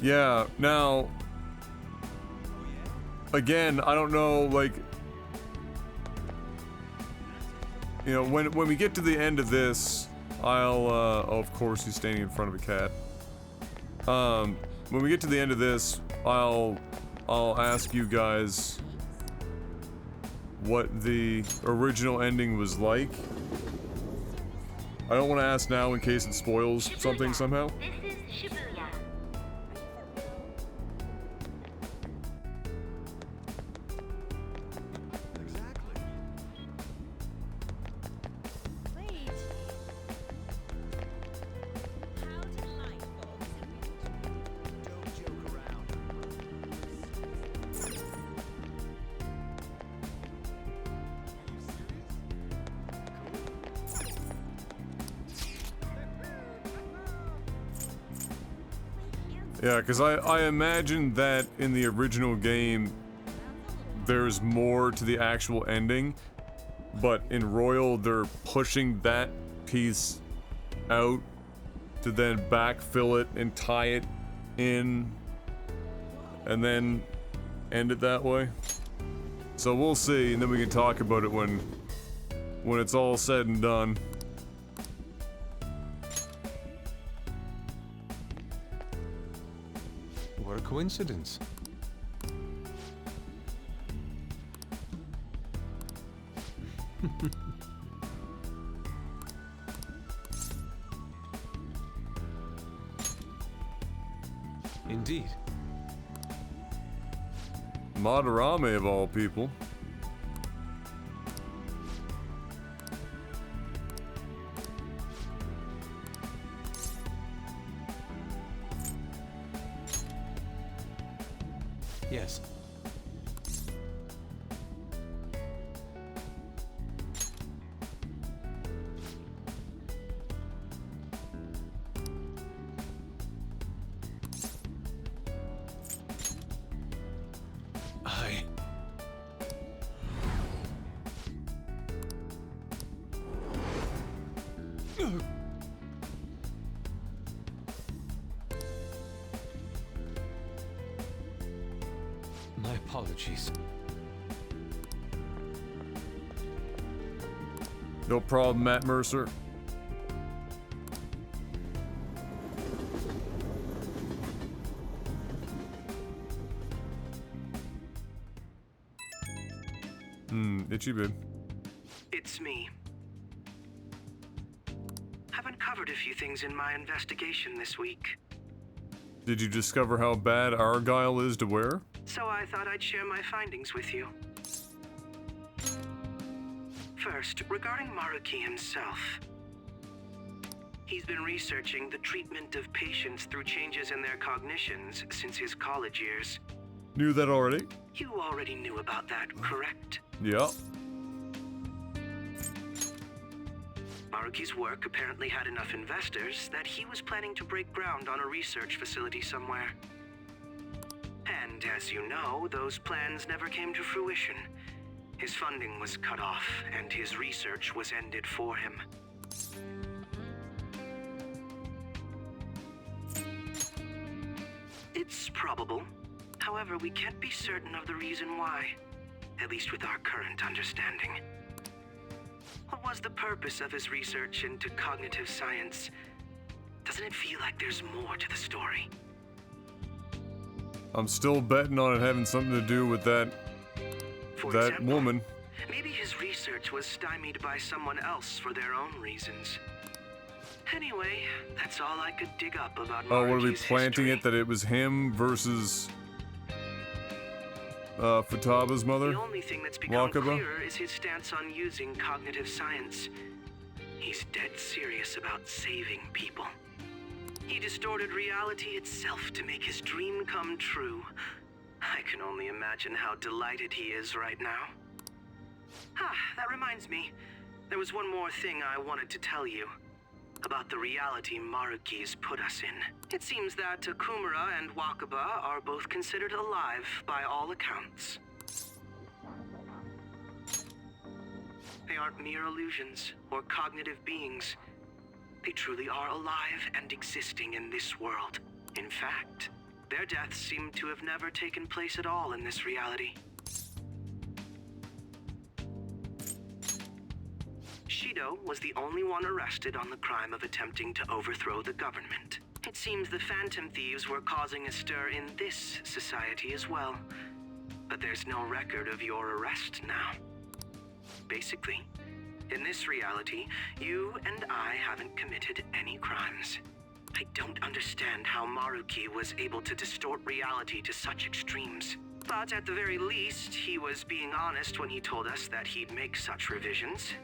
Yeah, now, again, I don't know, like, you know, when we get to the end of this, I'll, oh, of course he's standing in front of a cat. When we get to the end of this, I'll ask you guys what the original ending was like. I don't want to ask now in case it spoils something somehow. This is Shibuya. Yeah, because I imagine that in the original game, there's more to the actual ending, but in Royal, they're pushing that piece out to then backfill it and tie it in and then end it that way. So we'll see, and then we can talk about it when it's all said and done. What a coincidence. Indeed. Madarame of all people. Yes. My apologies. No problem, Matt Mercer. Itchy bib. It's me. I've uncovered a few things in my investigation this week. Did you discover how bad Argyle is to wear? So I thought I'd share my findings with you. First, regarding Maruki himself. He's been researching the treatment of patients through changes in their cognitions since his college years. Knew that already? You already knew about that, correct? Yeah. Maruki's work apparently had enough investors that he was planning to break ground on a research facility somewhere. And as you know, those plans never came to fruition. His funding was cut off, and his research was ended for him. It's probable. However, we can't be certain of the reason why, at least with our current understanding. What was the purpose of his research into cognitive science? Doesn't it feel like there's more to the story? I'm still betting on it having something to do with that woman. Maybe his research was stymied by someone else for their own reasons. Anyway, that's all I could dig up about Oh, what are we Maruki's planting history. it that it was him versus Futaba's mother? The only thing that's become Wakaba? clearer is his stance on using cognitive science. He's dead serious about saving people. He distorted reality itself to make his dream come true. I can only imagine how delighted he is right now. That reminds me. There was one more thing I wanted to tell you. About the reality Maruki's put us in. It seems that Okumura and Wakaba are both considered alive by all accounts. They aren't mere illusions or cognitive beings. They truly are alive and existing in this world. In fact, their deaths seem to have never taken place at all in this reality. Shido was the only one arrested on the crime of attempting to overthrow the government. It seems the Phantom Thieves were causing a stir in this society as well. But there's no record of your arrest now. Basically, in this reality, you and I haven't committed any crimes. I don't understand how Maruki was able to distort reality to such extremes. But at the very least, he was being honest when he told us that he'd make such revisions.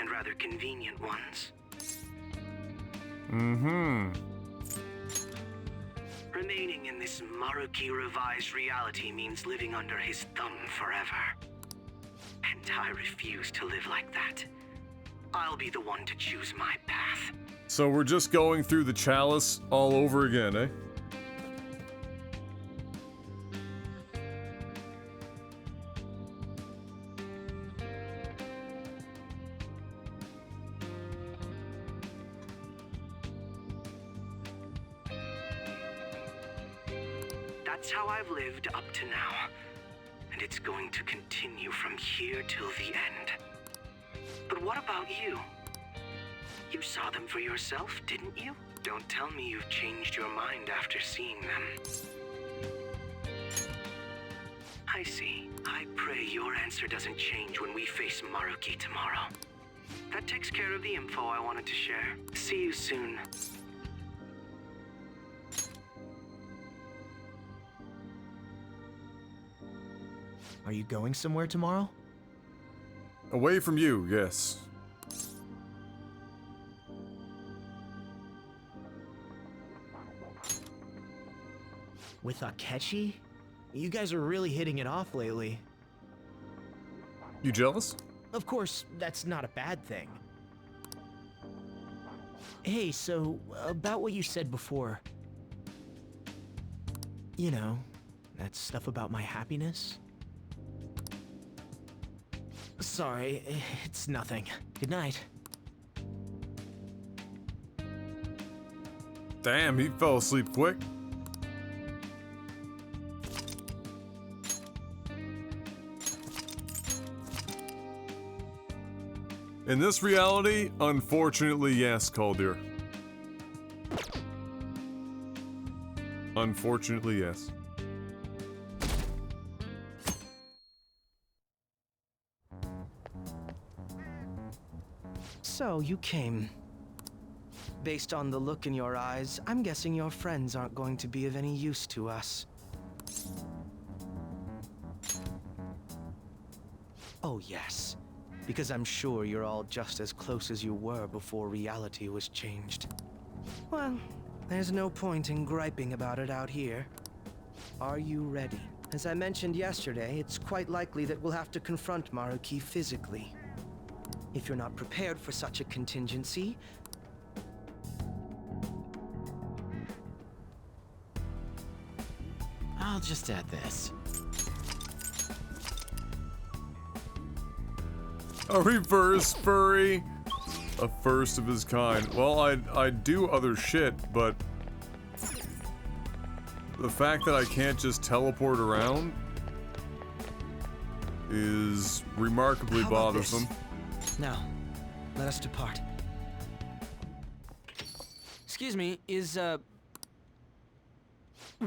And rather convenient ones. Remaining in this Maruki revised reality means living under his thumb forever. And I refuse to live like that. I'll be the one to choose my path. So we're just going through the chalice all over again, eh? That's how I've lived up to now. And it's going to continue from here till the end. But what about you? You saw them for yourself, didn't you? Don't tell me you've changed your mind after seeing them. I see. I pray your answer doesn't change when we face Maruki tomorrow. That takes care of the info I wanted to share. See you soon. Are you going somewhere tomorrow? Away from you, yes. With Akechi? You guys are really hitting it off lately. You jealous? Of course, that's not a bad thing. Hey, so, about what you said before. You know, that stuff about my happiness? Sorry, it's nothing. Good night. Damn, he fell asleep quick. In this reality, unfortunately, yes, Kaldir. Unfortunately, yes. So, you came. Based on the look in your eyes, I'm guessing your friends aren't going to be of any use to us. Oh, yes. Because I'm sure you're all just as close as you were before reality was changed. Well, there's no point in griping about it out here. Are you ready? As I mentioned yesterday, it's quite likely that we'll have to confront Maruki physically. If you're not prepared for such a contingency, I'll just add this. A reverse furry. A first of his kind. Well, I do other shit, but the fact that I can't just teleport around is remarkably How about bothersome. this? Now, let us depart. Excuse me, is,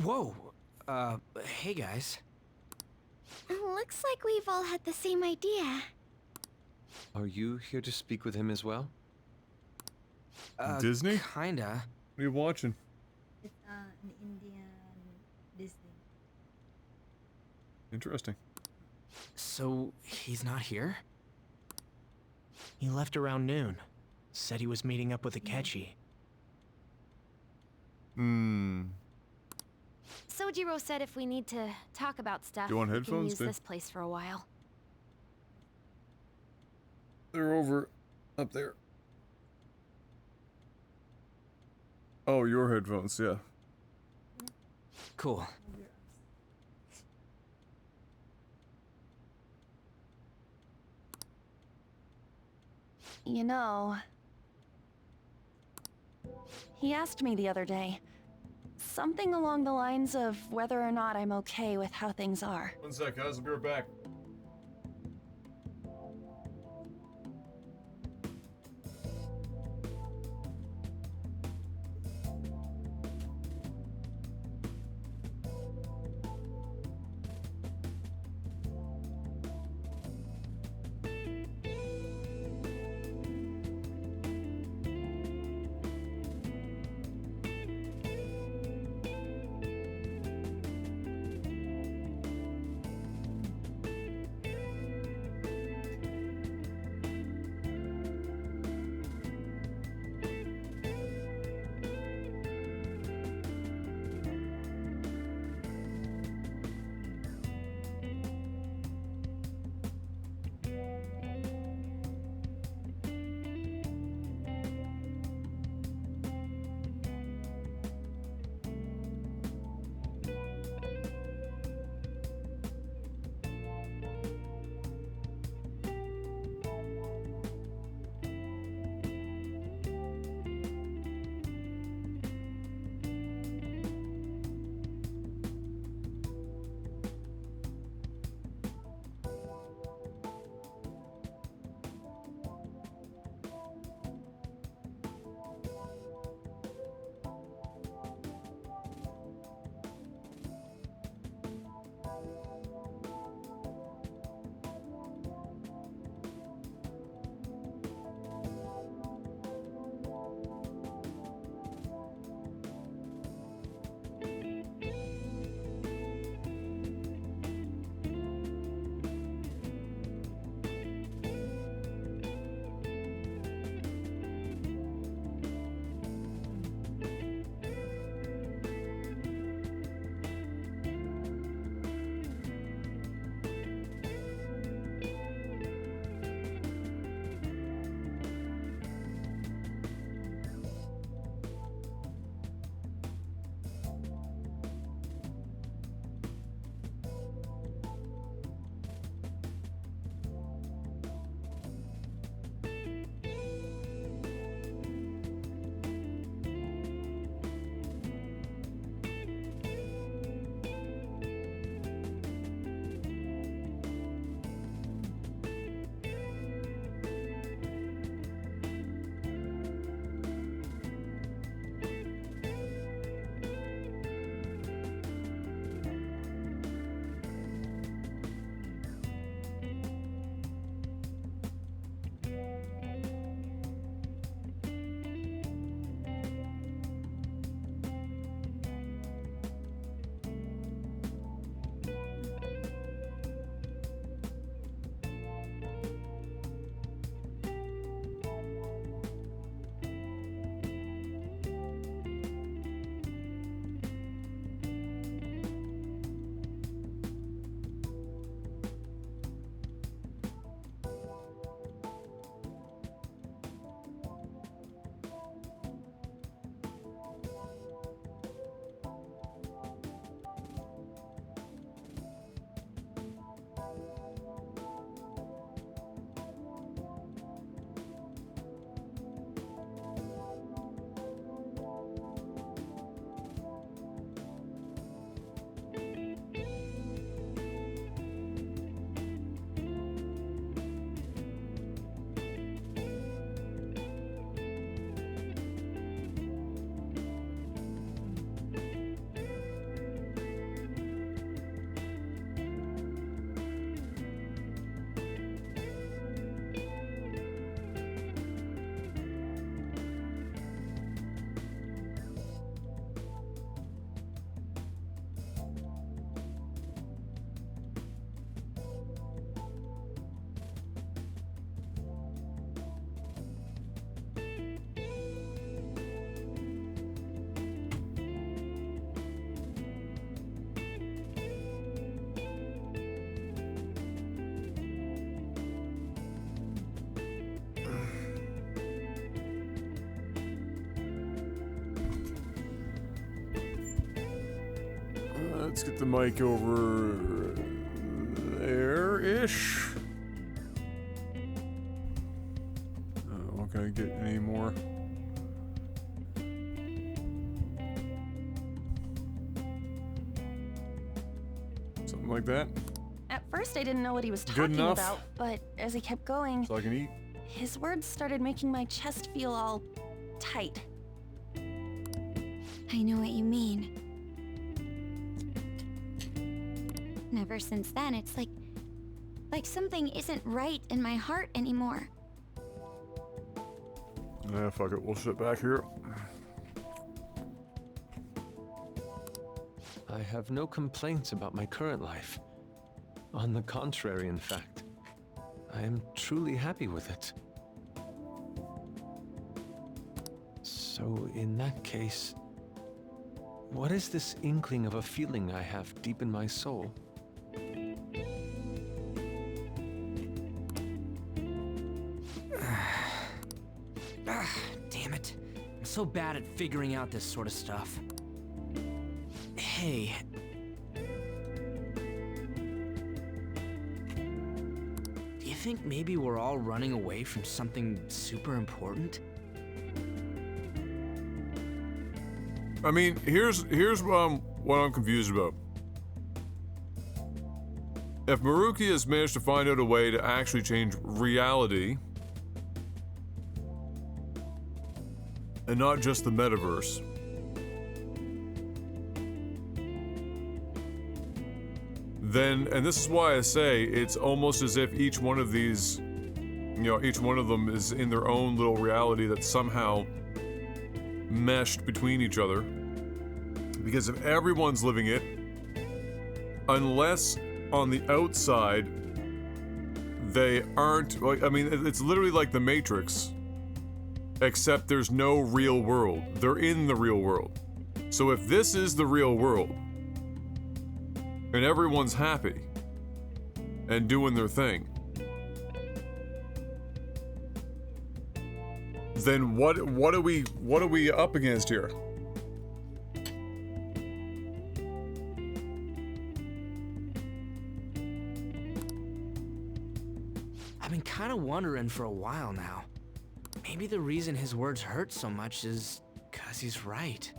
Whoa. Hey guys. Looks like we've all had the same idea. Are you here to speak with him as well? Disney? Kinda. What are you watching? It's an Indian Disney. Interesting. So, he's not here? He left around noon. Said he was meeting up with Akechi. Sojiro said if we need to talk about stuff, Do you want we can headphones, use too? this place for a while. They're over up there. Oh, your headphones, yeah. Cool. You know, he asked me the other day, something along the lines of whether or not I'm okay with how things are. 1 sec, guys. I'll be right back. Let's get the mic over there-ish. Not gonna get any more. Something like that. At first, I didn't know what he was Good talking enough. about, but as he kept going, So I can eat. his words started making my chest feel all tight. I know what you mean. And ever since then, it's like something isn't right in my heart anymore. Nah, fuck it. We'll sit back here. I have no complaints about my current life. On the contrary, in fact, I am truly happy with it. So, in that case, what is this inkling of a feeling I have deep in my soul? Damn it. I'm so bad at figuring out this sort of stuff. Hey. Do you think maybe we're all running away from something super important? I mean, here's what I'm confused about. If Maruki has managed to find out a way to actually change reality, and not just the metaverse, then, and this is why I say it's almost as if each one of these, you know, each one of them is in their own little reality that's somehow meshed between each other. Because if everyone's living it, unless on the outside they aren't, like, I mean, it's literally like the Matrix, except there's no real world. They're in the real world. So if this is the real world, and everyone's happy and doing their thing, then what are we up against here? I've been kind of wondering for a while now. Maybe the reason his words hurt so much is because he's right.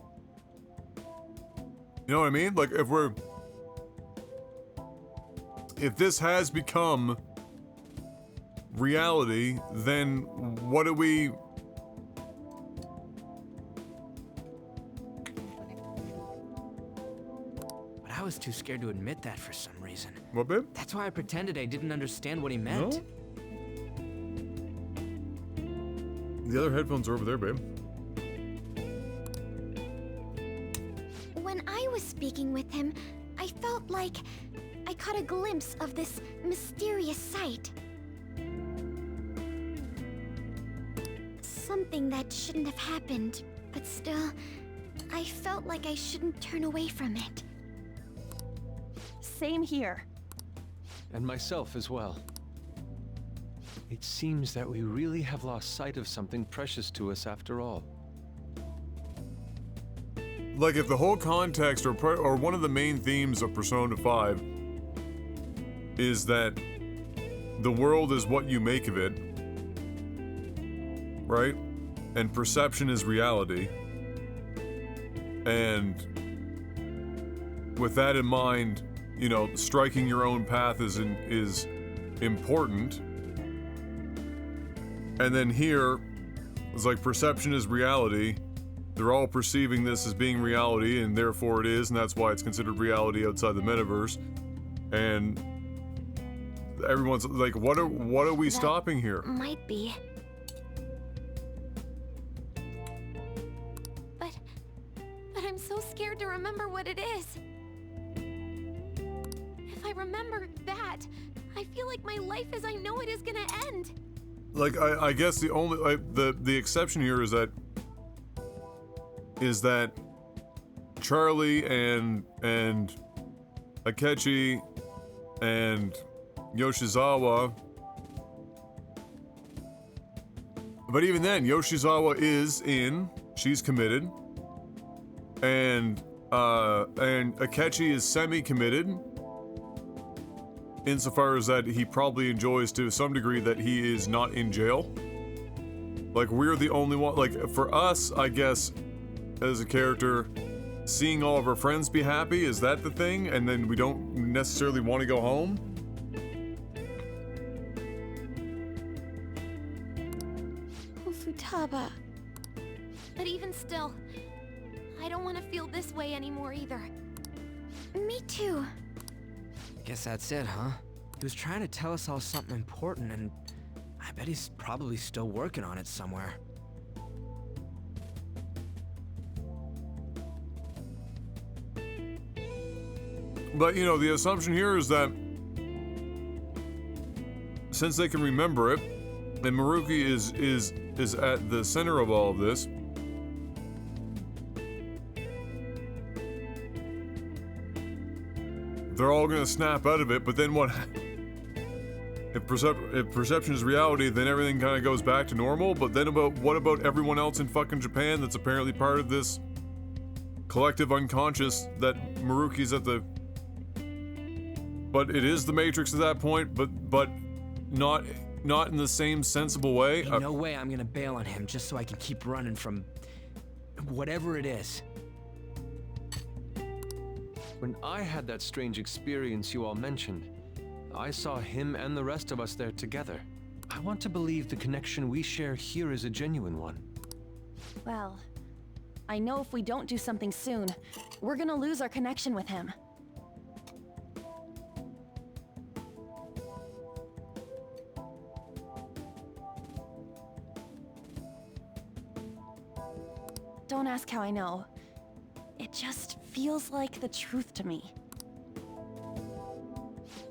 You know what I mean? Like, if this has become reality, then what do we... But I was too scared to admit that for some reason. What, babe? That's why I pretended I didn't understand what he meant. No? The other headphones are over there, babe. When I was speaking with him, I felt like I caught a glimpse of this mysterious sight. Something that shouldn't have happened, but still, I felt like I shouldn't turn away from it. Same here. And myself as well. It seems that we really have lost sight of something precious to us after all. Like, if the whole context or one of the main themes of Persona 5 is that the world is what you make of it, right? And perception is reality. And with that in mind, you know, striking your own path is important. And then here, it's like perception is reality. They're all perceiving this as being reality, and therefore it is, and that's why it's considered reality outside the metaverse. And everyone's like, what are we stopping here? Might be. But I'm so scared to remember what it is. If I remember that, I feel like my life as I know it is gonna end. Like, I guess the only, like, the exception here is that Charlie and Akechi and Yoshizawa. But even then, Yoshizawa is in, she's committed, and And Akechi is semi-committed, insofar as that he probably enjoys to some degree that he is not in jail. Like, we're the only one, like, for us, I guess, as a character, seeing all of our friends be happy, is that the thing? And then we don't necessarily want to go home? Futaba. But even still, I don't want to feel this way anymore either. Me too. Guess that's it, huh? He was trying to tell us all something important, and I bet he's probably still working on it somewhere. But, you know, the assumption here is that since they can remember it, and Maruki is at the center of all of this, they're all gonna snap out of it, but then what? If perception is reality, then everything kind of goes back to normal, but then what about everyone else in fucking Japan that's apparently part of this collective unconscious that Maruki's at the... But it is the Matrix at that point, but not in the same sensible way. Ain't no way I'm gonna bail on him just so I can keep running from whatever it is. When I had that strange experience you all mentioned, I saw him and the rest of us there together. I want to believe the connection we share here is a genuine one. Well, I know if we don't do something soon, we're gonna lose our connection with him. Don't ask how I know. It just feels like the truth to me.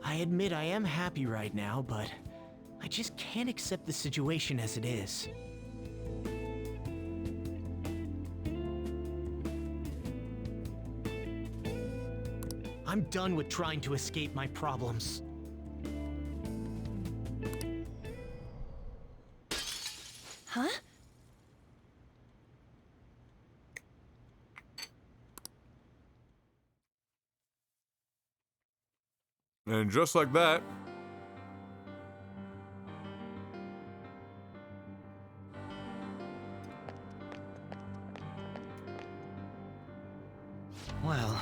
I admit I am happy right now, but I just can't accept the situation as it is. I'm done with trying to escape my problems. Huh? And just like that, well,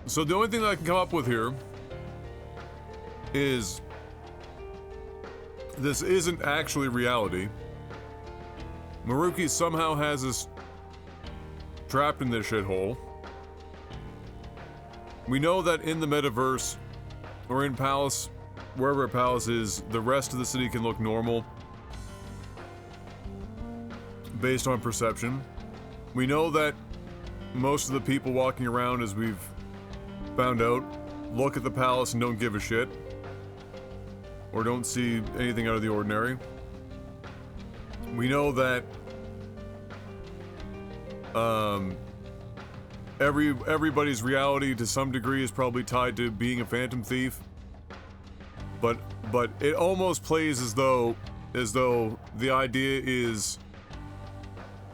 so the only thing that I can come up with here is this isn't actually reality. Maruki somehow has us trapped in this shithole. We know that in the metaverse, or in Palace, wherever Palace is, the rest of the city can look normal based on perception. We know that most of the people walking around, as we've found out, look at the Palace and don't give a shit, or don't see anything out of the ordinary. We know that everybody's reality to some degree is probably tied to being a phantom thief, but it almost plays as though the idea is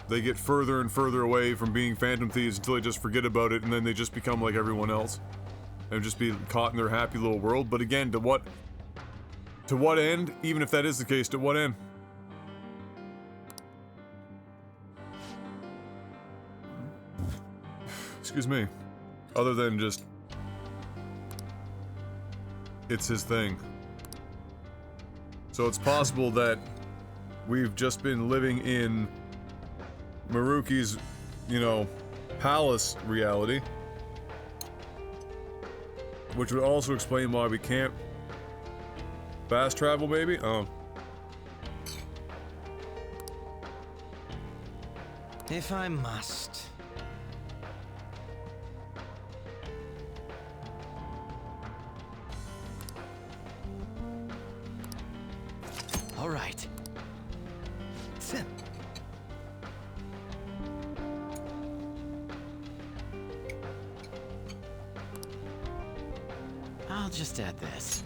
they get further and further away from being phantom thieves until they just forget about it, and then they just become like everyone else and just be caught in their happy little world. But again, to what end? Even if that is the case, to what end? Excuse me. Other than just... it's his thing. So it's possible that we've just been living in Maruki's, you know, palace reality. Which would also explain why we can't fast travel, maybe? Oh. if I must. All right. Sim. I'll just add this.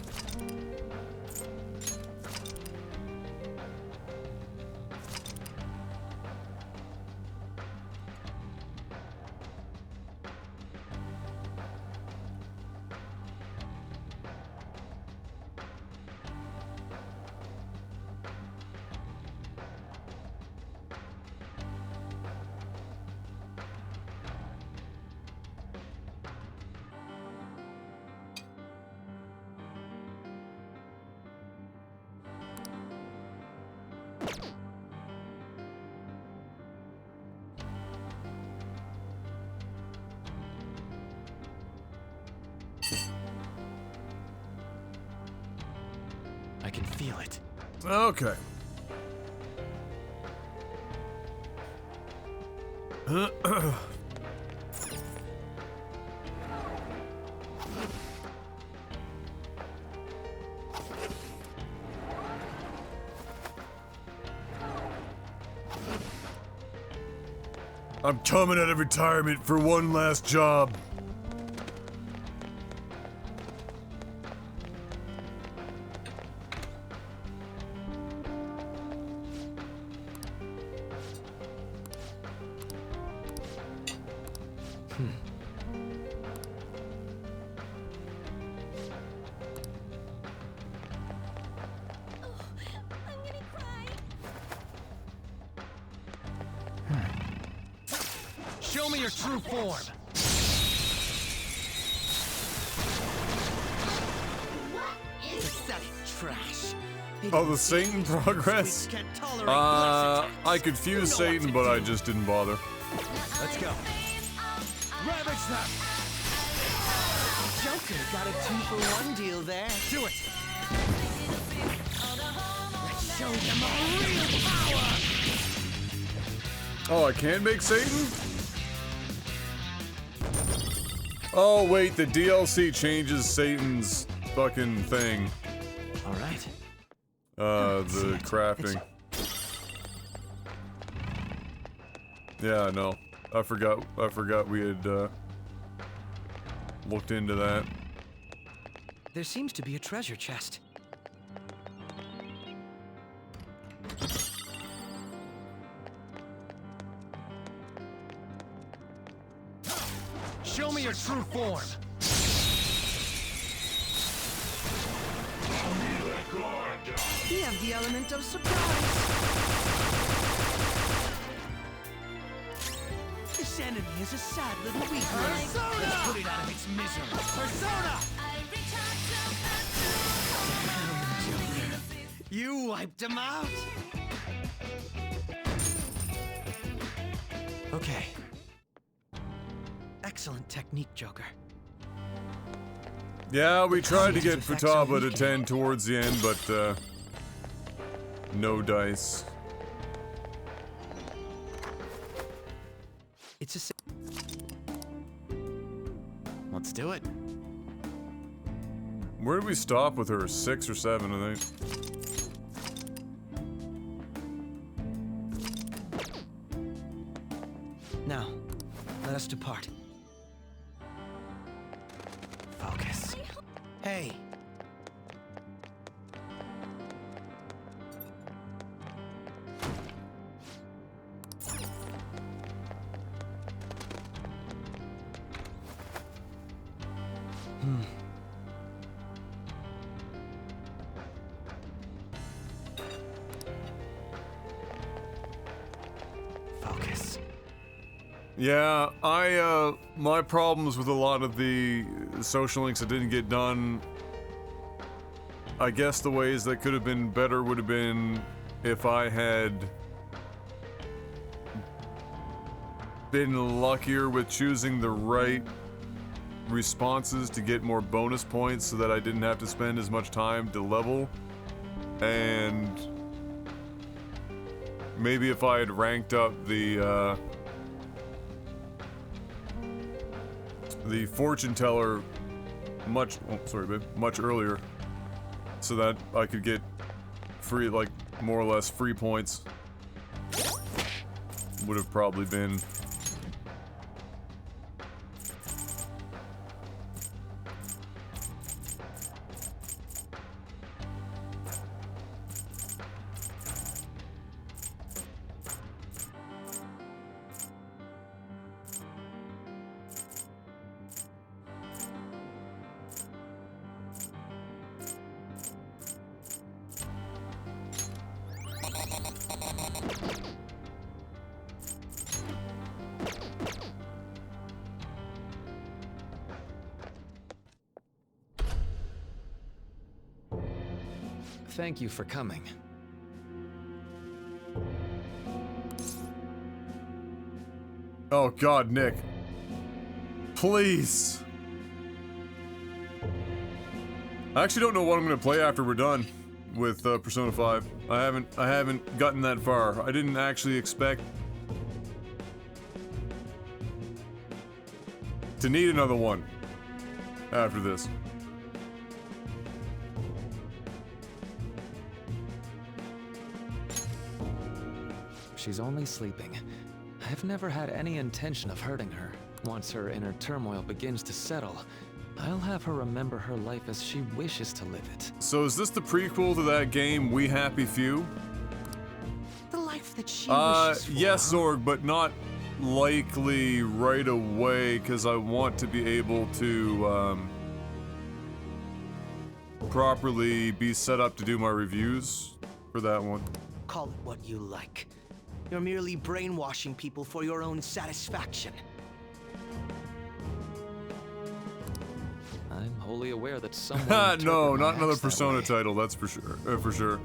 feel it. Okay. I'm coming out of retirement for one last job. Show me your true form. Pathetic trash. Oh, the Satan progress? I could fuse Satan, but I just didn't bother. Let's go. Ravage them! Joker got a 2-for-1 deal there. Do it! Let's show them our real power! Oh, I can make Satan? Oh, wait, the DLC changes Satan's fucking thing. Alright. The crafting. Yeah, no. I forgot we had, looked into that. There seems to be a treasure chest. Show me your true form. You have the element of surprise. This enemy is a sad little weakling. Persona! Let's put it out of its misery. Persona! You wiped him out. Okay. Excellent technique, Joker. Yeah, we tried to get Futaba to 10 towards the end, but, no dice. It's a... Let's do it. Where did we stop with her? 6 or 7, I think. Now, let us depart. Focus. Hey. Focus. Yeah, my problems with a lot of the social links that didn't get done, I guess the ways that could have been better would have been if I had been luckier with choosing the right responses to get more bonus points so that I didn't have to spend as much time to level. And maybe if I had ranked up the fortune teller much earlier, so that I could get free, like, more or less free points, would have probably been. Thank you for coming. Oh God, Nick. Please. I actually don't know what I'm gonna play after we're done. with Persona 5. I haven't gotten that far. I didn't actually expect to need another one after this. She's only sleeping. I've never had any intention of hurting her. Once her inner turmoil begins to settle, I'll have her remember her life as she wishes to live it. So is this the prequel to that game, We Happy Few? The life that she wishes for. Yes, Zorg, but not likely right away, because I want to be able to properly be set up to do my reviews for that one. Call it what you like. You're merely brainwashing people for your own satisfaction. I'm wholly aware that someone. No, not another Persona title. That's for sure,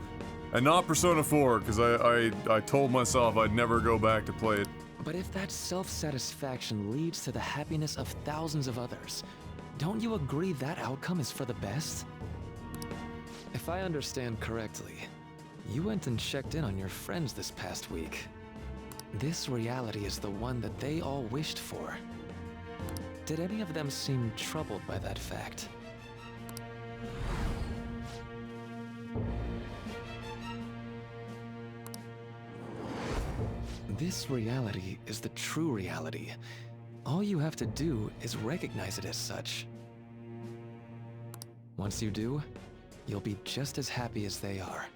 and not Persona 4, because I told myself I'd never go back to play it. But if that self-satisfaction leads to the happiness of thousands of others, don't you agree that outcome is for the best? If I understand correctly, you went and checked in on your friends this past week. This reality is the one that they all wished for. Did any of them seem troubled by that fact? This reality is the true reality. All you have to do is recognize it as such. Once you do, you'll be just as happy as they are.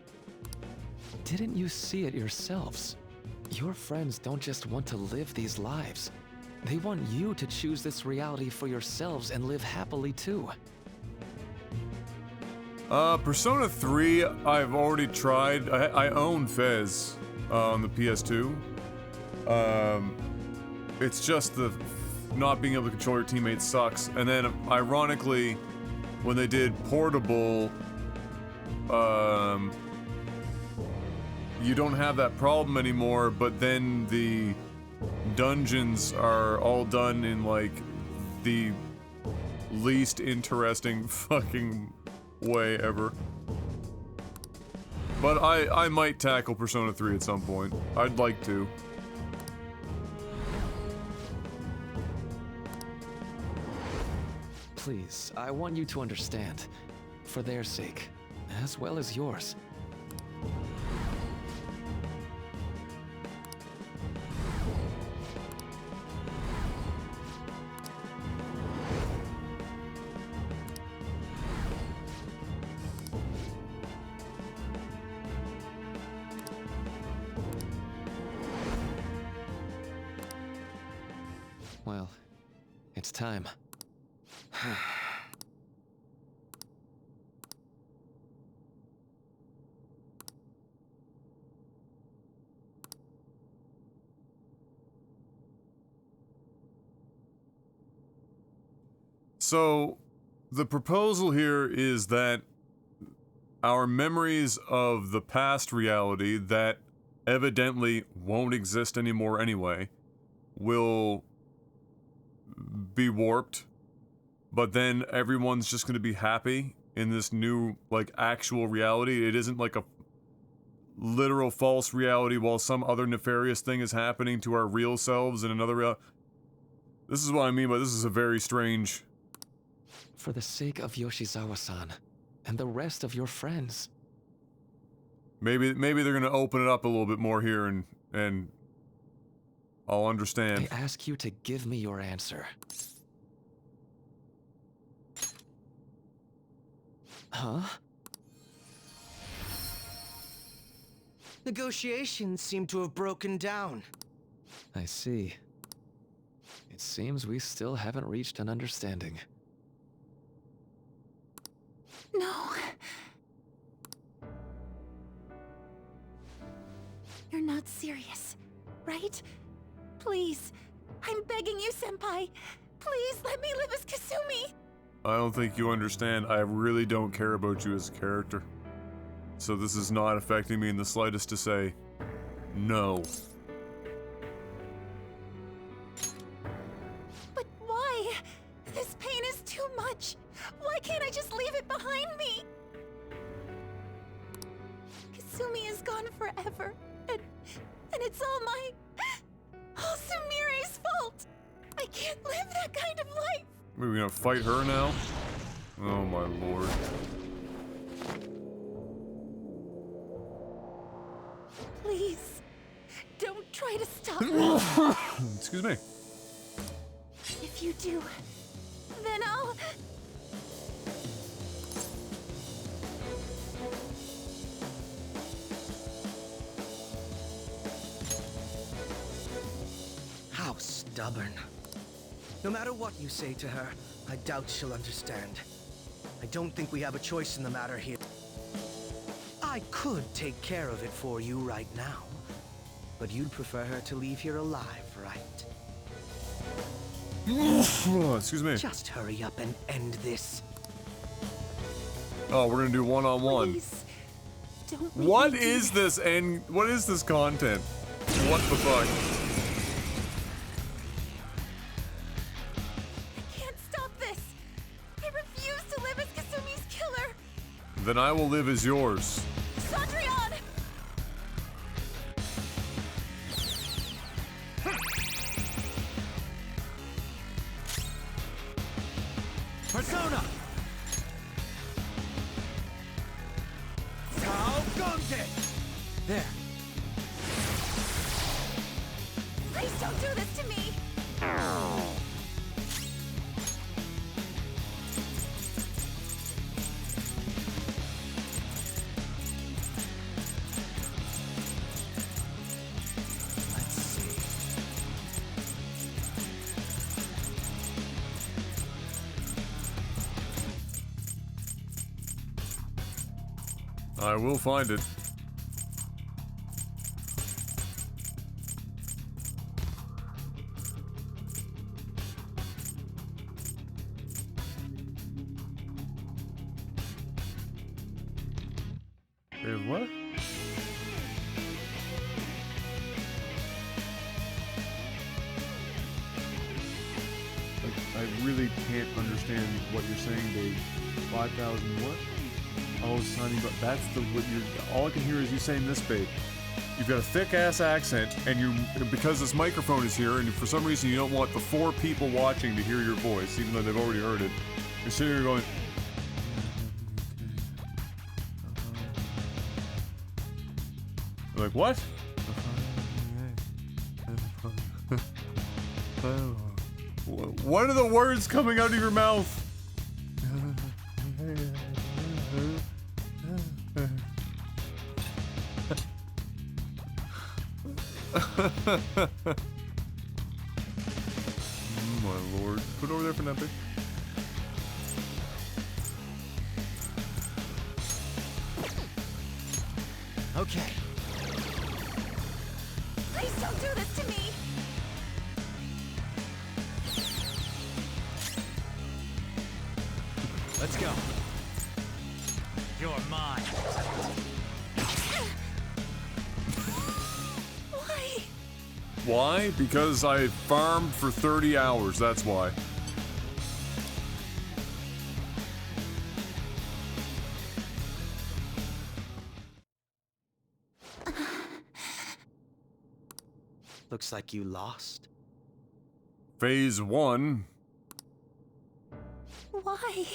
Didn't you see it yourselves? Your friends don't just want to live these lives. They want you to choose this reality for yourselves and live happily too. Persona 3, I've already tried. I own Fez on the PS2. It's just the not being able to control your teammates sucks. And then, ironically, when they did Portable, you don't have that problem anymore, but then the dungeons are all done in, like, the least interesting fucking way ever. But I might tackle Persona 3 at some point. I'd like to. Please, I want you to understand. For their sake, as well as yours. Well, it's time. So, the proposal here is that our memories of the past reality that evidently won't exist anymore anyway will be warped, but then everyone's just going to be happy in this new, like, actual reality. It isn't like a literal false reality while some other nefarious thing is happening to our real selves in another reality. This is what I mean by this is a very strange... For the sake of Yoshizawa-san, and the rest of your friends. Maybe they're gonna open it up a little bit more here and I'll understand. I ask you to give me your answer. Huh? Negotiations seem to have broken down. I see. It seems we still haven't reached an understanding. No. You're not serious, right? Please. I'm begging you, Senpai. Please let me live as Kasumi. I don't think you understand. I really don't care about you as a character. So this is not affecting me in the slightest to say no. But why? This pain is too much. Why can't I just leave it behind me? Kasumi is gone forever, and it's all Sumire's fault. I can't live that kind of life. Are we gonna fight her now? Oh my lord. Please, don't try to stop me. Excuse me. If you do, then I'll... How stubborn. No matter what you say to her, I doubt she'll understand. I don't think we have a choice in the matter here. I could take care of it for you right now, but you'd prefer her to leave here alive, right? Excuse me. Just hurry up and end this. Oh, we're gonna do one-on-one. Please, don't make What me do is this and what is this content? What the fuck? I can't stop this. I refuse to live as Kasumi's killer. Then I will live as yours. Cendrillon! Persona! Tao Gongde! There. Please don't do this to me. Let's see. I will find it. Wait, what? Like, I really can't understand what you're saying, Dave. 5,000 what? Oh, Sonny, but that's the what you're. All I can hear is you saying this, babe. You've got a thick ass accent, and you because this microphone is here, and for some reason you don't want the 4 people watching to hear your voice, even though they've already heard it. You're sitting here going. Like what? What are the words coming out of your mouth? Oh my lord. Put it over there for nothing. Okay. Please don't do this to me. Let's go. You're mine. Why? Why? Because I farmed for 30 hours, that's why. Looks like you lost. Phase 1. Why?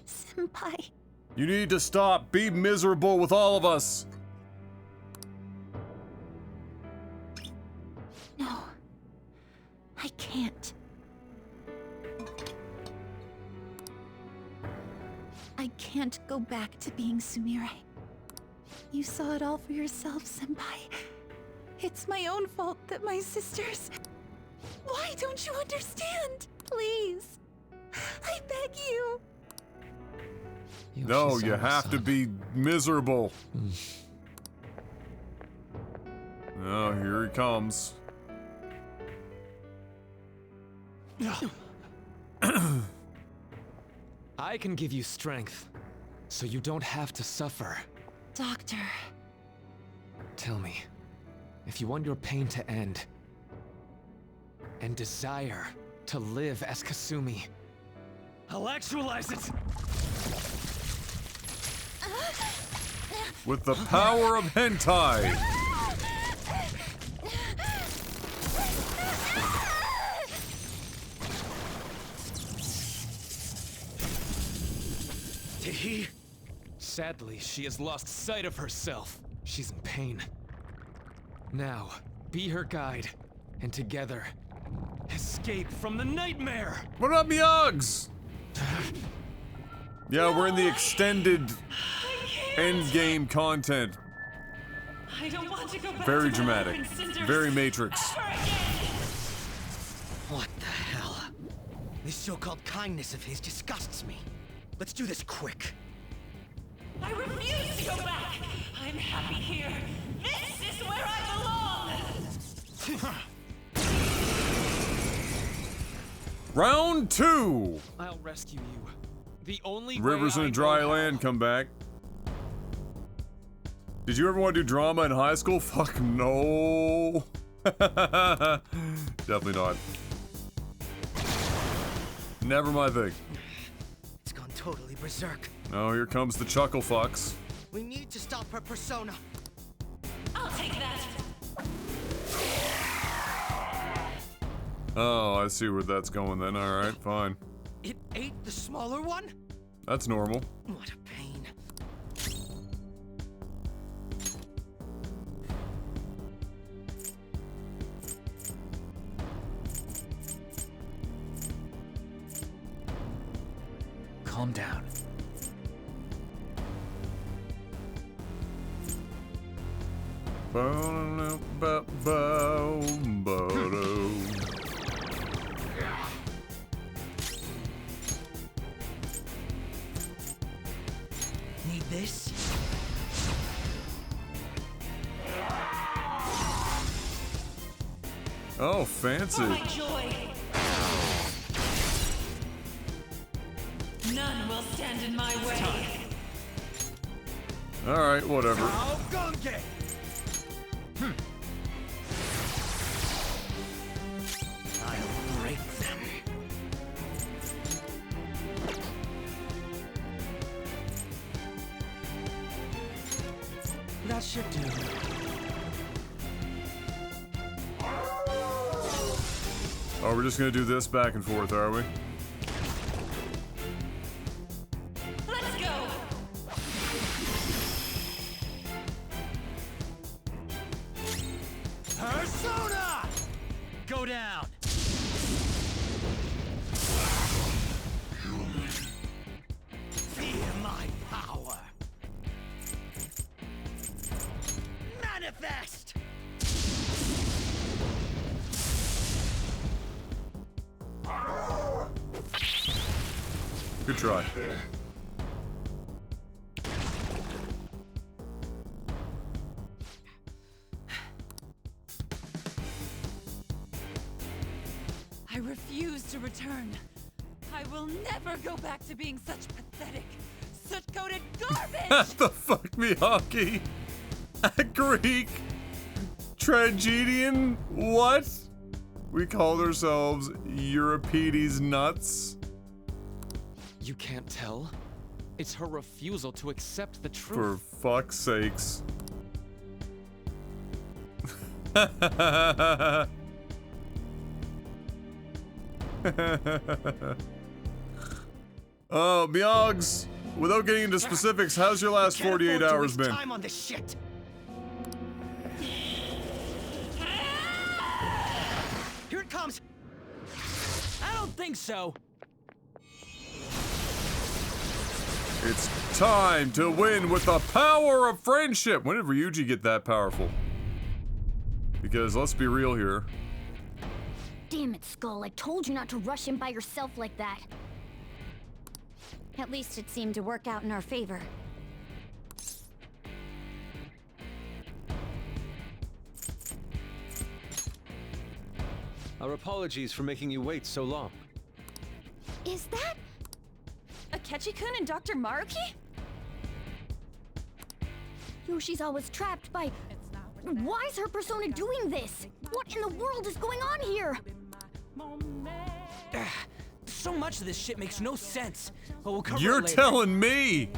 Senpai. You need to stop. Be miserable with all of us. No. I can't. I can't go back to being Sumire. You saw it all for yourself, Senpai. It's my own fault that my sisters... Why don't you understand? Please. I beg you. No, you have to be miserable. Oh, here he comes. I can give you strength, so you don't have to suffer. Doctor. Tell me, if you want your pain to end, and desire to live as Kasumi, I'll actualize it! With the power of hentai! Did he? Sadly, she has lost sight of herself. She's in pain. Now, be her guide, and together, escape from the nightmare! What up, Yogs? Yeah, we're in the extended endgame content. I don't want to go back Very to dramatic. Mother and Cinders Very Matrix. ever again. What the hell? This so-called kindness of his disgusts me. Let's do this quick. I refuse to go back. I'm happy here. This is where I belong. Round 2! I'll rescue you. The only Rivers way in I a dry know land come back. Did you ever want to do drama in high school? Fuck no. Definitely not. Never my thing. It's gone totally berserk. Oh, here comes the chuckle fucks. We need to stop her persona. I'll take that. Oh, I see where that's going then. Alright, fine. It ate the smaller one? That's normal. What a pain. Calm down. Need this? Oh, fancy. For my joy. None will stand in my way. Alright, whatever. Oh, Gunge! I'll break them. That should do. Oh, we're just gonna do this back and forth, are we? Let's go. Persona! Go down! Fear my power! Manifest! Good try. I refuse to return. I will never go back to being such pathetic, soot-coated garbage! The fuck, Miyaki? A Greek? Tragedian? What? We called ourselves Euripides nuts? You can't tell? It's her refusal to accept the For truth. fuck's sakes. Oh, Myogs, without getting into specifics, how's your last Can't 48 afford to hours waste been? time on this shit. Here it comes. I don't think so. It's time to win with the power of friendship. When did Ryuji get that powerful? Because let's be real here. Damn it, Skull. I told you not to rush in by yourself like that. At least it seemed to work out in our favor. Our apologies for making you wait so long. Is that... Akechi-kun and Dr. Maruki? Yoshizawa was trapped by... Why is her persona doing this? What in the world is going on here? So much of this shit makes no sense. But we'll cover You're it later. telling me.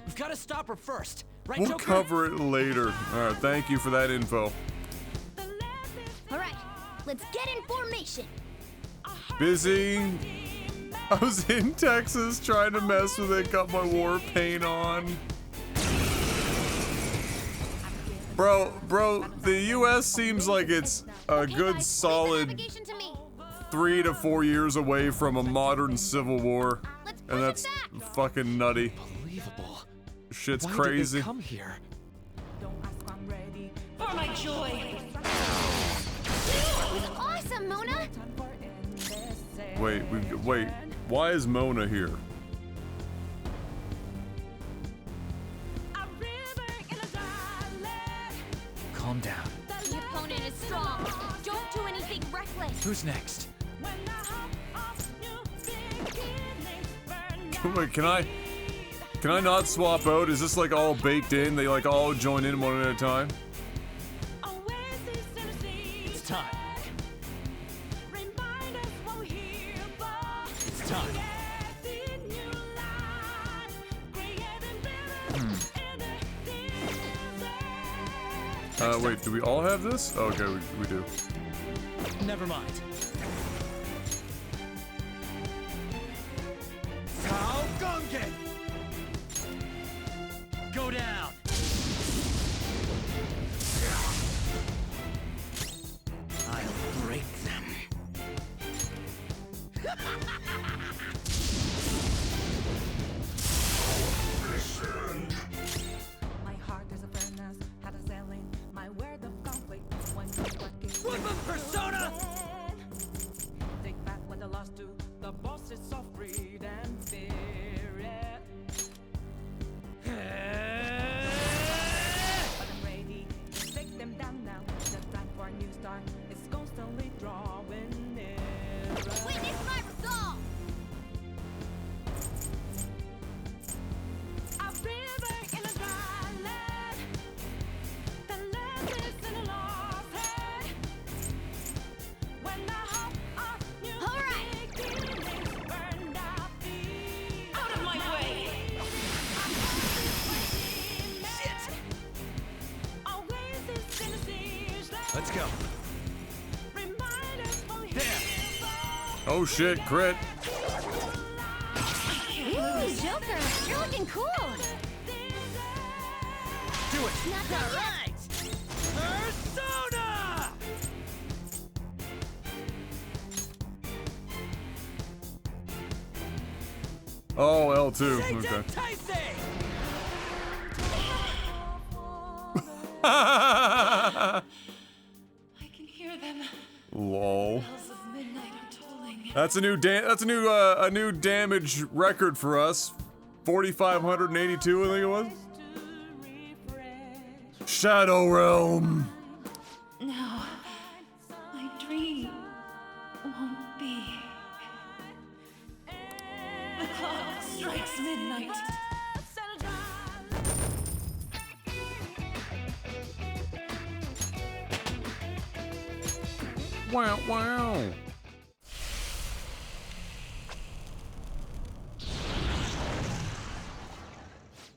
We've got to stop her first, right, We'll Joker? cover it later. All right, thank you for that info. All right, let's get in formation. Busy. I was in Texas trying to mess with it, got my war paint on. Bro, the US seems like it's a good solid 3 to 4 years away from a modern civil war. And that's fucking nutty. Unbelievable. Shit's Why crazy. did they come here? For my joy. That was awesome, Mona! Wait, why is Mona here? Calm down. The opponent is strong. Don't do anything reckless. Who's next? Wait, can I not swap out? Is this like all baked in? They like all join in one at a time? It's time. It's time. Wait, do we all have this? Oh, okay, we do. Never mind. How Gungan! Go down! I'll break them. My heart is a furnace, had a sailing, my word of conflict. When you start giving Woodman persona! take back what I lost to the bosses of greed and fear. But I'm ready to take them down now. The time for a new start is constantly drawing nearer. Witness my resolve. A river in a dry land, the land is in a lost head. When the hope of new beginnings burned out feet. Out of my way! Shit! Always is in a siege. Let's go. Oh shit, crit. Ooh, Joker, you're looking cool! Do it. Not done yet. Right. Persona! Oh, L2. Okay. I can hear them. Lol. Bells of midnight are tolling. That's a new damage record for us. 4,582, I think it was. Shadow Realm. No, my dream won't be. The clock strikes midnight. Wow, wow.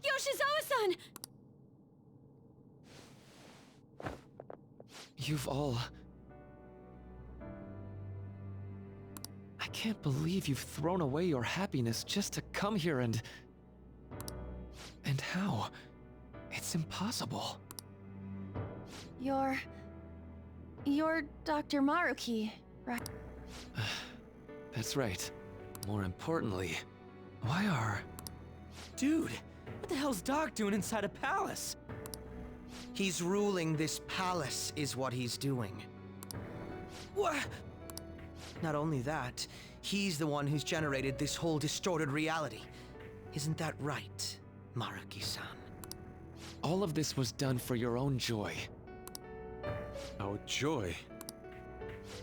Yoshizawa-san! You've all... I can't believe you've thrown away your happiness just to come here and... And how? It's impossible. You're Dr. Maruki, right? That's right. More importantly, why are... Dude, what the hell's Doc doing inside a palace? He's ruling this palace, is what he's doing. What? Not only that, he's the one who's generated this whole distorted reality. Isn't that right, Maruki-san? All of this was done for your own joy. Our joy?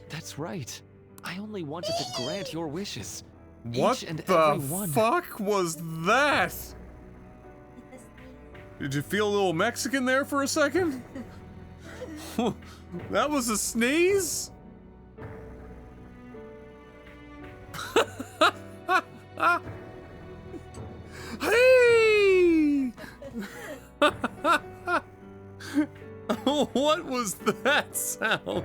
That's right. I only wanted to grant your wishes. What Each and the every one. fuck was that? Did you feel a little Mexican there for a second? That was a sneeze? What was that sound?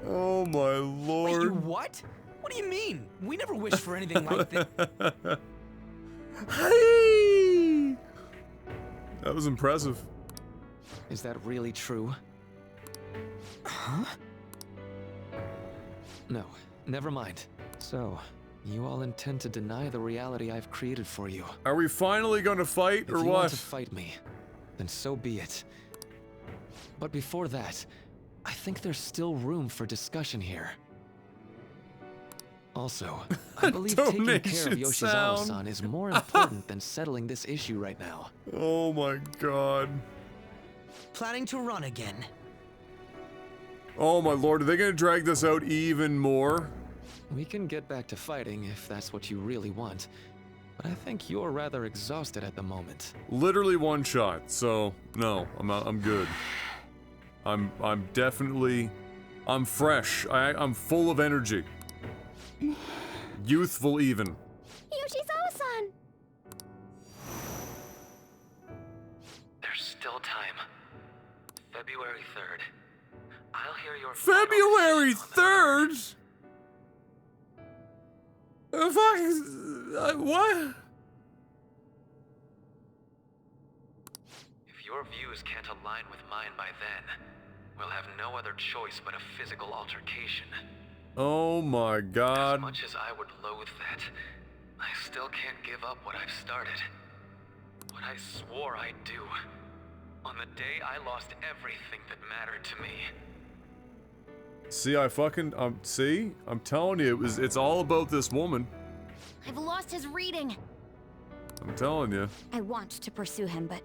Oh my lord. Wait, you what? What do you mean? We never wished for anything like this. Hey! That was impressive. Is that really true? Huh? No, never mind. So, you all intend to deny the reality I've created for you. Are we finally gonna fight, If or you what? want to fight me, then so be it. But before that, I think there's still room for discussion here. Also, I believe taking care of Donation Yoshizawa-san sound. is more important than settling this issue right now. Oh my god. Planning to run again. Oh my lord, are they gonna drag this out even more? We can get back to fighting if that's what you really want, but I think you're rather exhausted at the moment. Literally one shot, so no, I'm good. I'm definitely, I'm fresh. I'm full of energy. Youthful even. Yoshizawa-san! There's still time. February 3rd. I'll hear your February 3rd? What? If your views can't align with mine by then, we'll have no other choice but a physical altercation. Oh my god. As much as I would loathe that, I still can't give up what I've started. What I swore I'd do. On the day I lost everything that mattered to me. See, see? I'm telling you, it's all about this woman. I've lost his reading. I'm telling you. I want to pursue him, but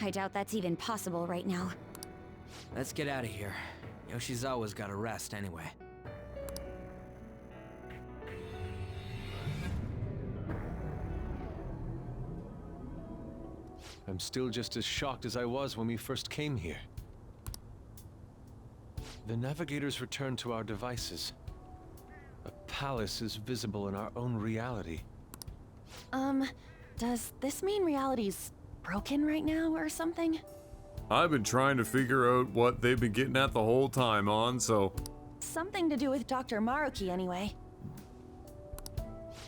I doubt that's even possible right now. Let's get out of here. Yoshizawa's got to rest anyway. I'm still just as shocked as I was when we first came here. The navigators returned to our devices. A palace is visible in our own reality. Does this mean reality's broken right now or something? I've been trying to figure out what they've been getting at the whole time on, so... Something to do with Dr. Maruki anyway.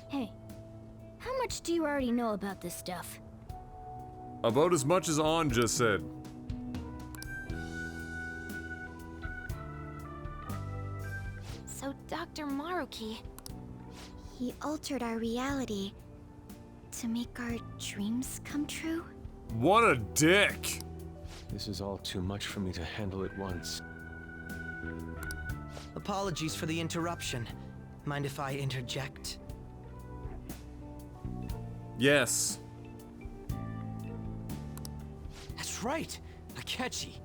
Hey, how much do you already know about this stuff? About as much as An just said. So Dr. Maruki, he altered our reality to make our dreams come true? What a dick! This is all too much for me to handle at once. Apologies for the interruption. Mind if I interject? Yes. That's right, Akechi.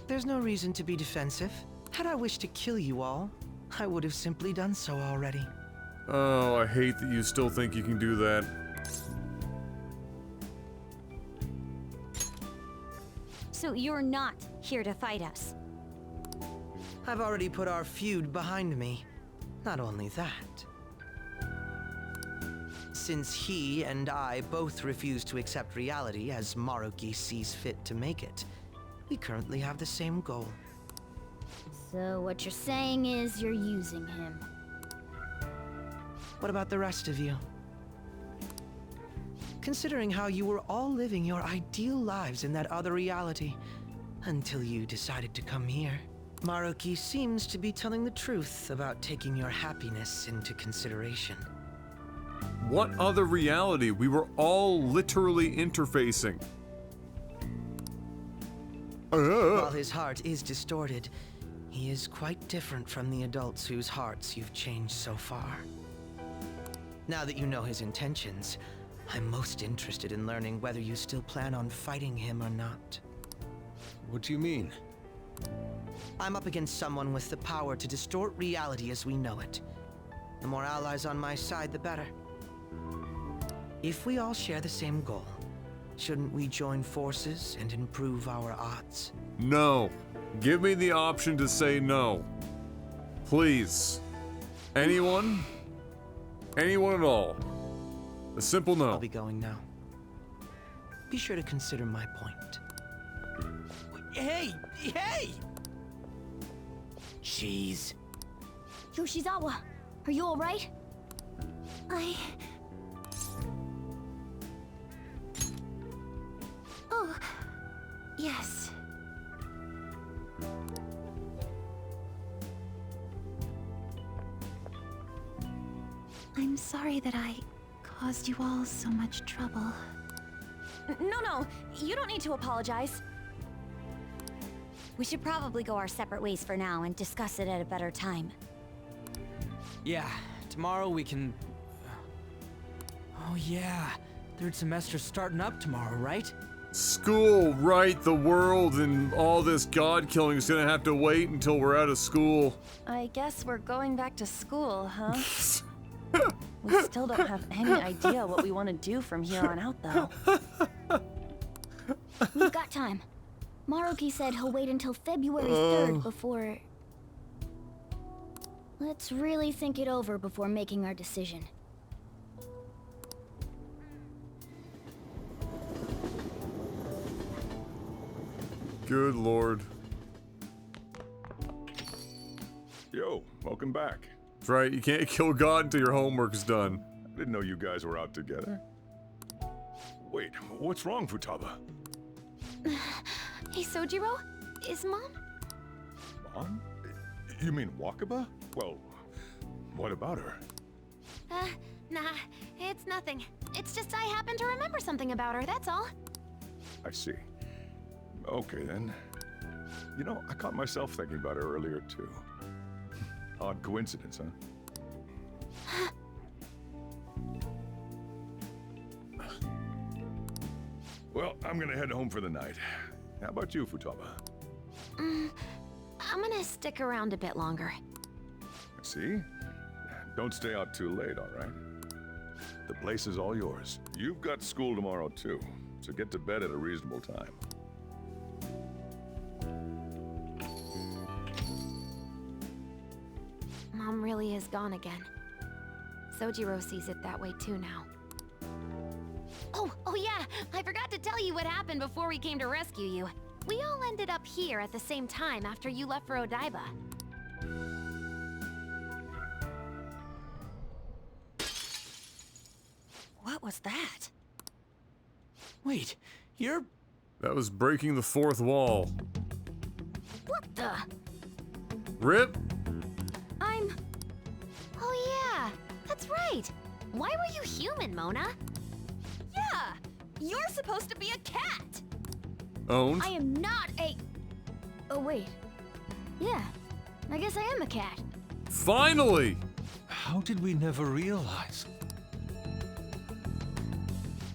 There's no reason to be defensive. Had I wished to kill you all, I would have simply done so already. Oh, I hate that you still think you can do that. So you're not here to fight us? I've already put our feud behind me. Not only that. Since he and I both refuse to accept reality as Maruki sees fit to make it, we currently have the same goal. So what you're saying is you're using him. What about the rest of you? Considering how you were all living your ideal lives in that other reality, until you decided to come here, Maruki seems to be telling the truth about taking your happiness into consideration. What other reality? We were all literally interfacing. While his heart is distorted, he is quite different from the adults whose hearts you've changed so far. Now that you know his intentions, I'm most interested in learning whether you still plan on fighting him or not. What do you mean? I'm up against someone with the power to distort reality as we know it. The more allies on my side, the better. If we all share the same goal, shouldn't we join forces and improve our odds? No. Give me the option to say no. Please. Anyone? Anyone at all? A simple no. I'll be going now. Be sure to consider my point. Hey! Hey! Jeez. Yoshizawa, are you alright? Oh, yes. I'm sorry that I caused you all so much trouble. No, you don't need to apologize. We should probably go our separate ways for now and discuss it at a better time. Yeah, tomorrow we can... Oh yeah, third semester's starting up tomorrow, right? School, right? The world and all this god killing is gonna have to wait until we're out of school. I guess we're going back to school, huh? We still don't have any idea what we want to do from here on out, though. We've got time. Maruki said he'll wait until February 3rd before... Let's really think it over before making our decision. Good lord. Yo, welcome back. That's right, you can't kill God until your homework's done. I didn't know you guys were out together. Wait, what's wrong, Futaba? Hey, Sojiro? Is Mom? Mom? You mean Wakaba? Well, what about her? Nah, it's nothing. It's just I happen to remember something about her, that's all. I see. Okay, then. You know, I caught myself thinking about her earlier, too. Odd coincidence, huh? Well, I'm gonna head home for the night. How about you, Futaba? I'm gonna stick around a bit longer. See? Don't stay out too late, all right? The place is all yours. You've got school tomorrow, too, so get to bed at a reasonable time. Mom really is gone again. Sojiro sees it that way too now. Oh yeah, I forgot to tell you what happened before we came to rescue you. We all ended up here at the same time after you left for Odaiba. What was that? Wait, you're... That was breaking the fourth wall. What the? Rip? Oh yeah, that's right. Why were you human, Mona? Yeah! You're supposed to be a cat! Owned? I am not a... Oh wait. Yeah, I guess I am a cat. Finally! How did we never realize?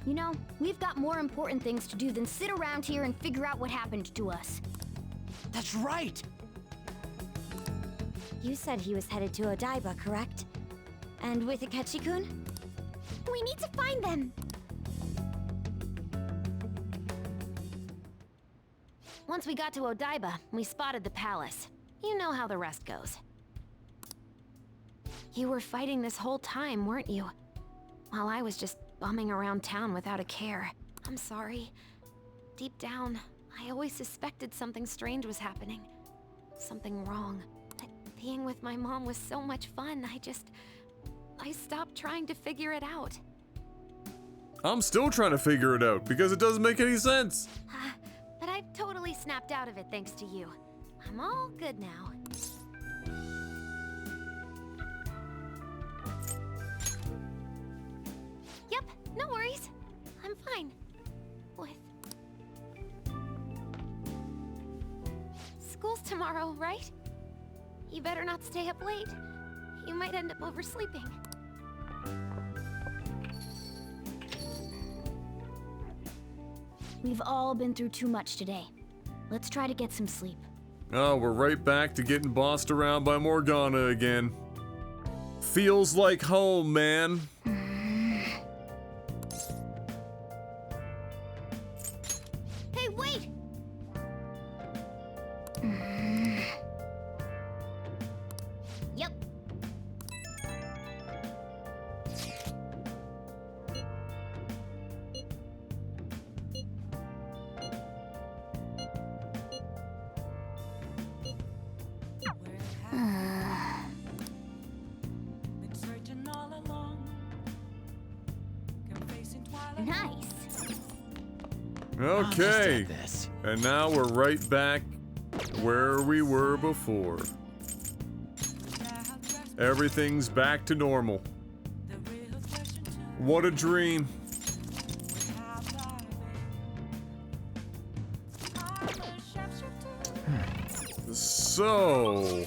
You know, we've got more important things to do than sit around here and figure out what happened to us. That's right! You said he was headed to Odaiba, correct? And with Akechi-kun? We need to find them! Once we got to Odaiba, we spotted the palace. You know how the rest goes. You were fighting this whole time, weren't you? While I was just bumming around town without a care. I'm sorry. Deep down, I always suspected something strange was happening. Something wrong. But being with my mom was so much fun, I stopped trying to figure it out. I'm still trying to figure it out because it doesn't make any sense. But I've totally snapped out of it thanks to you. I'm all good now. Yep, no worries. I'm fine. With... School's tomorrow, right? You better not stay up late. You might end up oversleeping. We've all been through too much today. Let's try to get some sleep. Oh, we're right back to getting bossed around by Morgana again. Feels like home, man. Hey, wait! Yep. Nice. Okay. And now we're right back where we were before. Everything's back to normal. What a dream. So,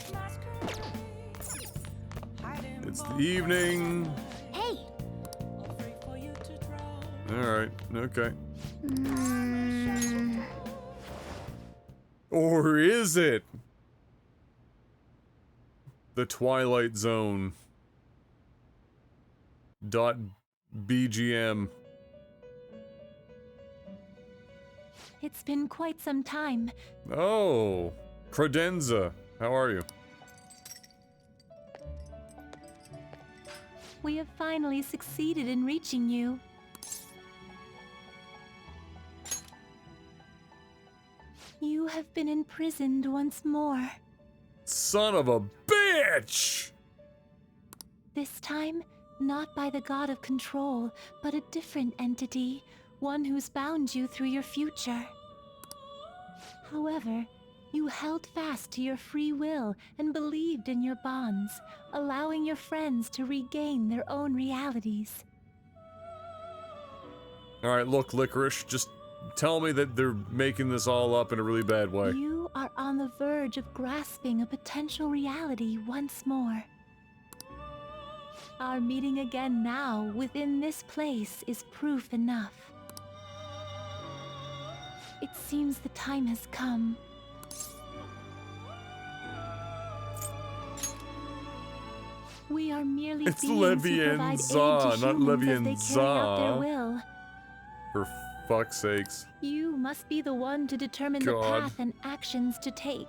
it's the evening. Hey. Alright, okay. Or is it? The Twilight Zone. .bgm. It's been quite some time. Oh, Credenza, how are you? We have finally succeeded in reaching you. You have been imprisoned once more. Son of a bitch! This time, not by the god of control, but a different entity, one who's bound you through your future. However, you held fast to your free will and believed in your bonds, allowing your friends to regain their own realities. Alright, look, Licorice, just tell me that they're making this all up in a really bad way. You are on the verge of grasping a potential reality once more. Our meeting again now, within this place, is proof enough. It seems the time has come. We are merely It's beings who provide aid Levianza, to not humans as they carry out their Levianza. will. For fuck's sakes. You must be the one to determine the God. path and actions to take.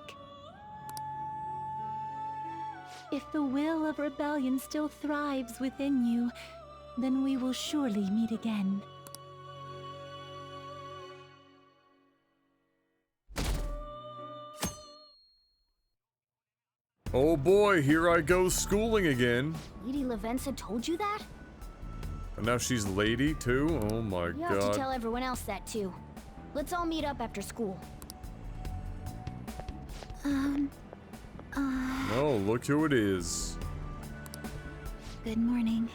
If the will of rebellion still thrives within you, then we will surely meet again. Oh boy, here I go schooling again. Lady Lavenza told you that? And now she's lady too? Oh my You have to god. tell everyone else that too. Let's all meet up after school. Oh, look who it is. Good morning.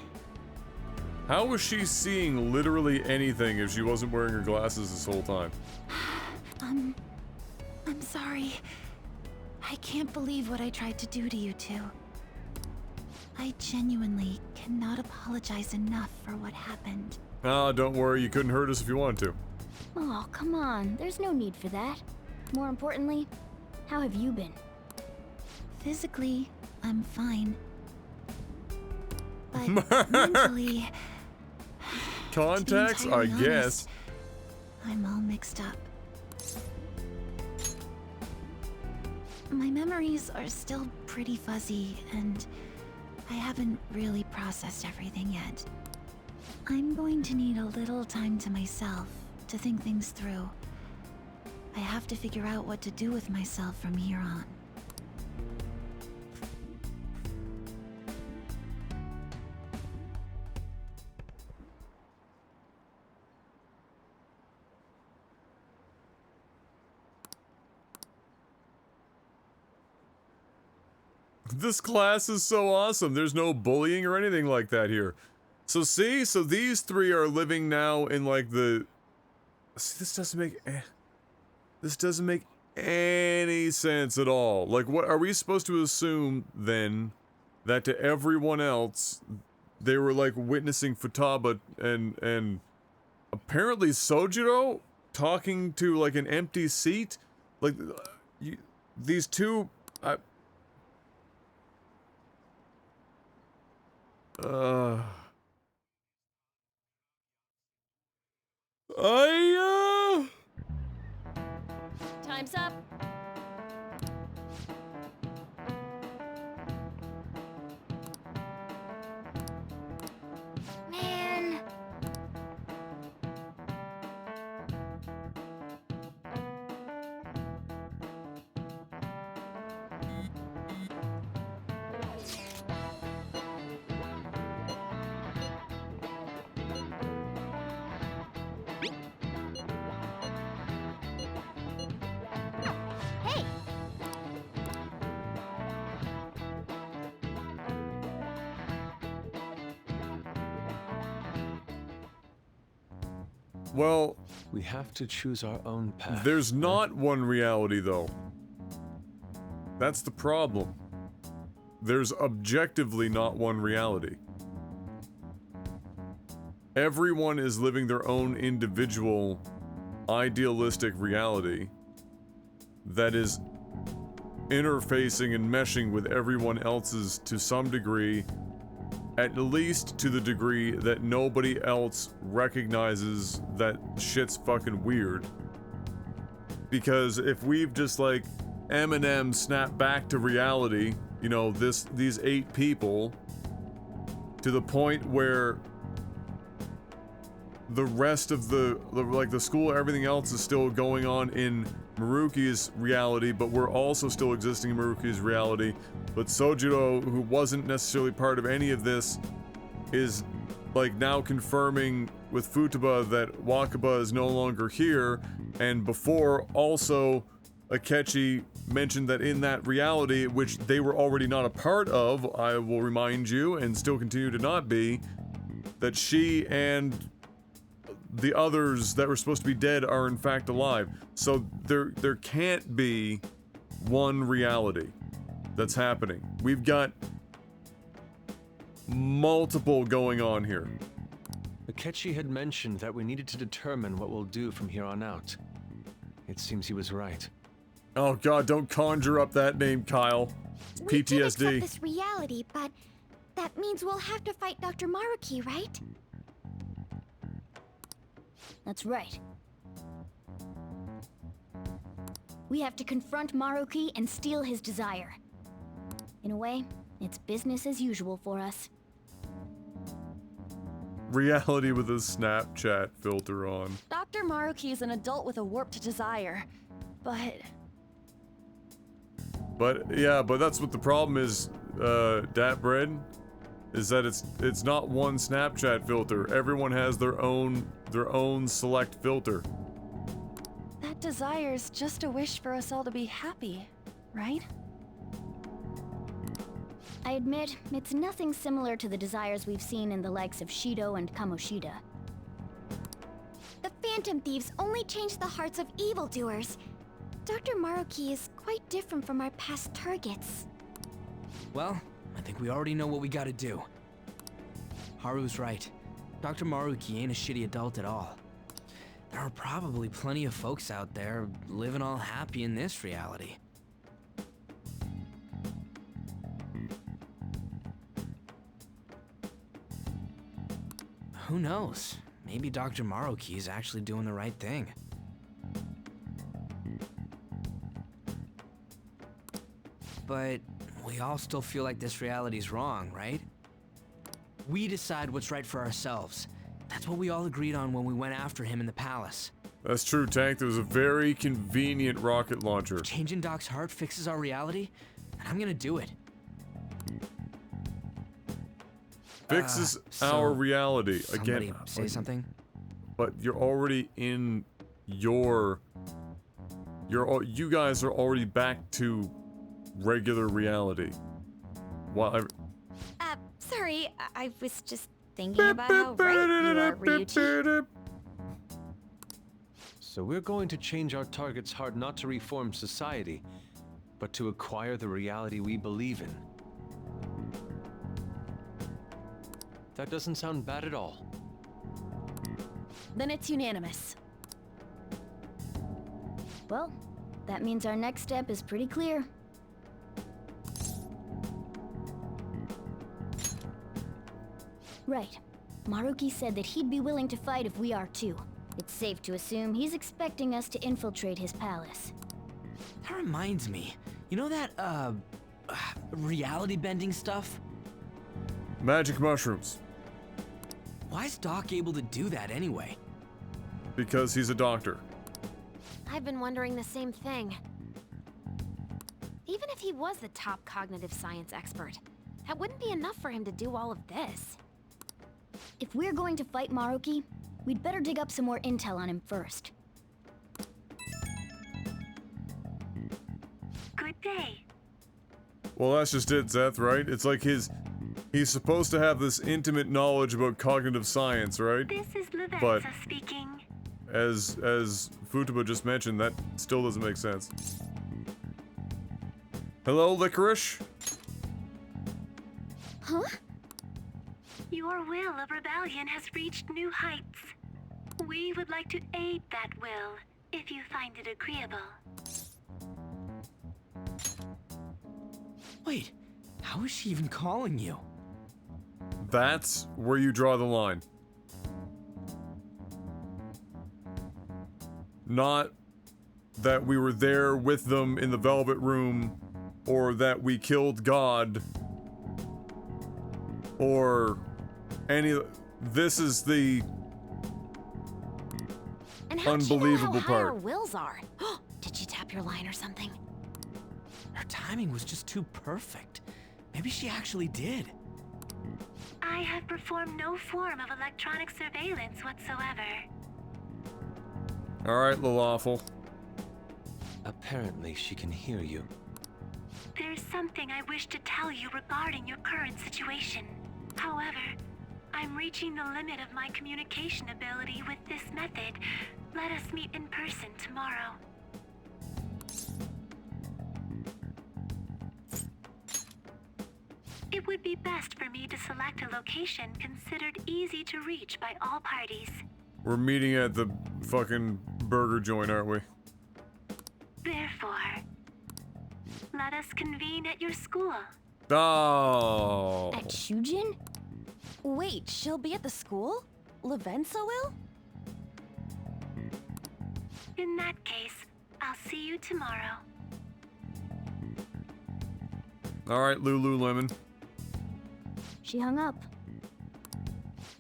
How was she seeing literally anything if she wasn't wearing her glasses this whole time? I'm sorry. I can't believe what I tried to do to you two. I genuinely cannot apologize enough for what happened. Ah, don't worry, you couldn't hurt us if you wanted to. Oh, come on. There's no need for that. More importantly, how have you been? Physically, I'm fine. But mentally, Contacts, to I be entirely guess. honest, I'm all mixed up. My memories are still pretty fuzzy, and I haven't really processed everything yet. I'm going to need a little time to myself to think things through. I have to figure out what to do with myself from here on. This class is so awesome. There's no bullying or anything like that here. So see, so these three are living now in like the. See, this doesn't make any sense at all. Like, what are we supposed to assume then that to everyone else they were like witnessing Futaba and apparently Sojiro talking to like an empty seat? Like, these two. Time's up. Man. Well, we have to choose our own path. There's not one reality, though. That's the problem. There's objectively not one reality. Everyone is living their own individual, idealistic reality that is interfacing and meshing with everyone else's to some degree, at least to the degree that nobody else recognizes that shit's fucking weird. Because if we've just like Eminem snapped back to reality, you know, these 8 people, to the point where the rest of the school, everything else is still going on in Maruki's reality, but we're also still existing in Maruki's reality. But Sojiro, who wasn't necessarily part of any of this, is like now confirming with Futaba that Wakaba is no longer here, and before also Akechi mentioned that in that reality, which they were already not a part of, I will remind you, and still continue to not be, that she and the others that were supposed to be dead are in fact alive. So there can't be one reality that's happening. We've got multiple going on here. Akechi had mentioned that we needed to determine what we'll do from here on out. It seems he was right. Oh god, don't conjure up that name, Kyle. It's We did accept PTSD. this reality, but that means we'll have to fight Dr. Maruki, right? That's right. We have to confront Maruki and steal his desire. In a way, it's business as usual for us. Reality with a Snapchat filter on. Dr. Maruki is an adult with a warped desire, but But that's what the problem is, Datbread, is that it's not one Snapchat filter. Everyone has their own select filter. that desire's just a wish for us all to be happy, right? I admit, it's nothing similar to the desires we've seen in the likes of Shido and Kamoshida. The Phantom Thieves only change the hearts of evildoers. Dr. Maruki is quite different from our past targets. Well, I think we already know what we gotta do. Haru's right. Dr. Maruki ain't a shitty adult at all. There are probably plenty of folks out there living all happy in this reality. Who knows? Maybe Dr. Maruki is actually doing the right thing. But we all still feel like this reality's wrong, right? We decide what's right for ourselves. That's what we all agreed on when we went after him in the palace. That's true, Tank. There was a very convenient rocket launcher. Changing Doc's heart fixes our reality, and I'm gonna do it. Fixes So, our reality. somebody Again, say something? But you're already in you guys are already back to regular reality. Well, Sorry, I was just thinking about how right you are, Ryuichi. So we're going to change our target's heart not to reform society, but to acquire the reality we believe in. That doesn't sound bad at all. Then it's unanimous. Well, that means our next step is pretty clear. Right. Maruki said that he'd be willing to fight if we are too. It's safe to assume he's expecting us to infiltrate his palace. That reminds me. You know that, reality bending stuff? magic mushrooms. Why is Doc able to do that anyway? Because he's a doctor. I've been wondering the same thing. Even if he was the top cognitive science expert, that wouldn't be enough for him to do all of this. If we're going to fight Maruki, we'd better dig up some more intel on him first. Good day. Well, that's just it, Zeth, right? It's like he's supposed to have this intimate knowledge about cognitive science, right? This is But Levanza speaking. as Futaba just mentioned, that still doesn't make sense. Hello, Licorice? Huh? Your will of rebellion has reached new heights. We would like to aid that will, if you find it agreeable. Wait, how is she even calling you? That's where you draw the line. Not that we were there with them in the Velvet Room, or that we killed God, or any. This is the And how'd unbelievable she know how high our part. wills are? Did she tap your line or something? Her timing was just too perfect. Maybe she actually did. I have performed no form of electronic surveillance whatsoever. Alright, Lawful. Apparently, she can hear you. There's something I wish to tell you regarding your current situation. However, I'm reaching the limit of my communication ability with this method. Let us meet in person tomorrow. It would be best for me to select a location considered easy to reach by all parties. We're meeting at the fucking burger joint, aren't we? Therefore, let us convene at your school. Oh. At Shujin? Wait, she'll be at the school? Lavenza will? In that case, I'll see you tomorrow. Alright, Lululemon. She hung up.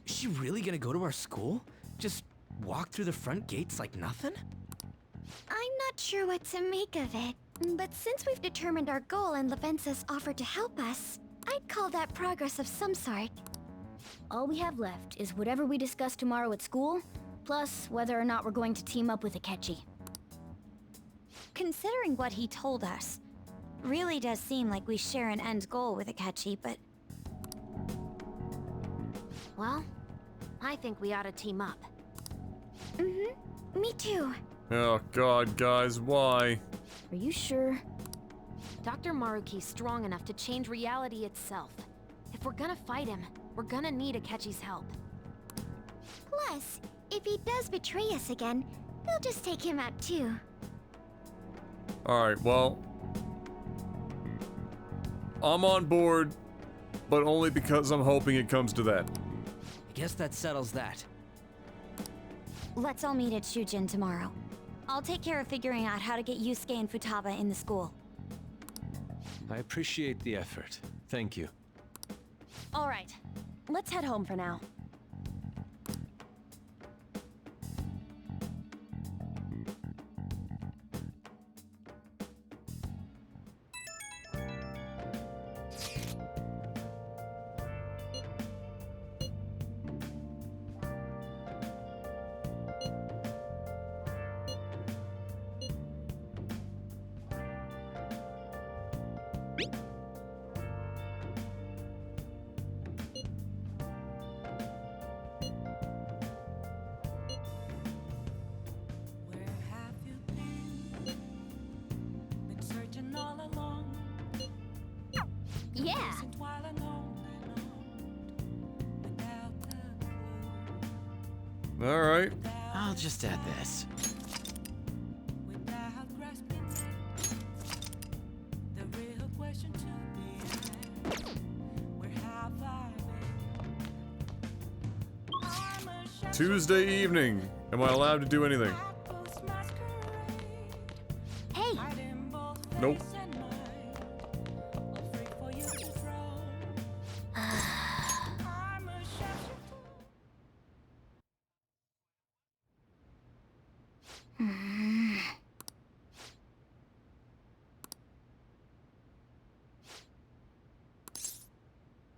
Is she really gonna go to our school? Just walk through the front gates like nothing? I'm not sure what to make of it, but since we've determined our goal and Lavenza's offered to help us, I'd call that progress of some sort. All we have left is whatever we discuss tomorrow at school, plus whether or not we're going to team up with Akechi. Considering what he told us, really does seem like we share an end goal with Akechi, but... Well, I think we ought to team up. Mm-hmm. Me too. Oh god, guys, why? Are you sure? Dr. Maruki's strong enough to change reality itself. If we're gonna fight him, we're gonna need Akechi's help. Plus, if he does betray us again, we'll just take him out too. Alright, well, I'm on board, but only because I'm hoping it comes to that. I guess that settles that. Let's all meet at Shujin tomorrow. I'll take care of figuring out how to get Yusuke and Futaba in the school. I appreciate the effort. Thank you. All right, let's head home for now. Yeah. Alright. I'll just add this. Tuesday evening. Am I allowed to do anything? Hey. Nope.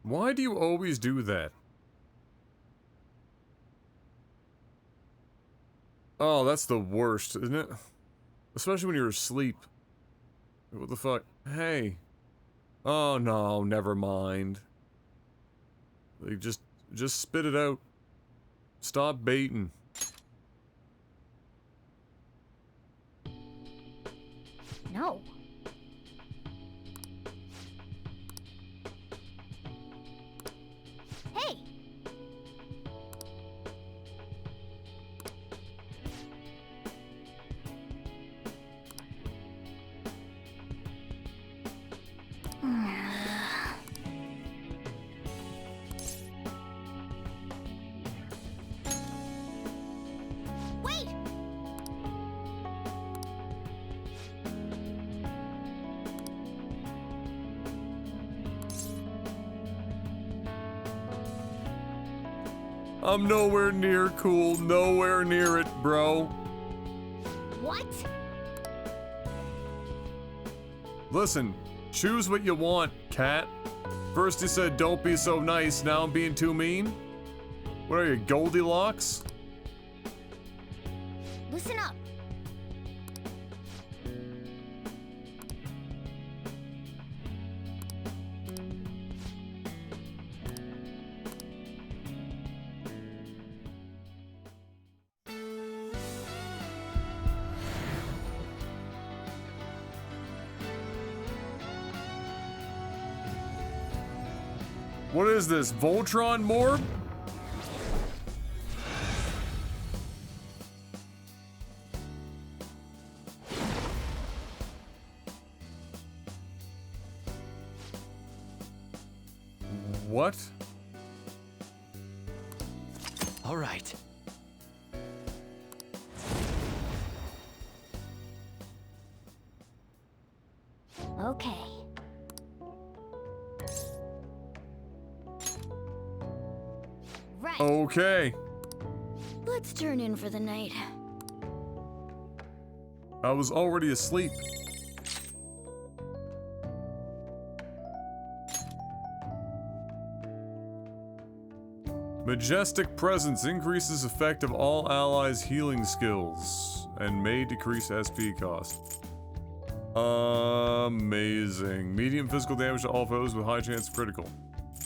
Why do you always do that? Oh, that's the worst, isn't it? Especially when you're asleep. What the fuck? Hey. Oh no, never mind. Like, just spit it out. Stop baiting. No. Hey! Wait! I'm nowhere near cool, nowhere near it, bro. What? Listen, choose what you want, cat. First you said don't be so nice, now I'm being too mean? What are you, Goldilocks? Listen up. What is this, Voltron Morb? What? All right. Okay. Right. Okay. Let's turn in for the night. I was already asleep. Majestic Presence increases effect of all allies' healing skills and may decrease SP cost. Amazing. Medium physical damage to all foes with high chance of critical.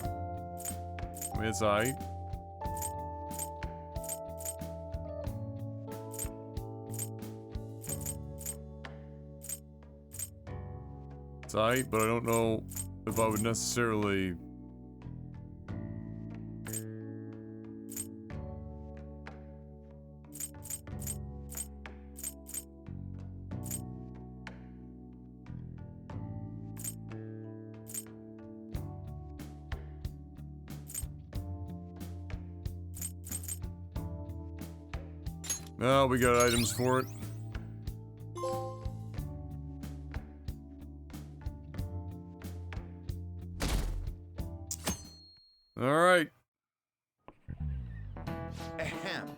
I mean, it's aight. It's aight, but I don't know if I would necessarily... Oh, we got items for it. All right. Ahem.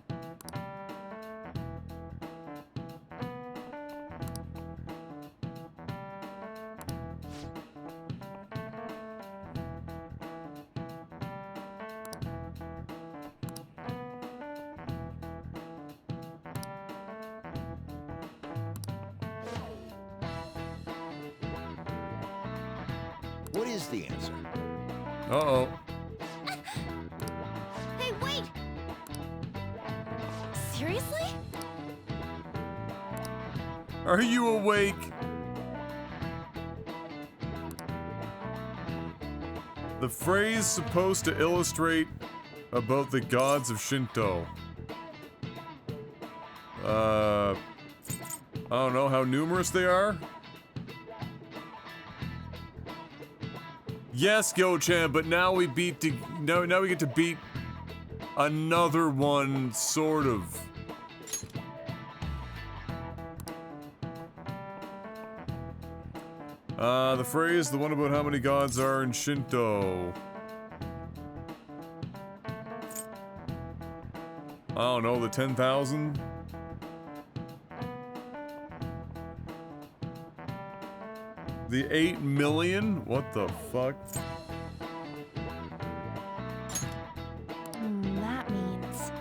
What is the answer? Uh-oh. Hey, wait! Seriously? Are you awake? The phrase supposed to illustrate about the gods of Shinto. I don't know how numerous they are. Yes, Go-chan, but now we beat now we get to beat another one, sort of. The phrase, the one about how many gods are in Shinto. I don't know, the 10,000? The 8 million? What the fuck? That means...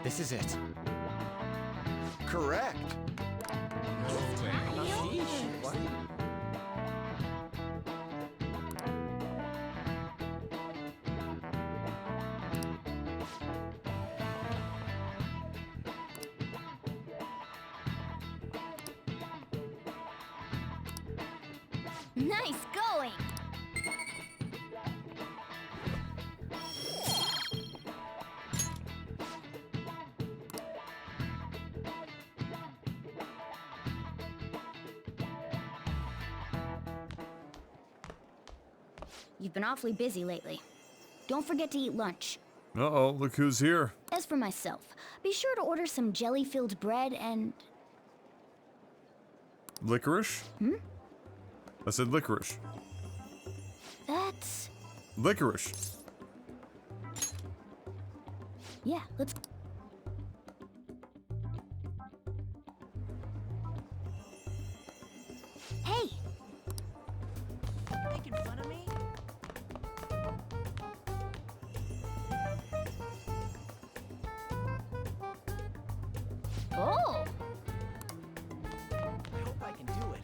This is it. Correct. Nice going! You've been awfully busy lately. Don't forget to eat lunch. Uh-oh, look who's here. As for myself, be sure to order some jelly-filled bread and... Licorice? Hmm? I said licorice. That's... Licorice. Yeah, let's... Hey! Making fun of me? Oh! I hope I can do it.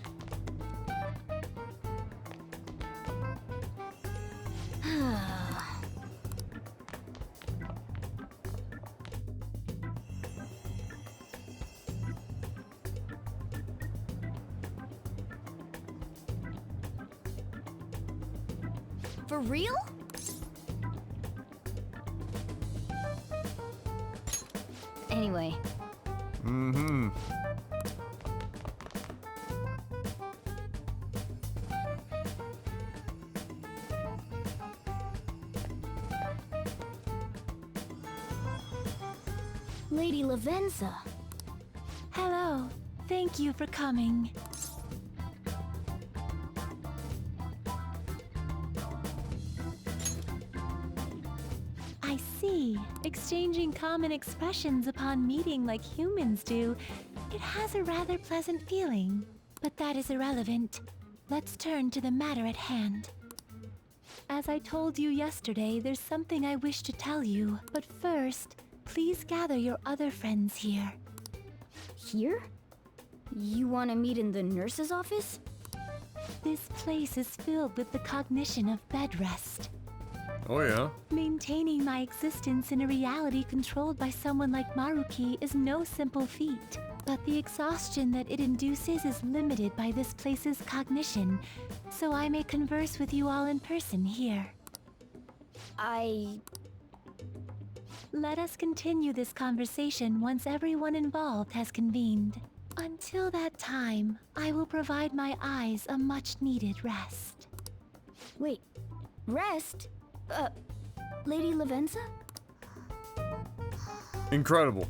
For real? Anyway. Mm-hmm. Lady Lavenza. Hello. Thank you for coming. I see. Exchanging common expressions upon meeting like humans do, it has a rather pleasant feeling. But that is irrelevant. Let's turn to the matter at hand. As I told you yesterday, there's something I wish to tell you. But first, please gather your other friends here. Here? You want to meet in the nurse's office? This place is filled with the cognition of bed rest. Oh yeah. Maintaining my existence in a reality controlled by someone like Maruki is no simple feat. But the exhaustion that it induces is limited by this place's cognition, so I may converse with you all in person here. Let us continue this conversation once everyone involved has convened. Until that time, I will provide my eyes a much-needed rest. Wait, rest? Lady Lavenza? Incredible.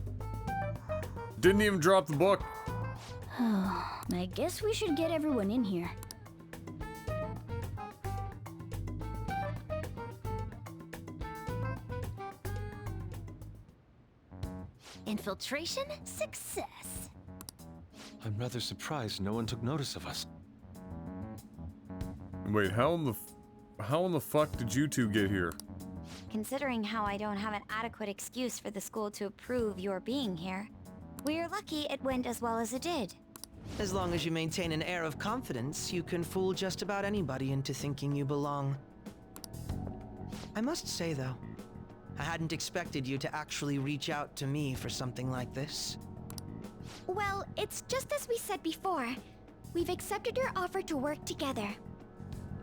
Didn't even drop the book. I guess we should get everyone in here. Infiltration success. I'm rather surprised no one took notice of us. Wait, how in the fuck did you two get here? Considering how I don't have an adequate excuse for the school to approve your being here, we're lucky it went as well as it did. As long as you maintain an air of confidence, you can fool just about anybody into thinking you belong. I must say, though, I hadn't expected you to actually reach out to me for something like this. Well, it's just as we said before. We've accepted your offer to work together.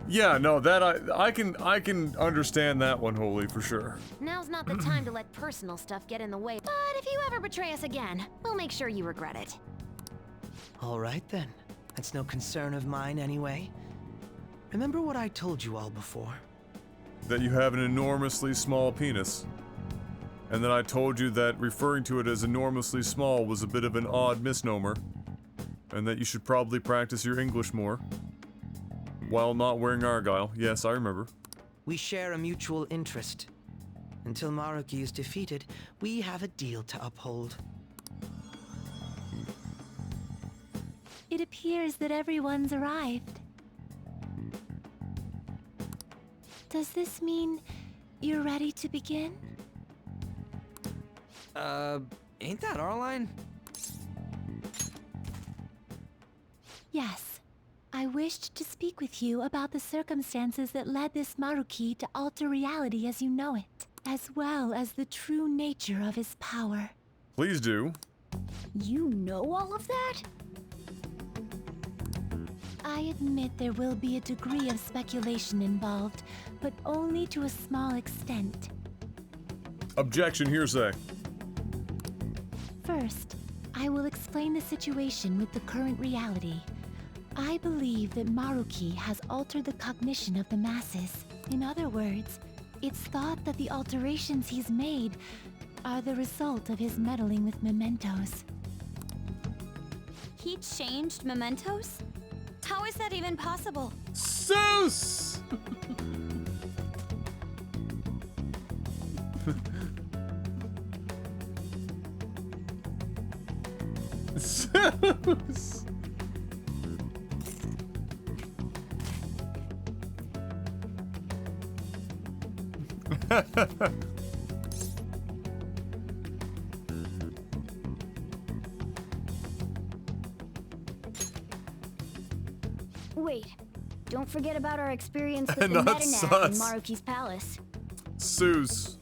Yeah, no, that I can understand that one, Holy, for sure. Now's not the time to let personal stuff get in the way, but if you ever betray us again, we'll make sure you regret it. All right, then. That's no concern of mine, anyway. Remember what I told you all before? That you have an enormously small penis. And that I told you that referring to it as enormously small was a bit of an odd misnomer. And that you should probably practice your English more. While not wearing Argyle. Yes, I remember. We share a mutual interest. Until Maruki is defeated, we have a deal to uphold. It appears that everyone's arrived. Does this mean you're ready to begin? Ain't that our line? Yes. I wished to speak with you about the circumstances that led this Maruki to alter reality as you know it, as well as the true nature of his power. Please do. You know all of that? I admit there will be a degree of speculation involved, but only to a small extent. Objection, hearsay. First, I will explain the situation with the current reality. I believe that Maruki has altered the cognition of the masses. In other words, it's thought that the alterations he's made are the result of his meddling with mementos. He changed mementos? How is that even possible? Zeus! Zeus! Wait, don't forget about our experience with the Not Metanat in sus. Maruki's palace. Zeus.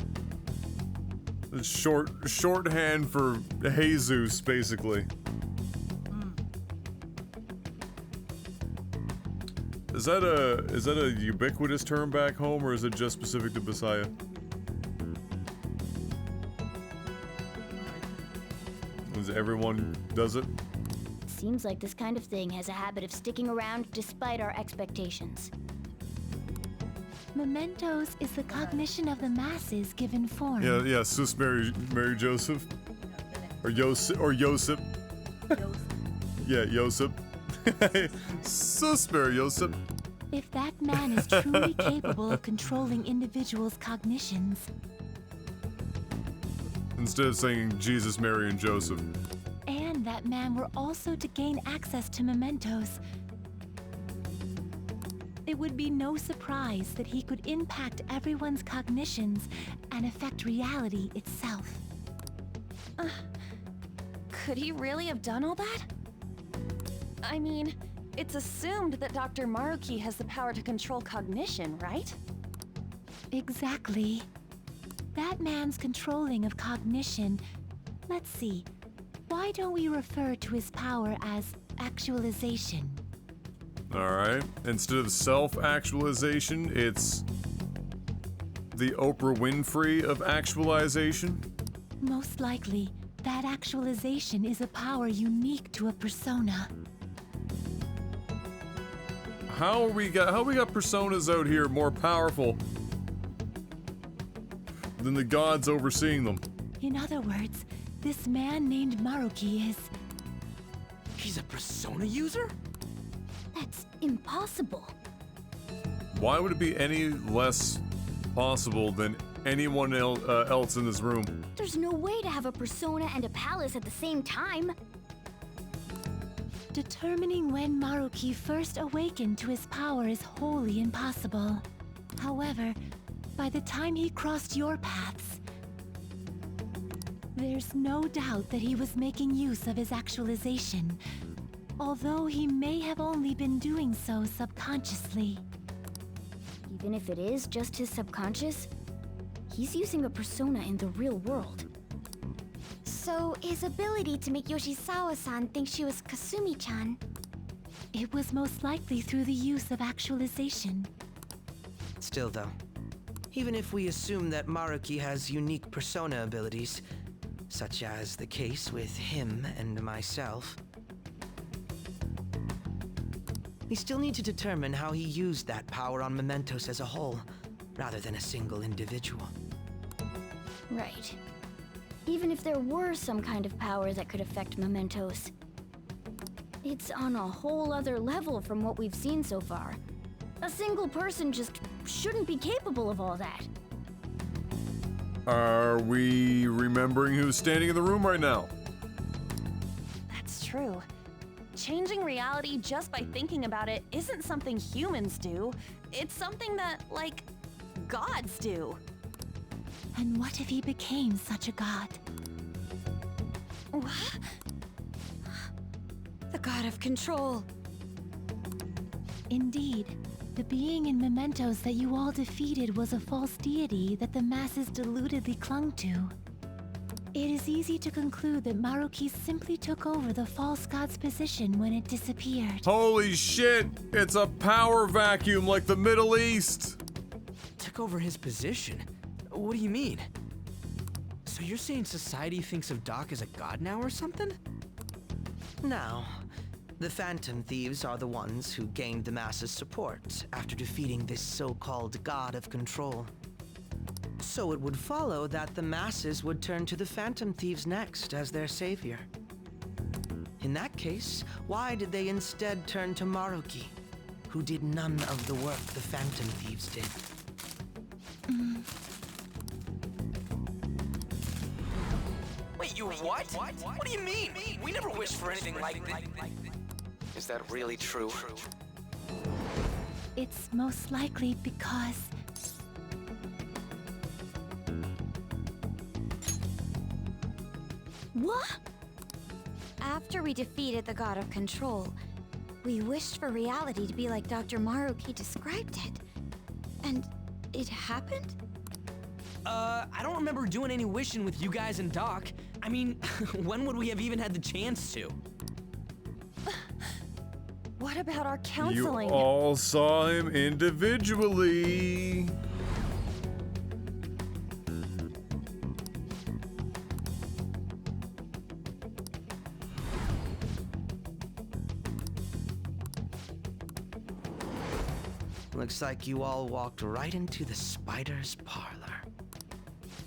Shorthand for Jesus, basically. Is that a ubiquitous term back home, or is it just specific to Bisaya? Does everyone does it? Seems like this kind of thing has a habit of sticking around despite our expectations. Mementos is the cognition of the masses given form. Yeah, Sus Mary Joseph. Or Joseph. Yeah, Joseph. Sus Mary Joseph. If that man is truly capable of controlling individuals' cognitions, Instead of saying Jesus, Mary, and Joseph. and that man were also to gain access to mementos, it would be no surprise that he could impact everyone's cognitions and affect reality itself. Could he really have done all that? I mean, it's assumed that Dr. Maruki has the power to control cognition, right? Exactly. That man's controlling of cognition. Let's see. Why don't we refer to his power as actualization? Alright. Instead of self-actualization, it's the Oprah Winfrey of actualization? Most likely, that actualization is a power unique to a persona. How we got personas out here more powerful than the gods overseeing them? In other words, this man named Maruki is... He's a persona user? That's impossible. Why would it be any less possible than anyone else in this room? There's no way to have a persona and a palace at the same time. Determining when Maruki first awakened to his power is wholly impossible. However, by the time he crossed your paths, there's no doubt that he was making use of his actualization, although he may have only been doing so subconsciously. Even if it is just his subconscious, he's using a persona in the real world. So, his ability to make Yoshizawa-san think she was Kasumi-chan... It was most likely through the use of actualization. Still though, even if we assume that Maruki has unique persona abilities, such as the case with him and myself, we still need to determine how he used that power on Mementos as a whole, rather than a single individual. Right. Even if there were some kind of power that could affect Mementos, it's on a whole other level from what we've seen so far. A single person just shouldn't be capable of all that. Are we remembering who's standing in the room right now? That's true. Changing reality just by thinking about it isn't something humans do. It's something that, like, gods do. And what if he became such a god? What? The god of control. Indeed, the being in Mementos that you all defeated was a false deity that the masses deludedly clung to. It is easy to conclude that Maruki simply took over the false god's position when it disappeared. Holy shit! It's a power vacuum like the Middle East! Took over his position? What do you mean? So you're saying society thinks of Doc as a god now or something? Now, the Phantom Thieves are the ones who gained the masses' support after defeating this so-called god of control. So it would follow that the masses would turn to the Phantom Thieves next as their savior. In that case, why did they instead turn to Maruki, who did none of the work the Phantom Thieves did? Wait, you what? What do you mean? We never wished for anything like this. Is that really true? It's most likely because... What? After we defeated the god of control, we wished for reality to be like Dr. Maruki described it. And it happened? I don't remember doing any wishing with you guys and Doc. I mean, when would we have even had the chance to? What about our You counseling? all saw him individually. Looks like you all walked right into the spider's parlor.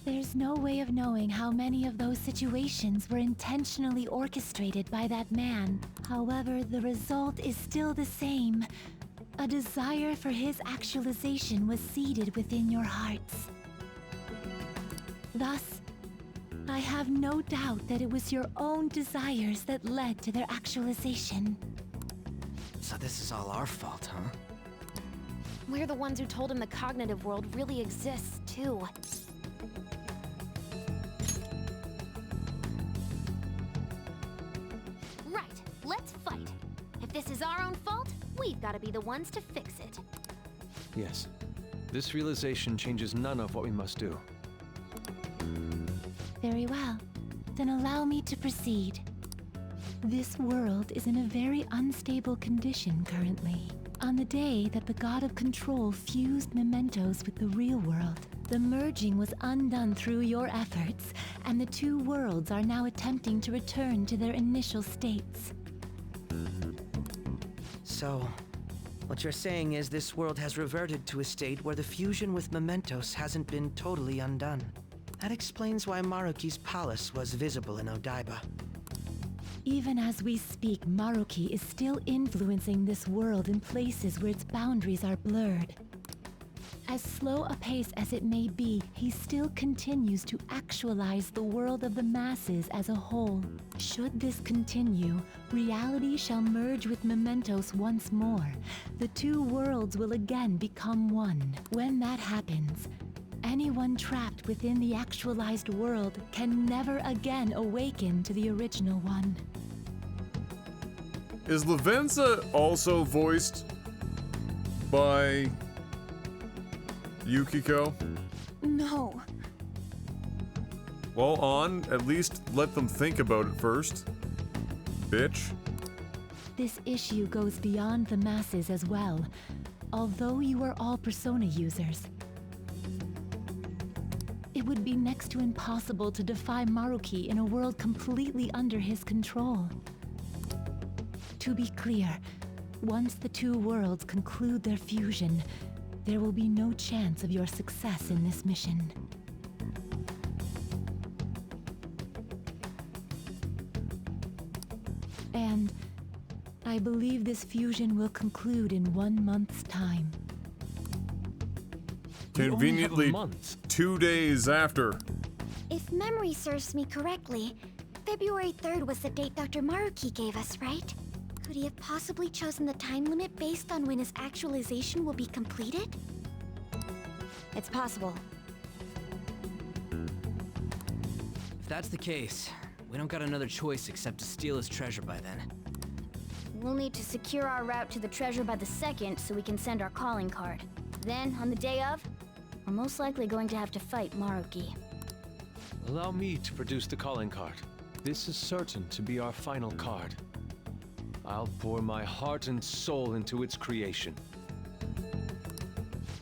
There's no way of knowing how many of those situations were intentionally orchestrated by that man. However, the result is still the same. A desire for his actualization was seeded within your hearts. Thus, I have no doubt that it was your own desires that led to their actualization. So this is all our fault, huh? We're the ones who told him the cognitive world really exists, too. Right, let's fight. If this is our own fault, we've got to be the ones to fix it. Yes. This realization changes none of what we must do. Very well. Then allow me to proceed. This world is in a very unstable condition currently. On the day that the God of Control fused mementos with the real world, the merging was undone through your efforts, and the two worlds are now attempting to return to their initial states. So, what you're saying is this world has reverted to a state where the fusion with mementos hasn't been totally undone. That explains why Maruki's palace was visible in Odaiba. Even as we speak, Maruki is still influencing this world in places where its boundaries are blurred. As slow a pace as it may be, he still continues to actualize the world of the masses as a whole. Should this continue, reality shall merge with mementos once more. The two worlds will again become one. When that happens, anyone trapped within the actualized world can never again awaken to the original one. Is Lavenza also voiced by Yukiko? No. Well, at least let them think about it first. Bitch. This issue goes beyond the masses as well, although you are all Persona users. It would be next to impossible to defy Maruki in a world completely under his control. To be clear, once the two worlds conclude their fusion, there will be no chance of your success in this mission. And I believe this fusion will conclude in 1 month's time. Conveniently, 2 days after. If memory serves me correctly, February 3rd was the date Dr. Maruki gave us, right? Could he have possibly chosen the time limit based on when his actualization will be completed? It's possible. If that's the case, we don't got another choice except to steal his treasure by then. We'll need to secure our route to the treasure by the 2nd so we can send our calling card. Then, on the day of, we're most likely going to have to fight Maruki. Allow me to produce the calling card. This is certain to be our final card. I'll pour my heart and soul into its creation.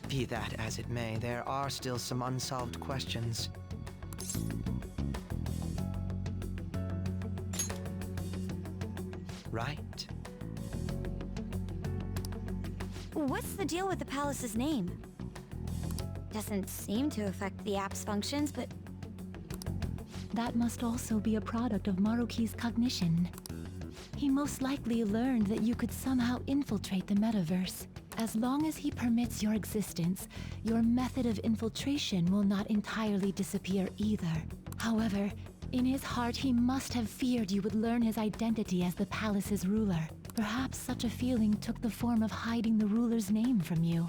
Be that as it may, there are still some unsolved questions. Right? What's the deal with the palace's name? Doesn't seem to affect the app's functions, but That must also be a product of Maruki's cognition. He most likely learned that you could somehow infiltrate the metaverse. As long as he permits your existence, your method of infiltration will not entirely disappear either. However, in his heart he must have feared you would learn his identity as the palace's ruler. Perhaps such a feeling took the form of hiding the ruler's name from you.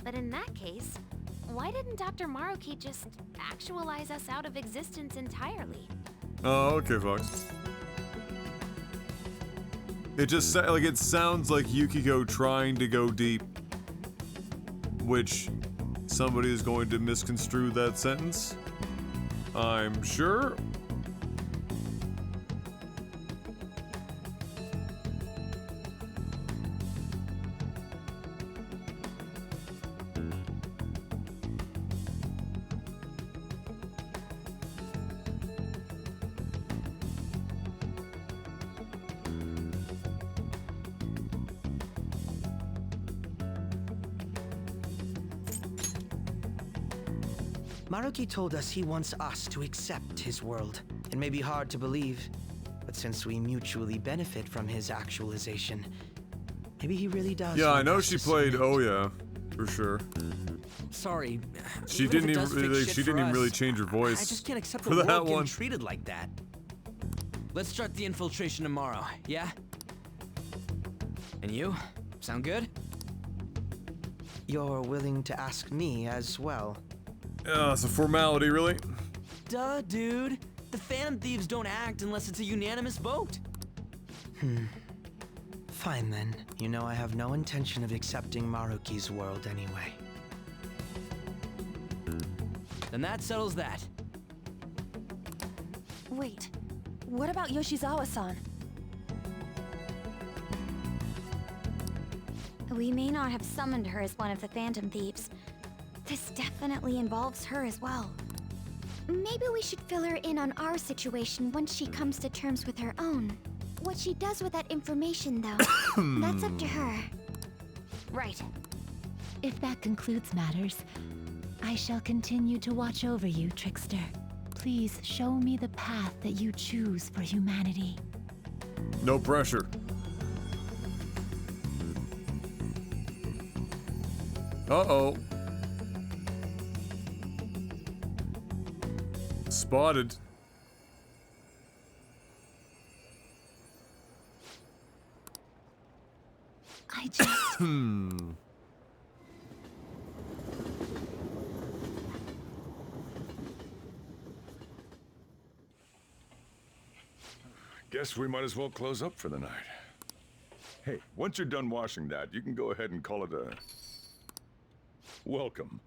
But in that case, why didn't Dr. Maruki just actualize us out of existence entirely? Oh, okay, Fox. It just it sounds like Yukiko trying to go deep, which somebody is going to misconstrue that sentence, I'm sure. Maruki told us he wants us to accept his world. It may be hard to believe, but since we mutually benefit from his actualization, maybe he really does. Yeah, I want know us she to played. submit. Oh yeah, for sure. Sorry. She even if didn't it even does fix really, shit she didn't for even really us, change her voice. I just can't accept for the that world getting one. treated like that. Let's start the infiltration tomorrow, yeah? And you? Sound good? You're willing to ask me as well. Yeah, it's a formality, really. Duh, dude. The Phantom Thieves don't act unless it's a unanimous vote. Fine then. You know I have no intention of accepting Maruki's world anyway. Then that settles that. Wait, what about Yoshizawa-san? we may not have summoned her as one of the Phantom Thieves. This definitely involves her as well. Maybe we should fill her in on our situation once she comes to terms with her own. What she does with that information, though, that's up to her. Right. If that concludes matters, I shall continue to watch over you, Trickster. Please show me the path that you choose for humanity. No pressure. Uh-oh. Spotted. I just... Guess we might as well close up for the night. Hey, once you're done washing that, you can go ahead and call it a... welcome.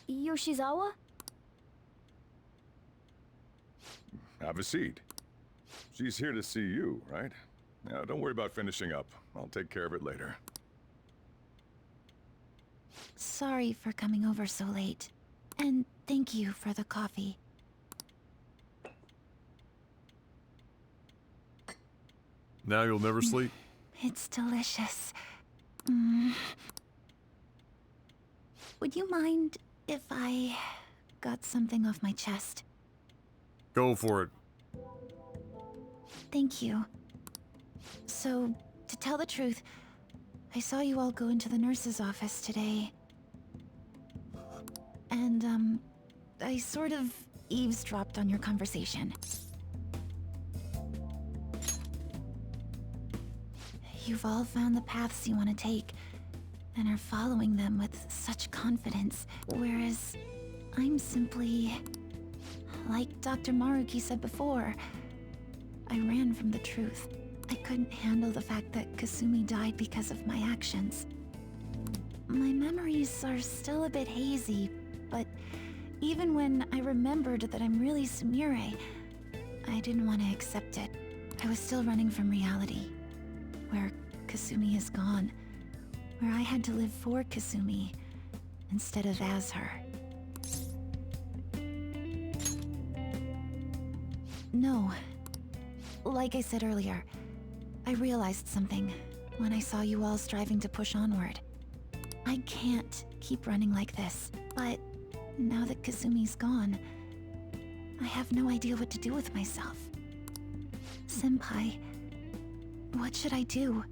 Yoshizawa? Have a seat. She's here to see you, right? Now, don't worry about finishing up. I'll take care of it later. Sorry for coming over so late. And thank you for the coffee. Now you'll never sleep. It's delicious. Would you mind if I got something off my chest? Go for it. Thank you. So, to tell the truth, I saw you all go into the nurse's office today. And, I sort of eavesdropped on your conversation. You've all found the paths you want to take, and are following them with such confidence, whereas I'm simply... like Dr. Maruki said before, I ran from the truth. I couldn't handle the fact that Kasumi died because of my actions. My memories are still a bit hazy, but even when I remembered that I'm really Sumire, I didn't want to accept it. I was still running from reality, where Kasumi is gone, where I had to live for Kasumi instead of as her. No. Like I said earlier, I realized something when I saw you all striving to push onward. I can't keep running like this, but now that Kasumi's gone, I have no idea what to do with myself. Senpai, what should I do?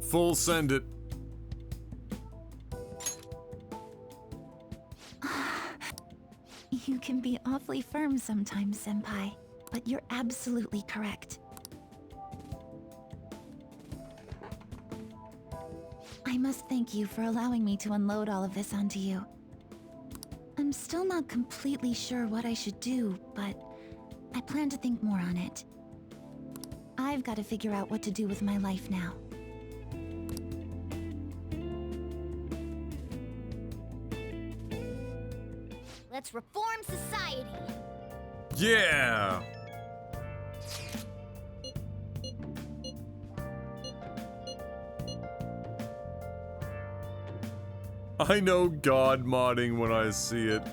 Full send it. You can be awfully firm sometimes, Senpai, but you're absolutely correct. I must thank you for allowing me to unload all of this onto you. I'm still not completely sure what I should do, but I plan to think more on it. I've got to figure out what to do with my life now. Let's reform society. Yeah! I know God modding when I see it.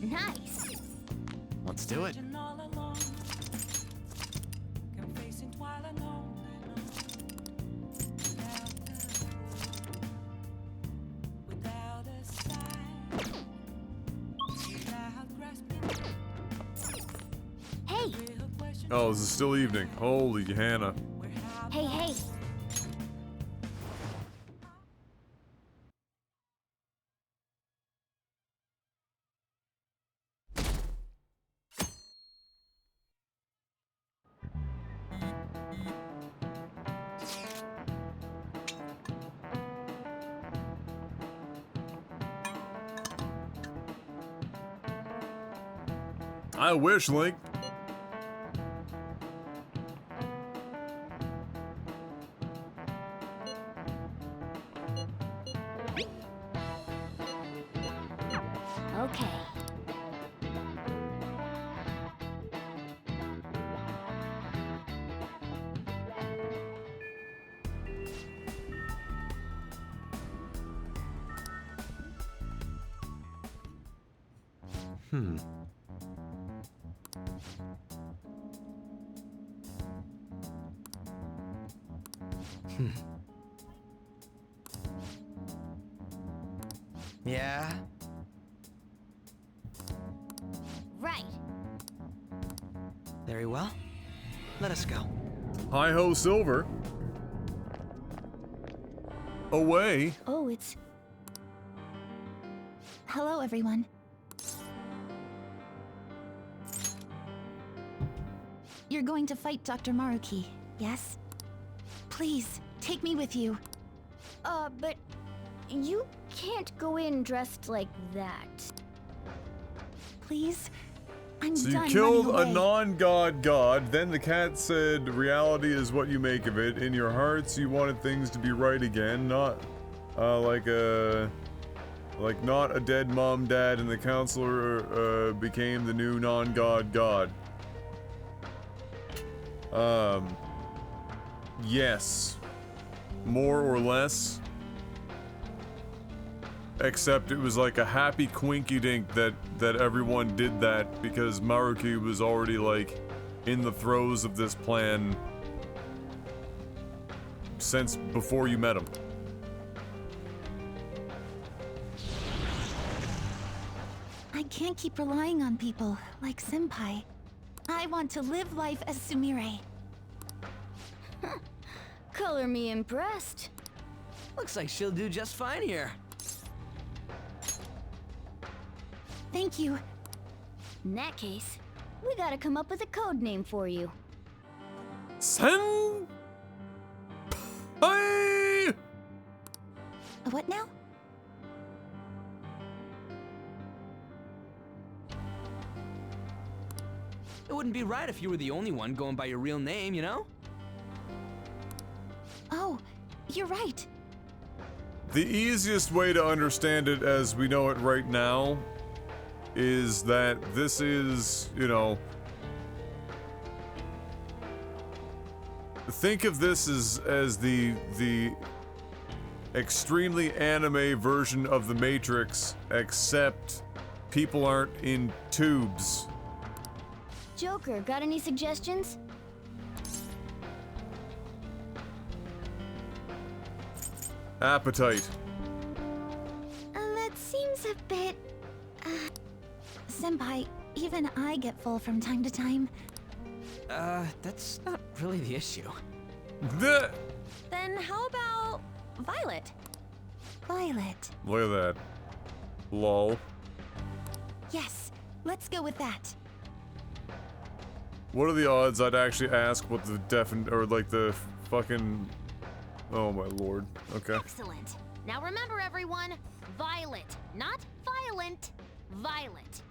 Nice. Let's do it. Hey, Oh, this is still evening. Holy Hannah. hey, hey. I wish, Link. Okay. Hmm. Yeah? Right. Very well. Let us go. Hi-ho, Silver. Away. Oh, it's... Hello, everyone. You're going to fight Dr. Maruki, yes? Please, take me with you. But you can't go in dressed like that. Please? I'm So you done killed running a away. non-god god, then the cat said reality is what you make of it. In your hearts you wanted things to be right again, not like not a dead mom dad, and the counselor became the new non-god god. Yes. More or less. Except it was like a happy quinky-dink that everyone did that because Maruki was already like in the throes of this plan since before you met him. I can't keep relying on people like Senpai. I want to live life as Sumire. Color me impressed. Looks like she'll do just fine here. Thank you. In that case, we gotta come up with a code name for you. Senpai! What now? It wouldn't be right if you were the only one going by your real name, you know? Oh, you're right. The easiest way to understand it as we know it right now is that this is, you know, think of this as the extremely anime version of the Matrix, except people aren't in tubes. Joker, got any suggestions? Appetite. That seems a bit... Senpai, even I get full from time to time. That's not really the issue. Then how about Violet? Violet. Look at that. Lol. Yes, let's go with that. What are the odds I'd actually ask what the or like the fucking... Oh my lord. Okay. Excellent. Now remember, everyone, Violet, not violent. Violet.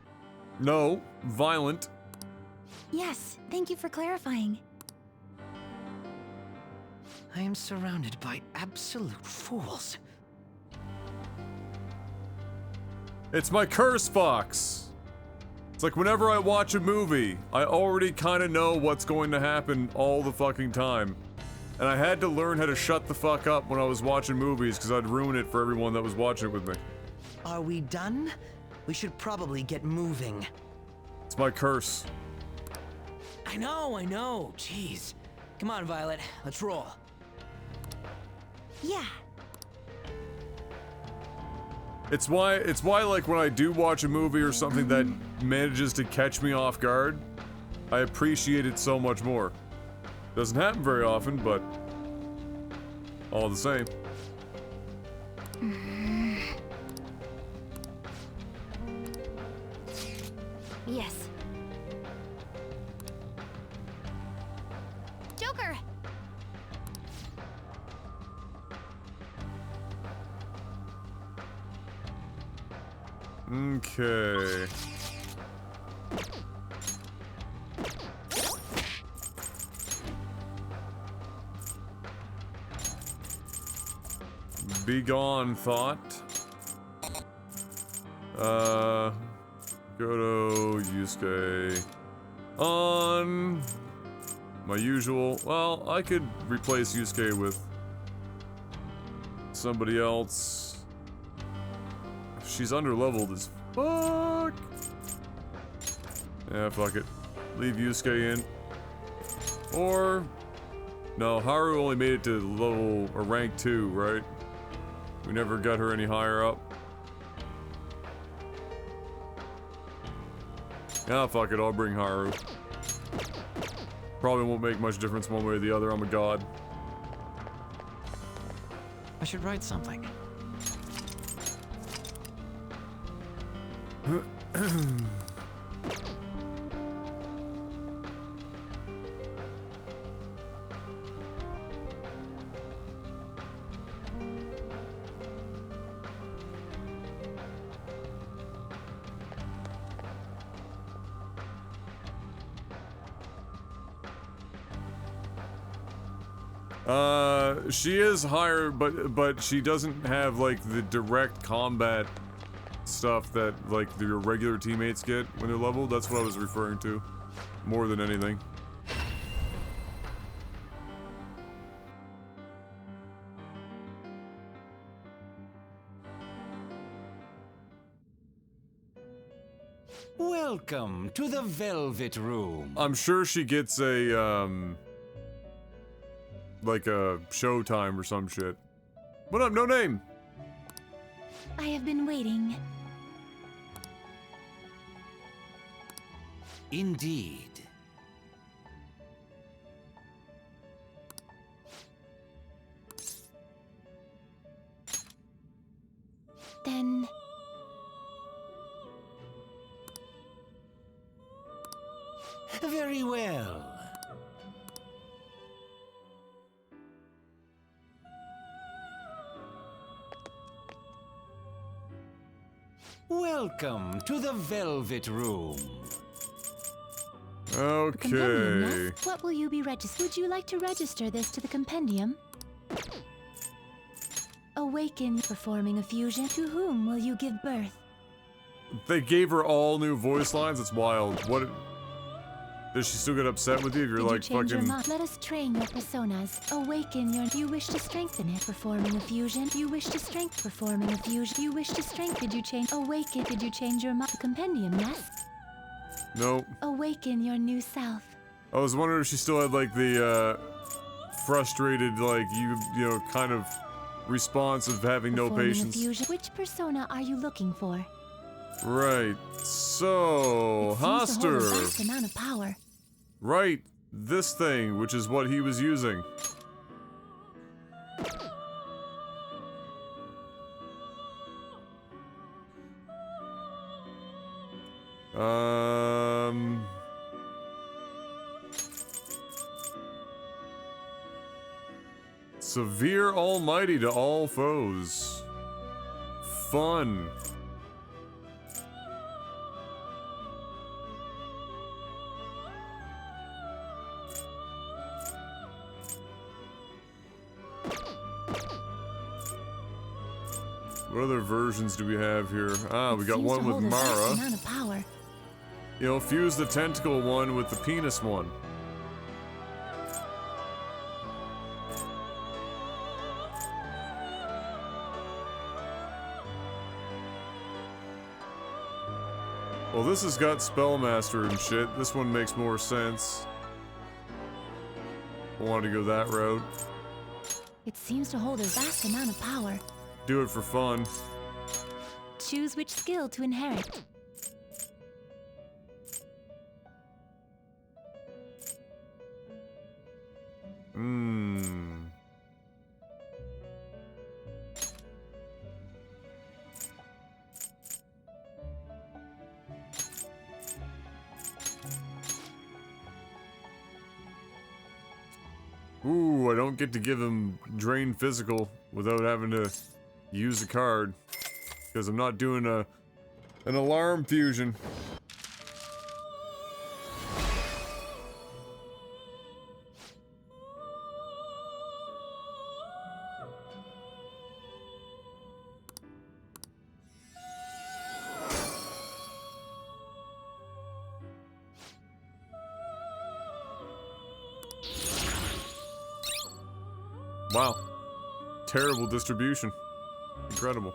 No, violent. Yes, thank you for clarifying. I am surrounded by absolute fools. It's my curse, Fox. It's like whenever I watch a movie, I already kind of know what's going to happen all the fucking time. And I had to learn how to shut the fuck up when I was watching movies because I'd ruin it for everyone that was watching it with me. Are we done? We should probably get moving. It's my curse. I know. Jeez. Come on, Violet. Let's roll. Yeah. It's why like when I do watch a movie or something that manages to catch me off guard, I appreciate it so much more. Doesn't happen very often, but all the same. Yes. Joker! Okay. Be gone, thought. Go to Yusuke. On my usual. Well, I could replace Yusuke with somebody else. She's underleveled as fuck. Yeah, fuck it. Leave Yusuke in. Or no, Haru only made it to level or rank 2, right? We never got her any higher up. Ah, fuck it, I'll bring Haru. Probably won't make much difference one way or the other, I'm a god. I should write something. She is higher, but she doesn't have like the direct combat stuff that like your regular teammates get when they're leveled. That's what I was referring to, more than anything. Welcome to the Velvet Room. I'm sure she gets a like a showtime or some shit. What up, no name? I have been waiting. Indeed. Then... Very well. Welcome to the Velvet Room. Compendium, Okay. yes? What will you be registered? Would you like to register this to the compendium? Awaken, performing a fusion. To whom will you give birth? They gave her all new voice lines? That's wild. What? Does she still get upset with you if you're Did like you change your fucking... mind? Let us train your personas. Awaken your... Do you wish to strengthen it? Performing a fusion. Do you wish to strength? Performing a fusion. Do you wish to strength? Did you change... Awaken. Did you change your mind? Compendium, yes? Nope. Awaken your new self. I was wondering if she still had like the frustrated, like you know, kind of response of having no Performing a patience. fusion. Which persona are you looking for? Right. So, Seems to hold a Hoster. vast amount of power. Right. This thing, which is what he was using. Severe Almighty to all foes. Fun. What other versions do we have here? Ah, we got Seems one to with hold a vast Mara. amount of power. You know, fuse the tentacle one with the penis one. Well, this has got Spellmaster and shit. This one makes more sense. I wanted to go that route. It seems to hold a vast amount of power. Do it for fun. Choose which skill to inherit. Ooh, I don't get to give him Drain Physical without having to use a card. Because I'm not doing an alarm fusion. Wow. Terrible distribution. Incredible.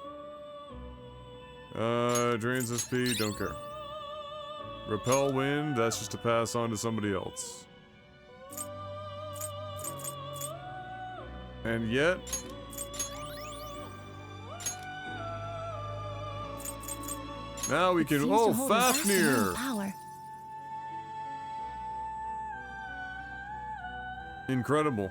Drains SP, don't care. Repel wind, that's just to pass on to somebody else. And yet... Now we can... Oh, Fafnir! Power. Incredible.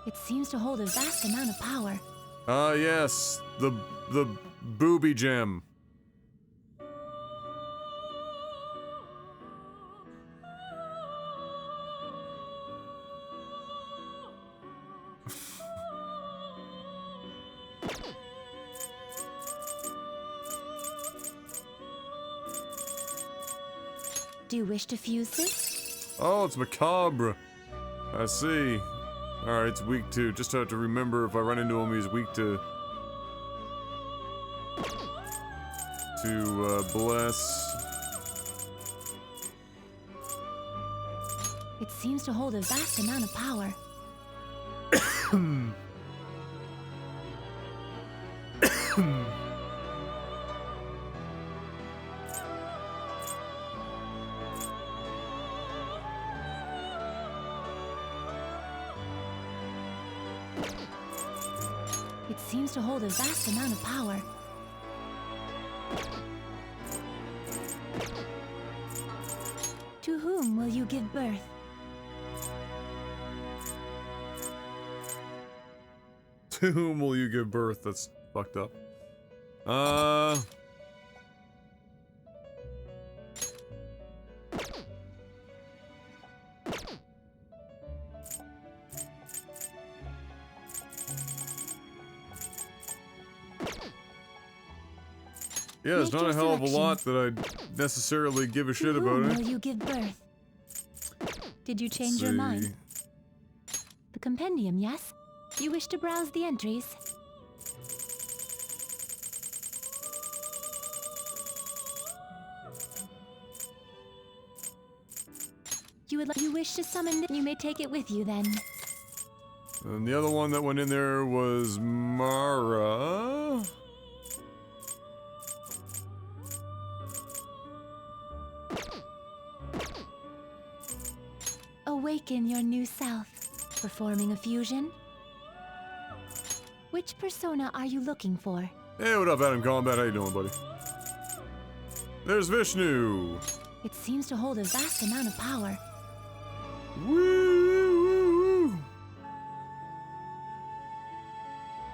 It seems to hold a vast amount of power. Ah, yes. The booby gem. Do you wish to fuse this? Oh, it's Macabre. I see. Alright, it's weak to. Just have to remember if I run into him, he's weak to bless. It seems to hold a vast amount of power. It seems to hold a vast amount of power. To whom will you give birth? To whom will you give birth? That's fucked up. Yeah, there's Make not a your hell of a lot selection. that I'd necessarily give a shit To about whom it. will you give birth? Did you change your see. mind? The compendium, yes? You wish to browse the entries? You wish to summon you may take it with you then. And the other one that went in there was Mara. Awaken your new self. Performing a fusion? Which persona are you looking for? Hey, what up, Adam Combat? How you doing, buddy? There's Vishnu. It seems to hold a vast amount of power. Woo!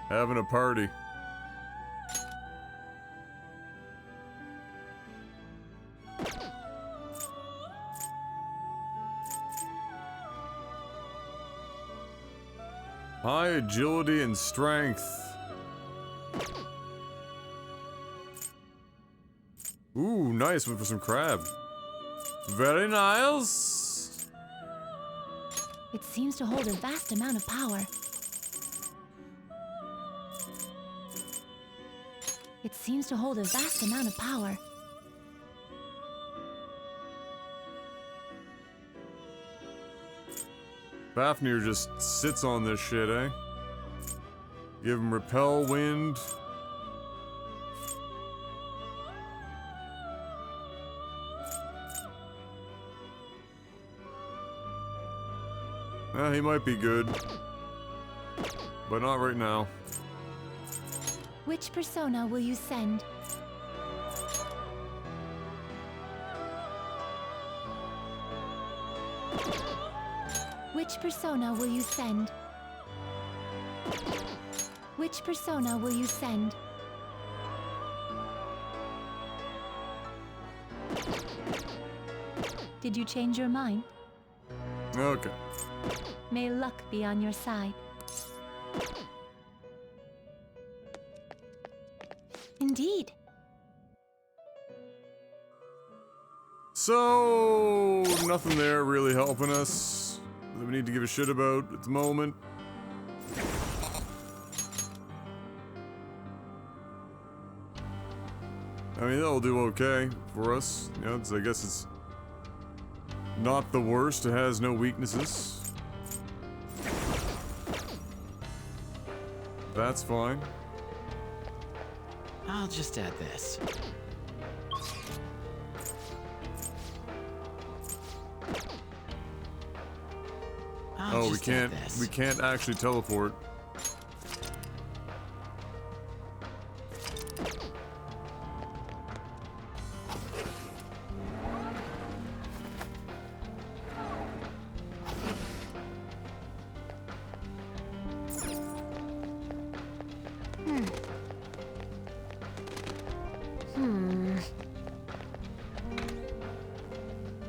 Having a party. High agility and strength. Ooh, nice one for some crab. Very nice. It seems to hold a vast amount of power. It seems to hold a vast amount of power. Fafnir just sits on this shit, eh? Give him repel wind. He might be good. But not right now. Which persona will you send? Which persona will you send? Which persona will you send? Did you change your mind? Okay. May luck be on your side. Indeed. So, nothing there really helping us that we need to give a shit about at the moment. I mean, that'll do okay for us. You know, I guess it's not the worst. It has no weaknesses. That's fine. I'll just add this. Oh, we can't actually teleport.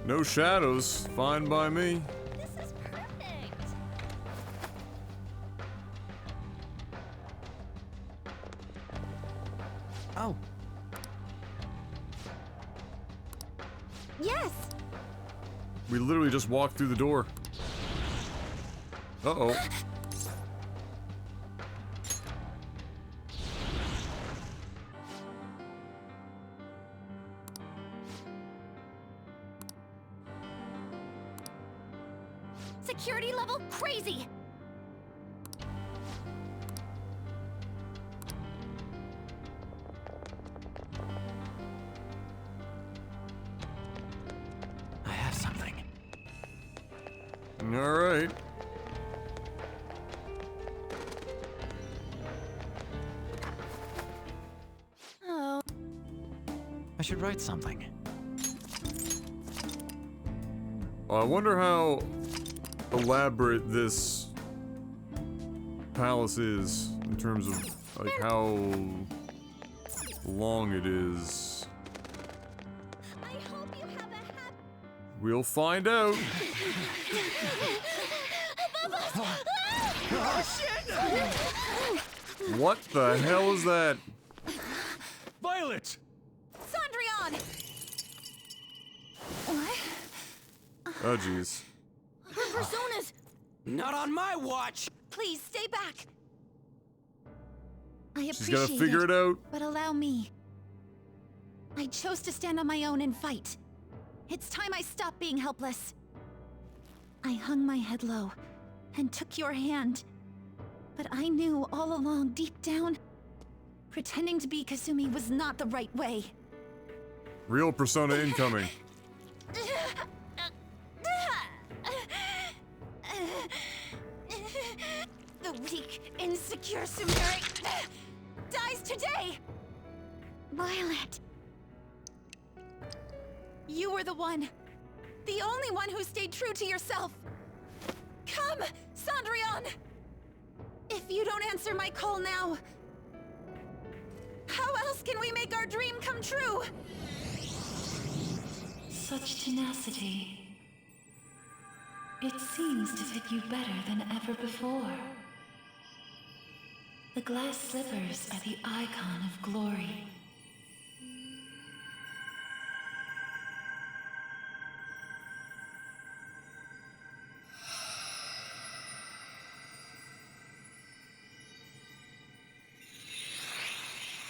No shadows, fine by me. This is perfect. Oh. Yes! We literally just walked through the door. Uh-oh. Security level crazy! I have something. All right. Oh. I should write something. I wonder how elaborate this palace is in terms of like how long it is. I hope you have a happy. We'll find out. Oh shit! What the hell is that? Violet! Oh, jeez. Her personas! Not on my watch! Please, stay back! I She's appreciate gotta figure it out. But allow me. I chose to stand on my own and fight. It's time I stopped being helpless. I hung my head low and took your hand. But I knew all along, deep down, pretending to be Kasumi was not the right way. Real persona incoming. The weak, insecure Sumire dies today! Violet! You were the one. The only one who stayed true to yourself. Come, Cendrillon! If you don't answer my call now, how else can we make our dream come true? Such tenacity. It seems to fit you better than ever before. The glass slippers are the icon of glory.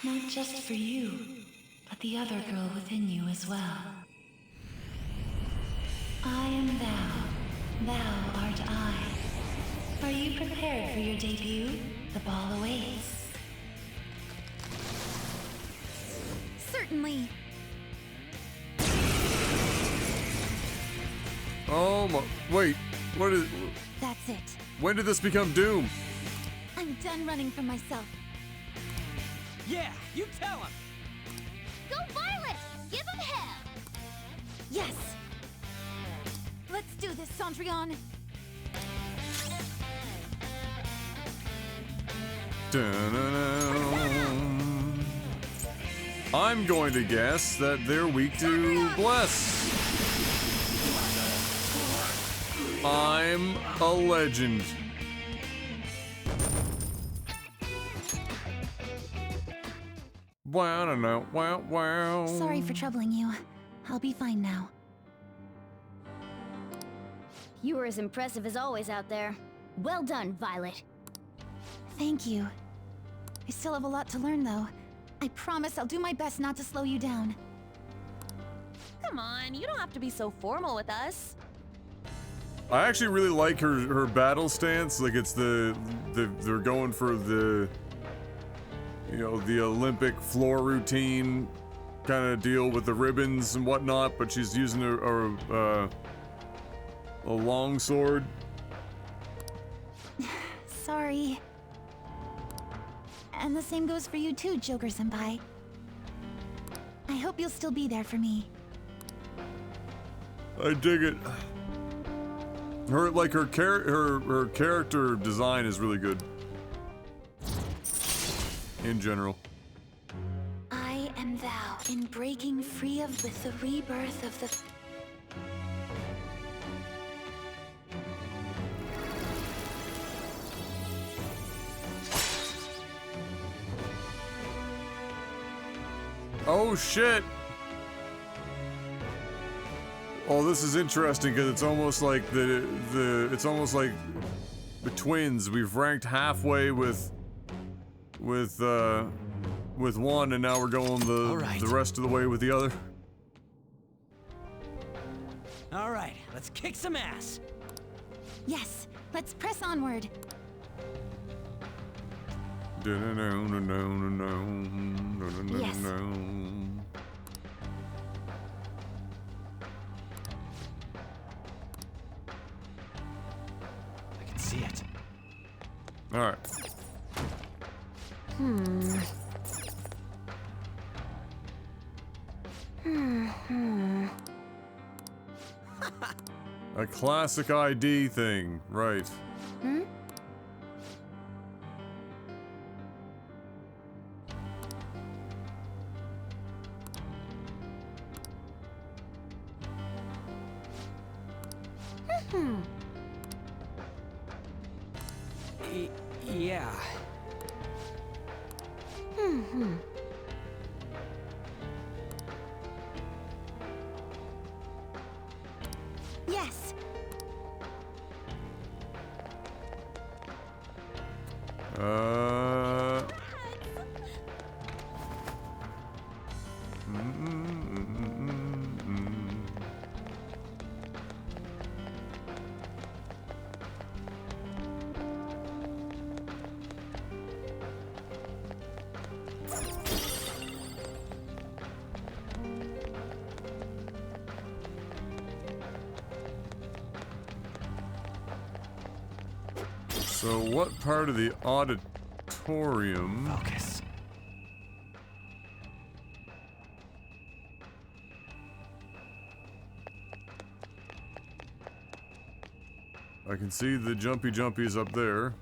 Not just for you, but the other girl within you as well. I am thou, thou art I. Are you prepared for your debut? The ball awaits. Certainly. Oh my, wait, what is, That's it. when did this become Doom? I'm done running from myself. Yeah, you tell him! Go Violet! Give him hell! Yes! Let's do this, Cendrillon! Dun-dun-dun. I'm going to guess that they're weak to Bless. I'm a legend. Wow, no, no, wow, wow. Sorry for troubling you. I'll be fine now. You were as impressive as always out there. Well done, Violet. Thank you. I still have a lot to learn, though. I promise I'll do my best not to slow you down. Come on, you don't have to be so formal with us. I actually really like her battle stance. Like it's they're going for the, you know, the Olympic floor routine kind of deal with the ribbons and whatnot, but she's using a long sword. Sorry. And the same goes for you too, Joker-senpai. I hope you'll still be there for me. I dig it. Her character design is really good. In general. I am thou, in breaking free of with the rebirth of the... Oh shit! Oh, this is interesting because it's almost like it's almost like the twins. We've ranked halfway with one, and now we're going the rest of the way with the other. All right, let's kick some ass. Yes, let's press onward. Yes. I can see it. All right. A classic ID thing, right? Hmm? Yeah. Yes. So what part of the auditorium? Focus. I can see the jumpy jumpies up there.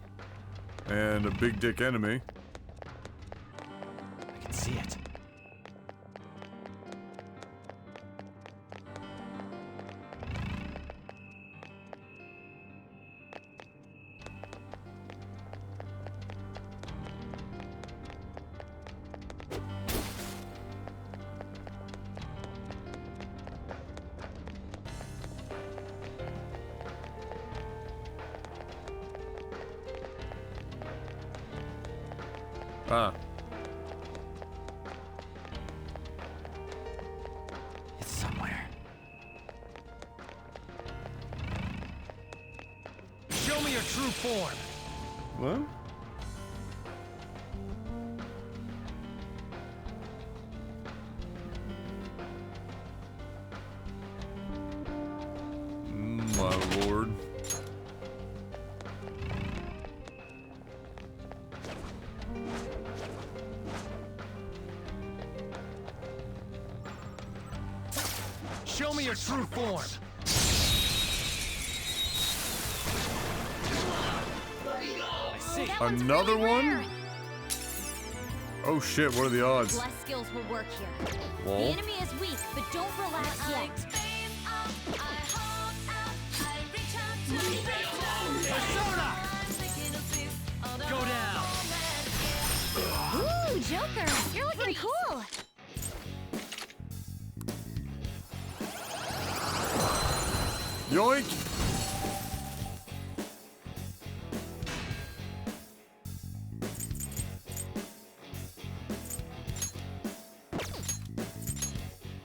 And a big dick enemy. I can see it. Ah. It's somewhere. Show me your true form. What? My lord. Show me your true form. I see. Another one? Oh shit, what are the odds? Less skills will work here. Lol. The enemy is weak, but don't relax yet. Persona! Go down. Ooh, Joker, you're looking cool. Yoink!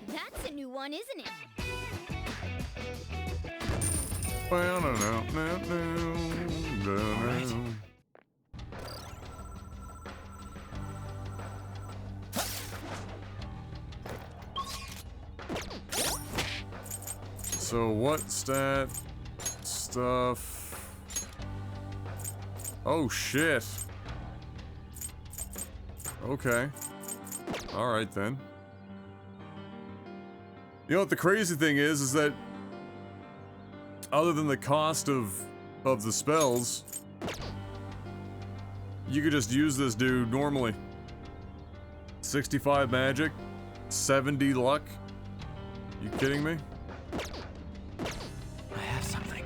That's a new one, isn't it? So what stat stuff? Oh shit. Okay. Alright then. You know what the crazy thing is that other than the cost of the spells, you could just use this dude normally. 65 magic, 70 luck. You kidding me? I have something.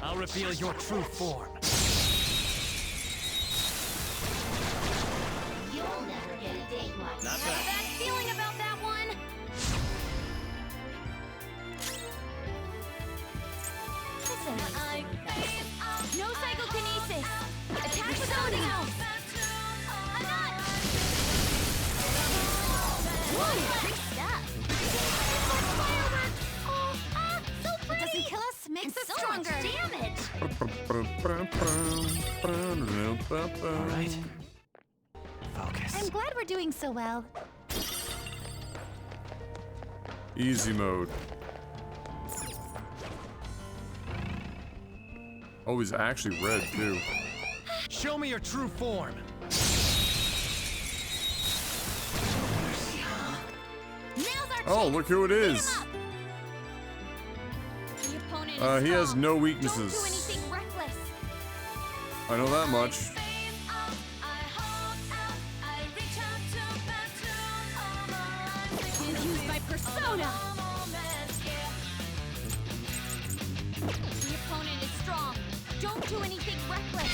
I'll reveal your true form. You'll never get a date like Not that. bad. Bad feeling about that one. No psychokinesis. Attack with something else. I'm not. Whoa, great stuff. Fireworks. Oh, so pretty. It doesn't kill us, makes us stronger. Damage. All right. Focus. I'm glad we're doing so well. Easy mode. Oh, he's actually red too. Show me your true form. Oh, look who it is. The opponent is He has strong. no Don't do weaknesses. anything reckless. I know that much. Used by persona. The opponent is strong. Don't do anything reckless.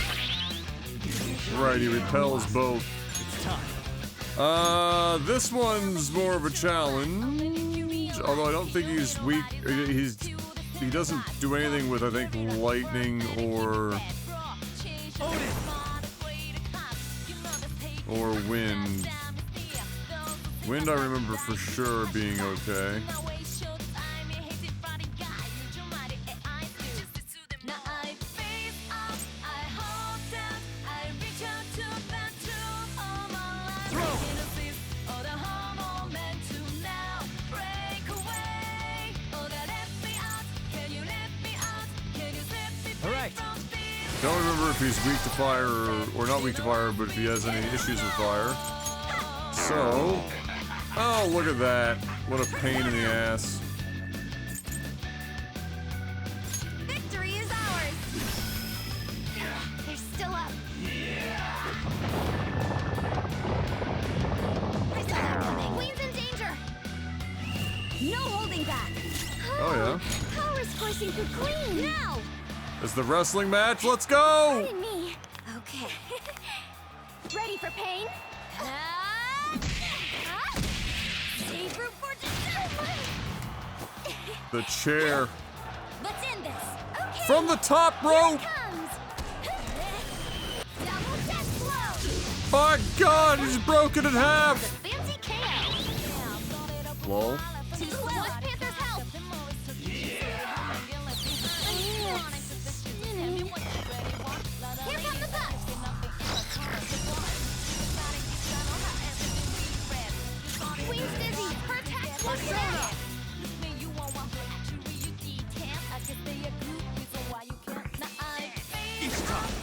Right, he repels both. It's time. This one's more of a challenge. Although I don't think he's weak. He doesn't do anything with, I think, lightning or wind. Wind I remember for sure being okay. Don't remember if he's weak to fire or not weak to fire, but if he has any issues with fire. So, oh, look at that. What a pain in the ass. Victory is ours! They're still up. Persona, Queen's in danger! No holding back! Oh, yeah. Power's coursing through Queen! Now! It's the wrestling match. Let's go! Pardon me. Okay. Ready for pain? Save room for The chair. Let's end this. Okay. From the top rope! Double death blow! My God, he's broken in half! Fancy KO! Lol. Too slow. Black Panther's help! Here come the bucks! Queen's dizzy! Her attack's more set! Each time.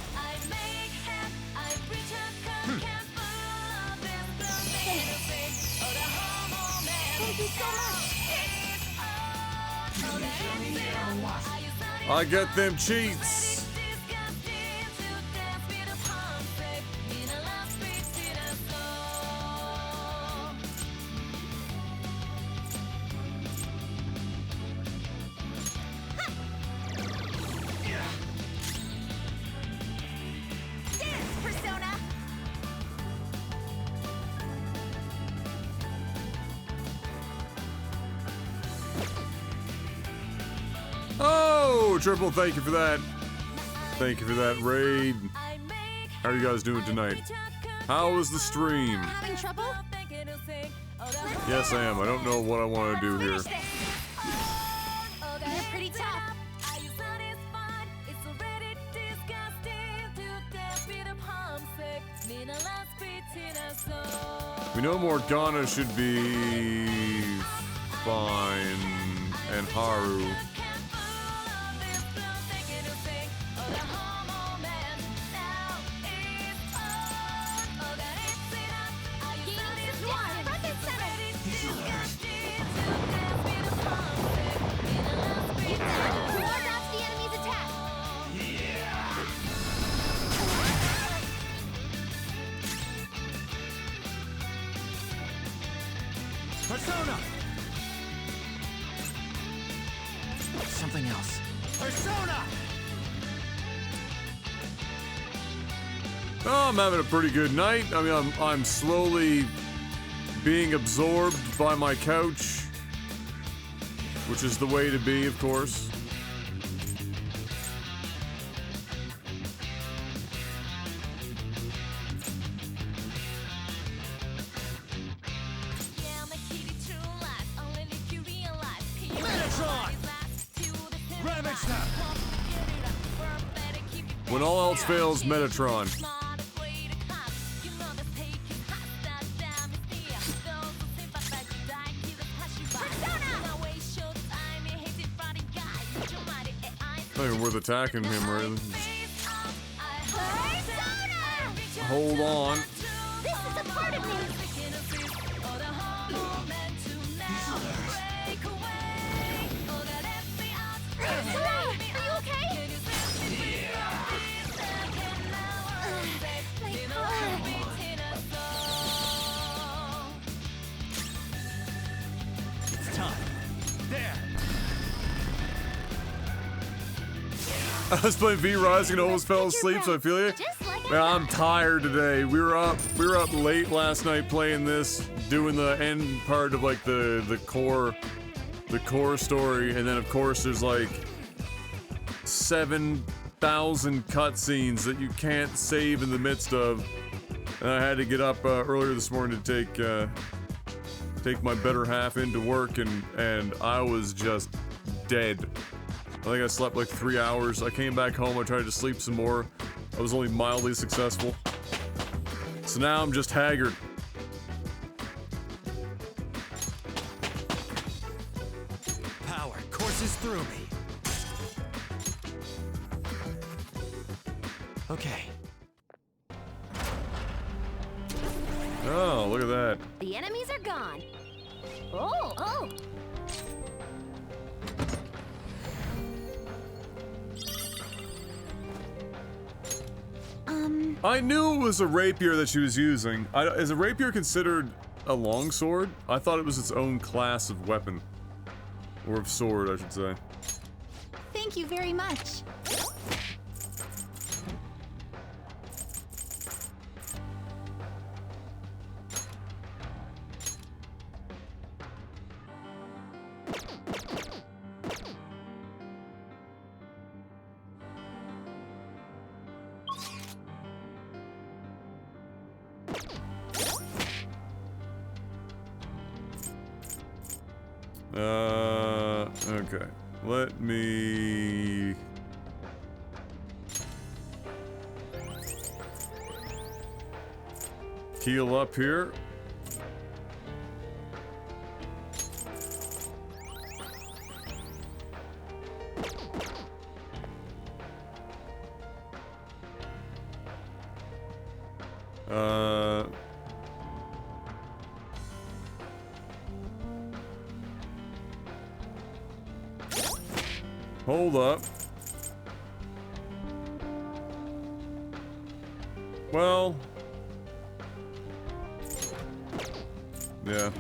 Thank you so much! I get them cheats. Dance, Persona! Oh, triple thank you for that. Thank you for that raid. How are you guys doing tonight? How was the stream? Having trouble? Yes, I am. I don't know what I want to do here. They're pretty tough. We know Morgana should be fine, and Haru. Persona! Something else. Persona! Oh, I'm having a pretty good night. I mean, I'm slowly being absorbed by my couch, which is the way to be, of course. When all else fails, Metatron. Not even worth attacking him, really. Hold on. This is a part of me! Are you okay? It's time. There. I was playing V-Rising and almost fell asleep, so I feel you. Man, I'm tired today. We were up late last night playing this, doing the end part of like the core story, and then of course there's like 7,000 cutscenes that you can't save in the midst of. And I had to get up earlier this morning to take my better half into work, and I was just dead. I think I slept like 3 hours. I came back home, I tried to sleep some more. I was only mildly successful. So now I'm just haggard. Power courses through me. Okay. Oh, look at that. The enemies are gone. Oh! I knew it was a rapier that she was using. Is a rapier considered a longsword? I thought it was its own class of weapon. Or of sword, I should say. Thank you very much. Okay. Let me... heal up here. Hold up. Well... yeah.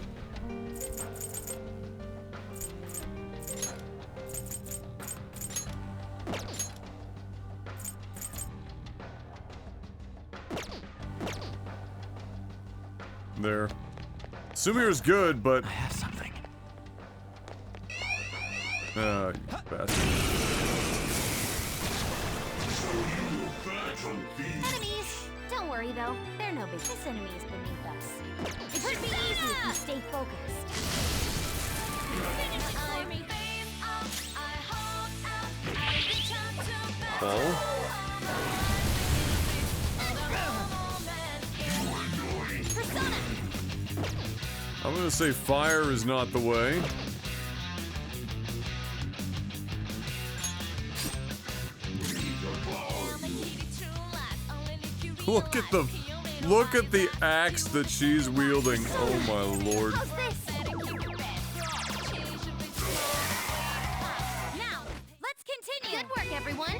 There. Sumir's good, but... I have something. You bastard. Enemies! Don't worry though, they're no big. This enemy is beneath us. It should be easy if you stay focused. I'm gonna say fire is not the way. Look at the axe that she's wielding. Oh my lord. Now, let's continue. Good work, everyone.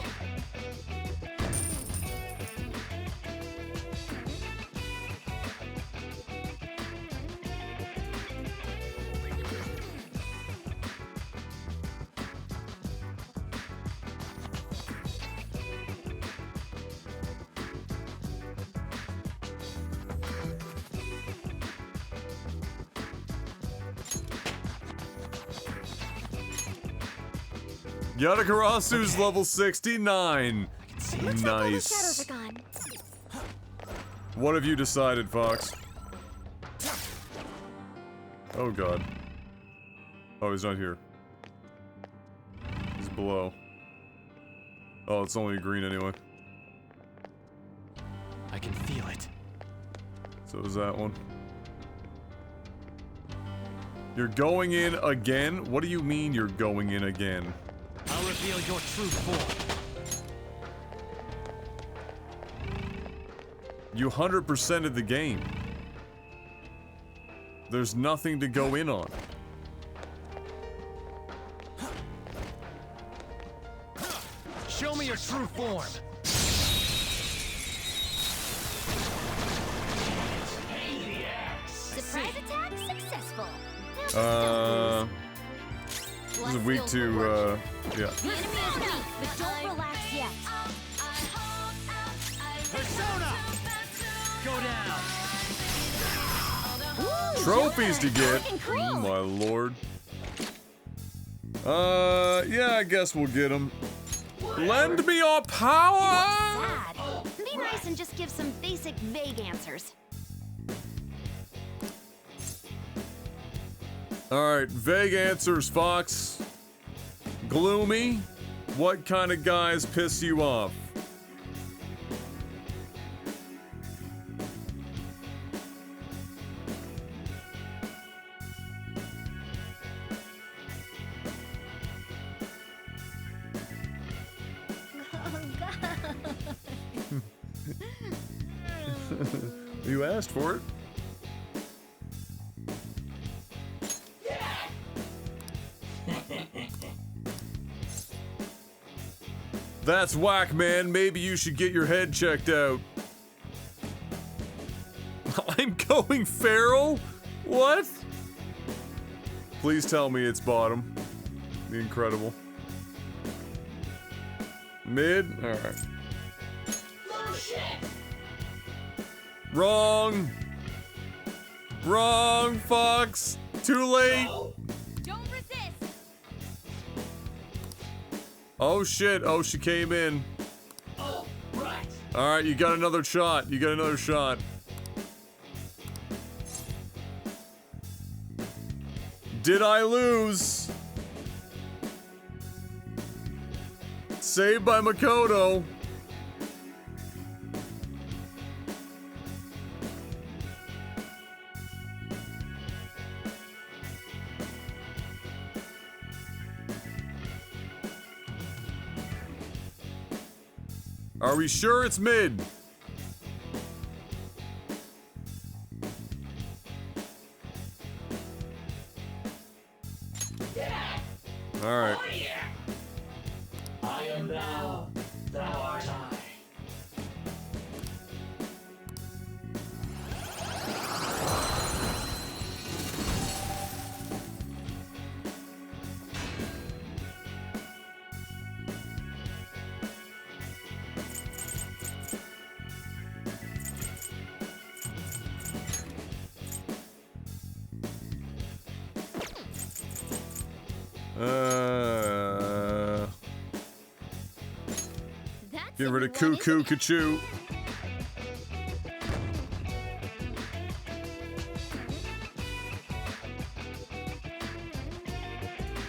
Yatakarasu's level 69. Nice. What have you decided, Fox? Oh god. Oh, he's not here. He's below. Oh, it's only green anyway. I can feel it. So is that one. You're going in again? What do you mean you're going in again? I'll reveal your true form. You 100%ed the game. There's nothing to go in on. Show me your true form. Surprise attack successful. This is weak to, yeah. The enemy is weak, but don't relax yet. Persona! Go down. Trophies to get. Oh my lord. Yeah, I guess we'll get them. Lend me your power! Sad. Be nice and just give some basic, vague answers. Alright, vague answers, Fox. Gloomy? What kind of guys piss you off? You asked for it. That's whack, man. Maybe you should get your head checked out. I'm going feral? What? Please tell me it's bottom. Be incredible. Mid? Alright. Wrong! Wrong, Fox! Too late! Don't resist. Oh shit, oh she came in. Oh, right. Alright, you got another shot. You got another shot. Did I lose? Saved by Makoto. Are we sure it's mid? All right. Oh, yeah. I am thou, thou art I. Get rid of Cuckoo Kachoo.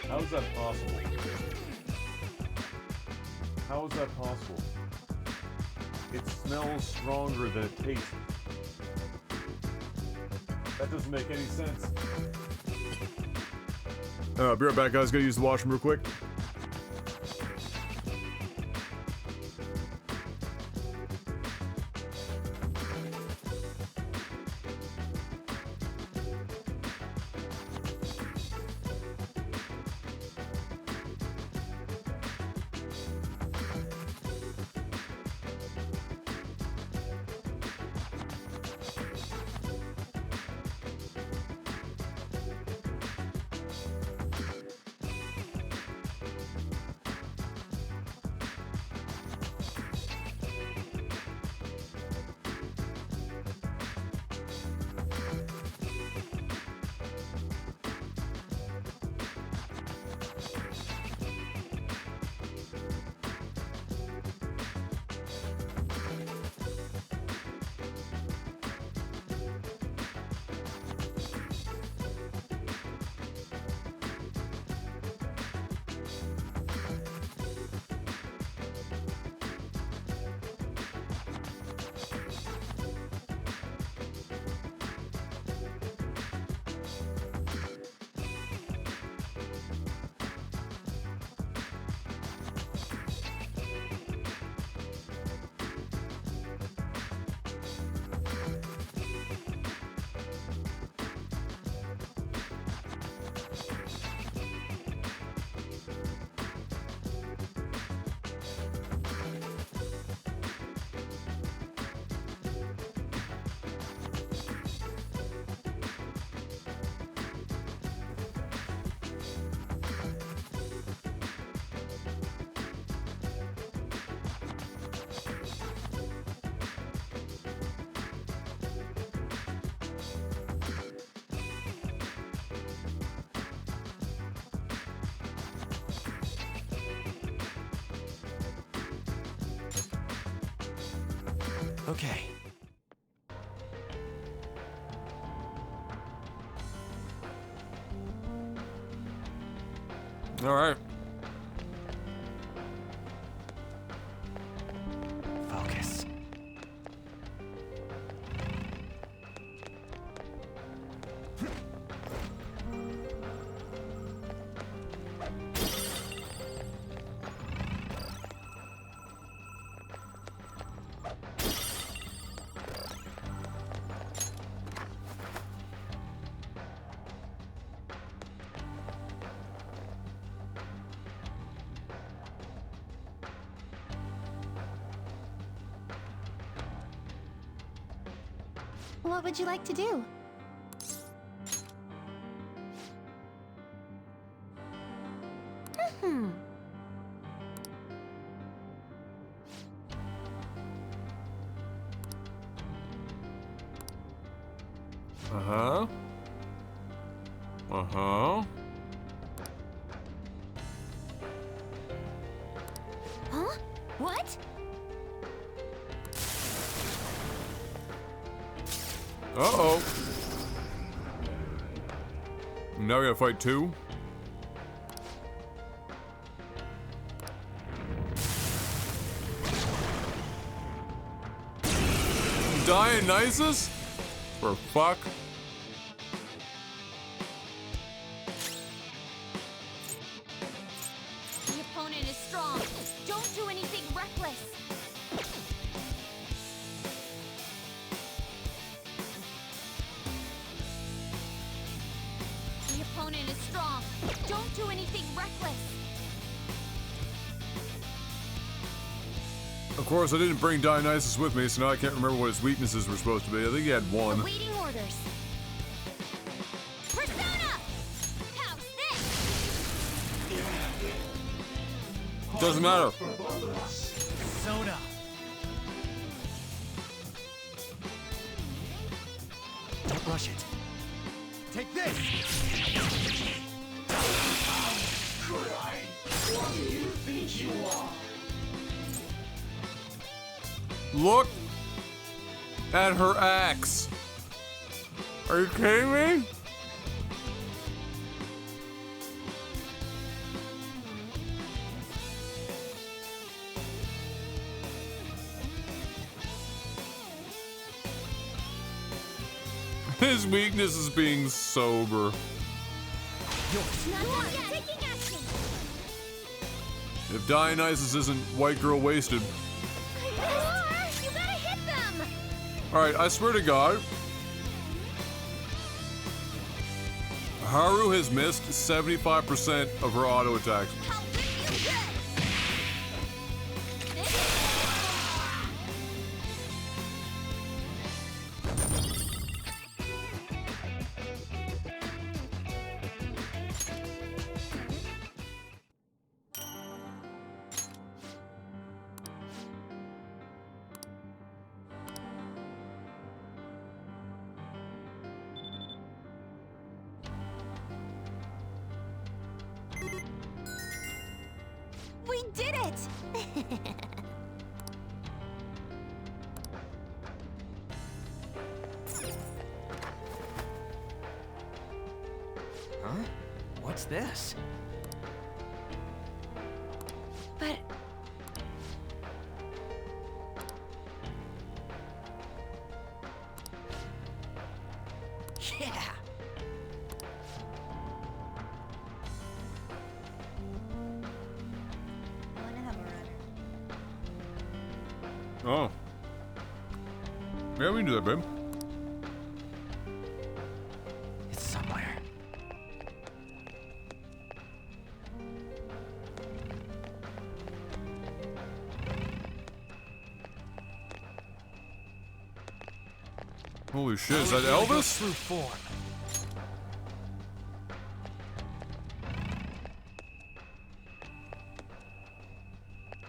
How is that possible? How is that possible? It smells stronger than it tastes. That doesn't make any sense. Be right back, guys. Gotta use the washroom real quick. Okay. All right. Focus. What would you like to do? Uh-huh. Uh-huh. Huh? What? Uh-oh. Now we gotta fight two? Dionysus? For fuck? The opponent is strong. Don't do anything reckless. The opponent is strong. Don't do anything reckless. Of course, I didn't bring Dionysus with me, so now I can't remember what his weaknesses were supposed to be. I think he had one. Awaiting orders. Persona! How's this? Doesn't matter. Persona. Don't rush it. Take this! What do you think you are? Look at her axe. Are you kidding me? His weakness is being sober. Not yet. Taking action. If Dionysus isn't white girl wasted. You gotta hit them. Alright, I swear to God. Haru has missed 75% of her auto attacks. We did it! Huh? What's this? But Yeah. Oh. Yeah, we can do that, babe. It's somewhere. Holy shit, is that Elvis? True form.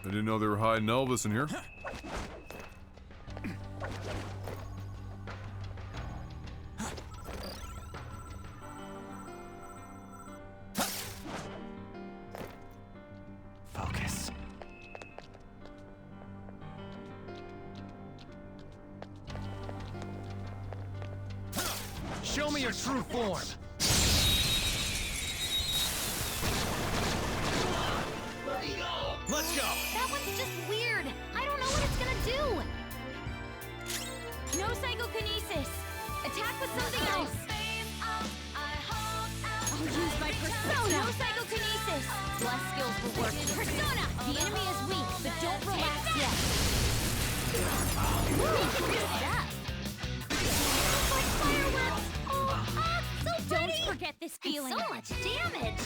I didn't know they were hiding Elvis in here. Focus. Show me your true form. Let's go. That one's just weird. I don't know what it's gonna do. No psychokinesis. Attack with something else. I'll use my persona. No psychokinesis. Less skills for working. Persona. The enemy is weak, but don't relax yet. Like fireworks. So pretty. Don't forget this feeling. So much damage.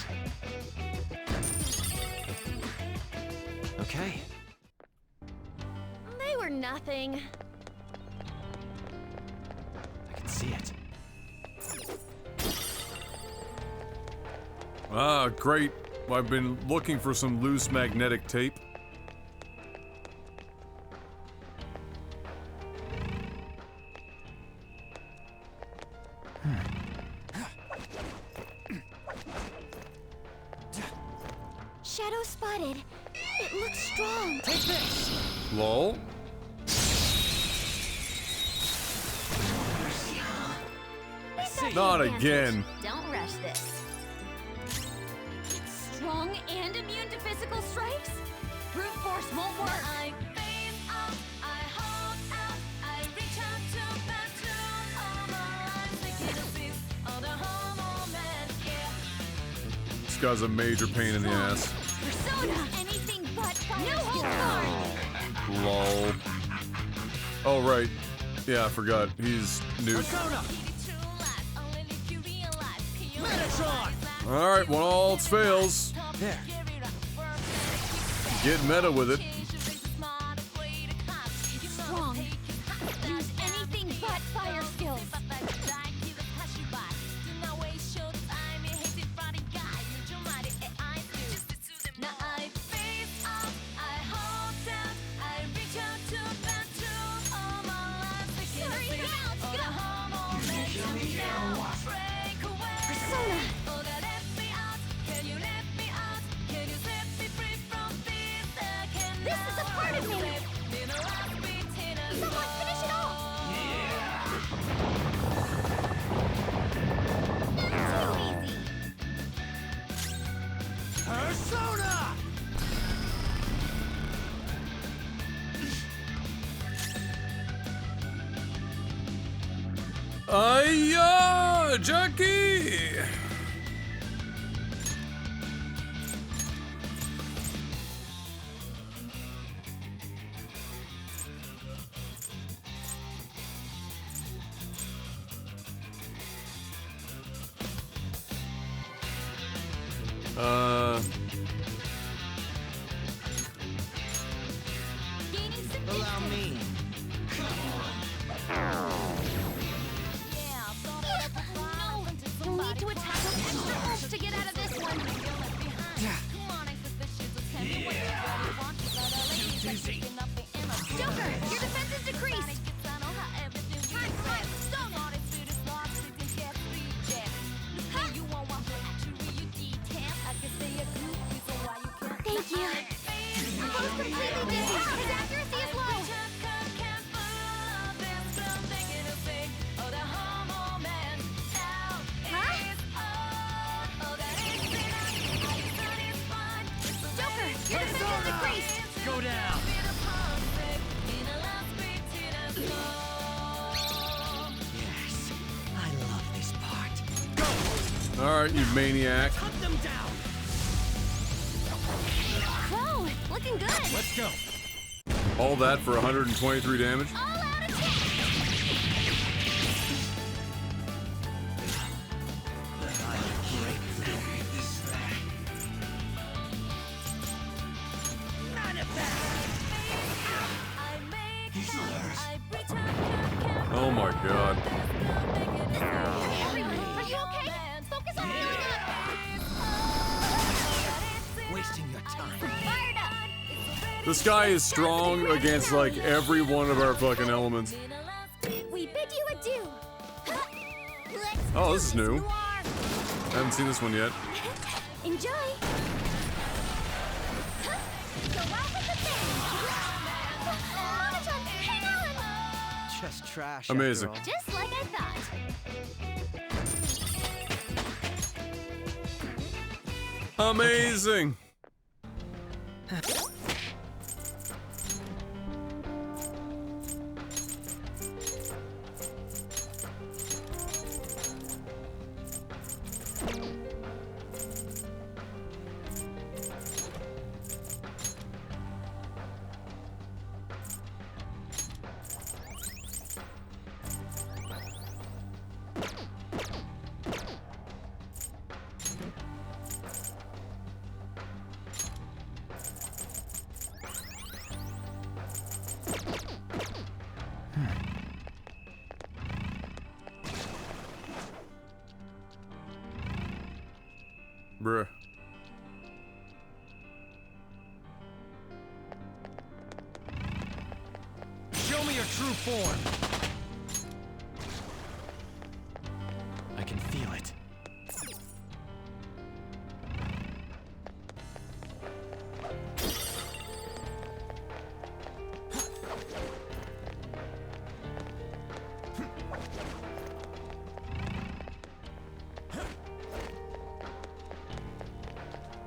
Okay. they were nothing. see it. Ah, great. I've been looking for some loose magnetic tape. Shadow spotted. It looks strong. Take this. Lol. Not again. Don't rush this. It's strong and immune to physical strikes? Brute force won't work. I face up, I hold out, I reach out to battle all my life, thinking of this, all the whole moment, yeah. This guy's a major pain in the ass. Persona! Anything but fire skill. Lol. Oh, right. Yeah, I forgot. He's new. Persona! Metatron! Alright, when all else fails, There. get meta with it. Strong. Use anything but fire skills. Persona! This is a part of me! Someone finish it off! Too easy! Persona! Ayya, Jackie! Allow me. No! You'll need to attack with extra oomph to get out of this one! Joker, your defense is decreased! Thank you. Both completely dizzy. His accuracy is low. Joker, your defense is decreased. Go down. Yes, I love this part. Alright, you maniac. Cut them down. Whoa, looking good. Let's go. All that for 123 damage? All out attack. Oh my god. Everyone, are you okay? Focus on healing up. Wasting your time. Fired up. This guy is strong against like every one of our fucking elements. We bid you adieu. Oh, this is new. I haven't seen this one yet. Enjoy. Go out with the bang. Monotone, hang on. Just trash. Amazing. after all. Just like I thought. Amazing. Bruh. Show me your true form. I can feel it.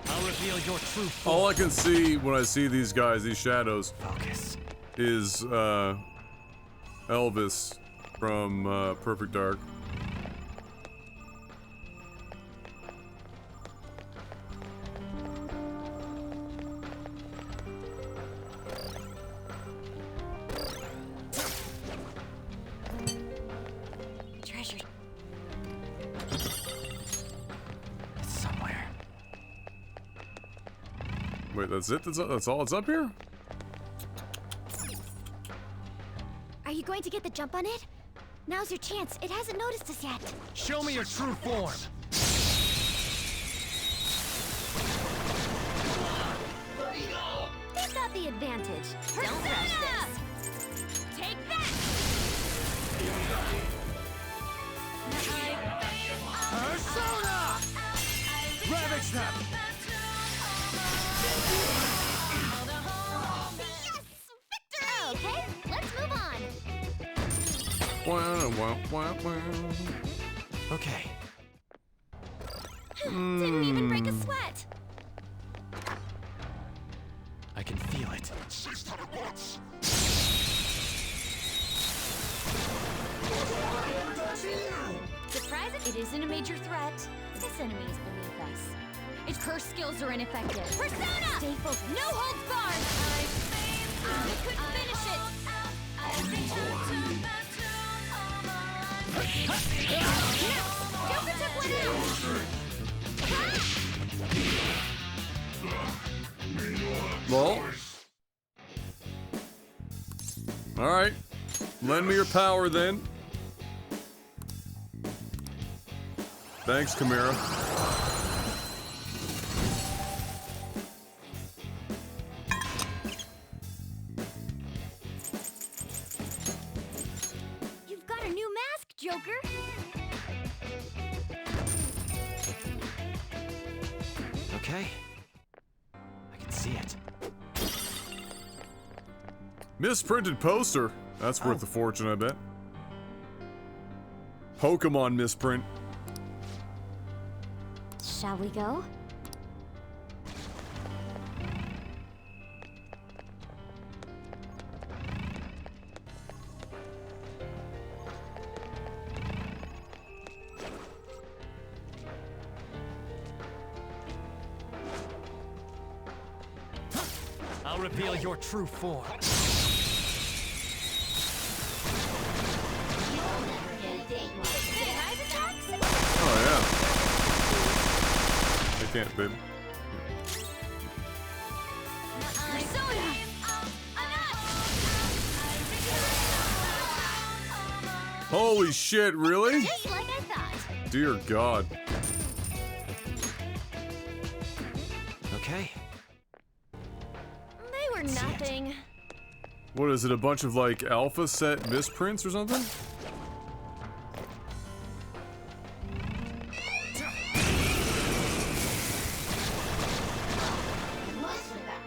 I'll reveal your true form. All I can see when I see these guys, these shadows, Focus. is Elvis from Perfect Dark. Treasure. It's somewhere. Wait, that's it? That's all it's up here? Are you going to get the jump on it? Now's your chance. It hasn't noticed us yet. Show me your true form. They've got the advantage. Don't rush this. Take that! Persona! Ravage them! Okay, let's move on. Wow, wow, wow, wow. Okay. Didn't even break a sweat. I can feel it. Surprise it isn't a major threat. This enemy is beneath us. Its cursed skills are ineffective. Persona! Stay focused. No holds barred! We couldn't finish it! Joker took one out! Well. Alright. Lend me your power then. Thanks, Chimera. You've got a new mask, Joker. Okay. I can see it. Misprinted poster. That's worth a fortune, I bet. Pokemon misprint. Shall we go? I'll reveal your true form. Oh, yeah. I can't, baby. Holy shit, really? Just like I thought. Dear God. Okay. They were nothing. What is it, a bunch of like alpha set misprints or something?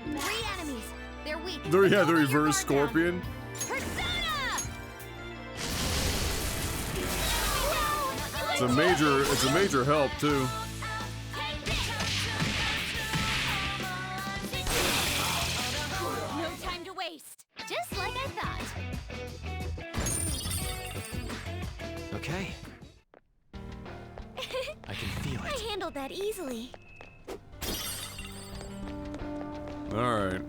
Three enemies. They're weak. Yeah, the reverse scorpion. It's a major help too. No time to waste. Just like I thought. Okay. I can feel it. I handled that easily. All right.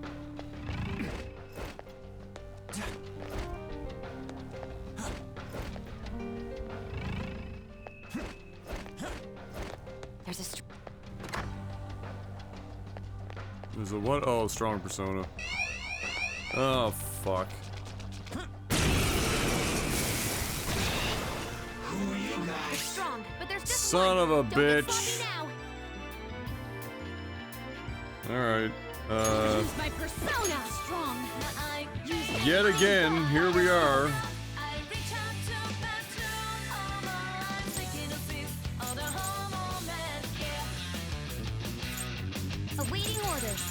There's a what? Oh, strong persona. Oh, fuck. Strong, but there's just Son of a Don't get bitch. sloppy now. Alright. Use my persona. Strong. Yet again, here we are. Awaiting orders.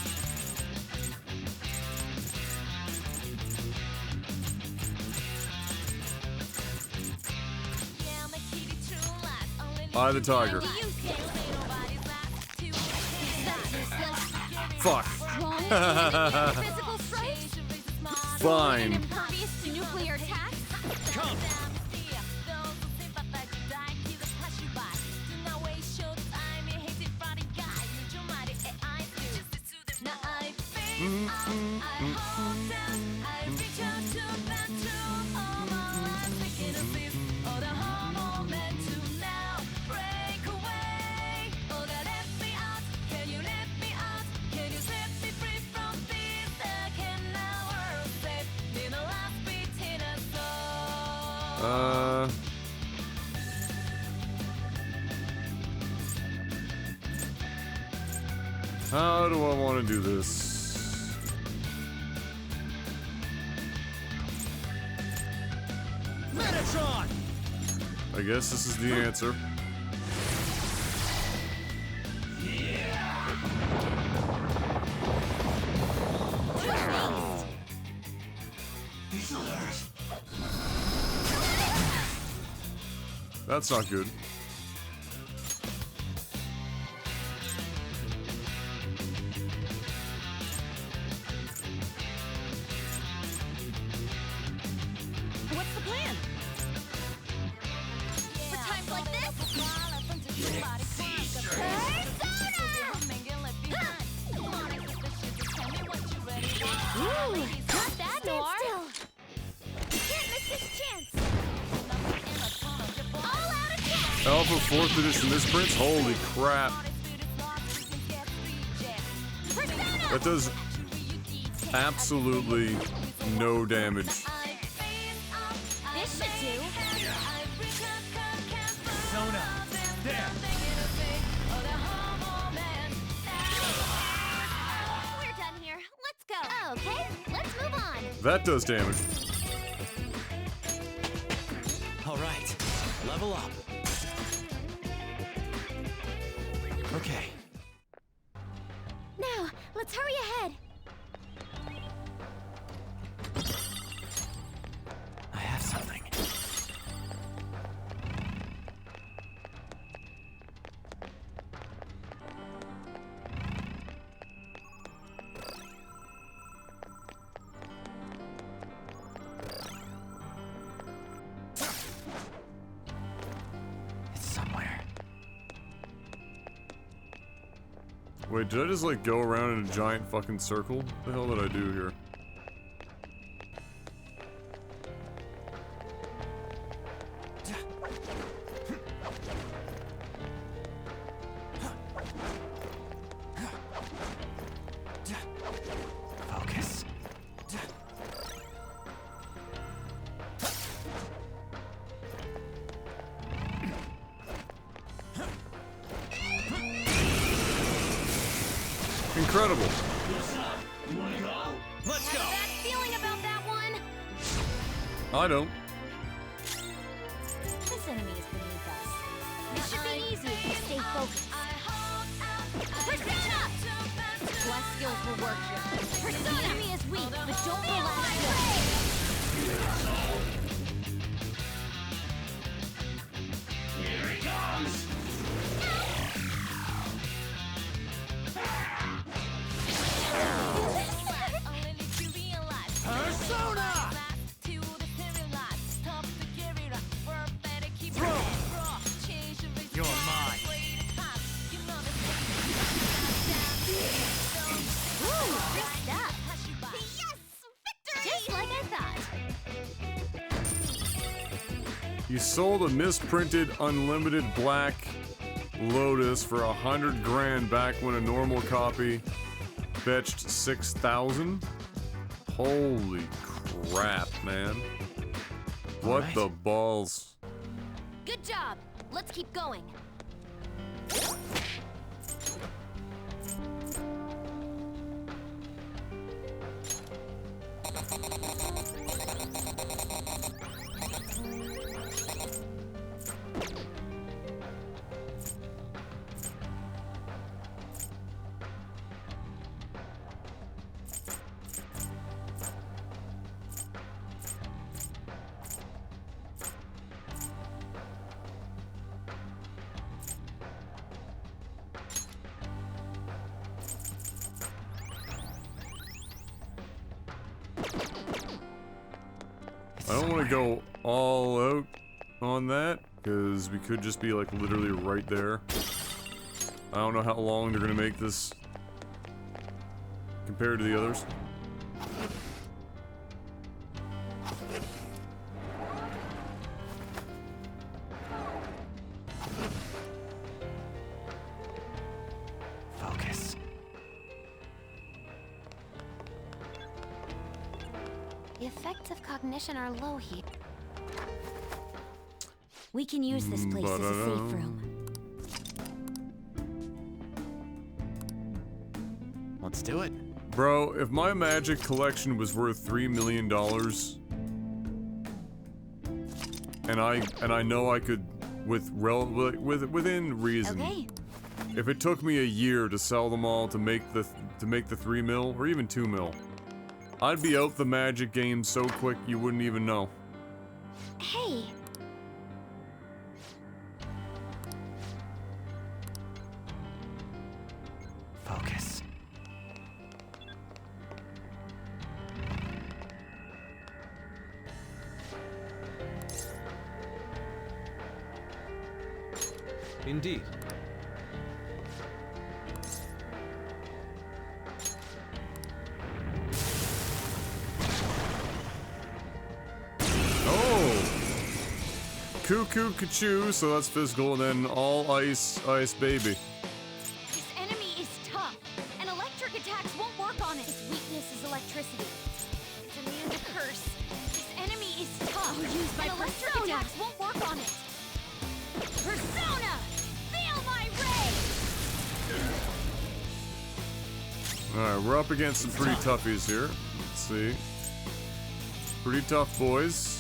Eye the tiger. Fuck. Fine. Impervious to nuclear attacks. Come. How do I want to do this? Metatron! I guess this is the answer. That's not good. What's the plan? For times like this? Ooh, got that, Noir. Can't miss this chance. All out attack. Alpha 4th edition misprints? Holy crap. That does absolutely no damage. This should do. Persona. There. We're done here. Let's go. Okay, let's move on. That does damage. All right, level up. Okay. Now, let's hurry ahead. I have something. It's somewhere. Wait, did I just like go around in a giant fucking circle? What the hell did I do here? Focus. Incredible. Let's go. Bad feeling about that one. I don't. This enemy is beneath us. It should be easy if we stay focused. Persona! Less skills will work here. Persona! The enemy is weak, but don't relax. Here he comes! Persona! You're mine. Woo! Good stuff. Yes! Victory! Just like I thought. You sold a misprinted unlimited black Lotus for 100 grand back when a normal copy fetched 6,000? Holy crap, man. What the balls? Good job. Let's keep going. I don't want to go all out on that, because we could just be like literally right there. I don't know how long they're gonna make this compared to the others. Focus. The effects of cognition are low here. We can use this place as a safe room. Let's do it. Bro, if my magic collection was worth $3 million, and I know I could, within reason, Okay. if it took me a year to sell them all to make the 3 mil or even 2 mil, I'd be out the magic game so quick you wouldn't even know. Hey. Focus. Indeed. Cuckoo Kachoo, so that's physical, and then all ice, ice baby. This enemy is tough, and electric attacks won't work on it. Its weakness is electricity. It's immune to curse. This enemy is tough, and electric attacks won't work on it. Persona! Feel my rage! Alright, we're up against some pretty toughies here. Let's see. Pretty tough boys.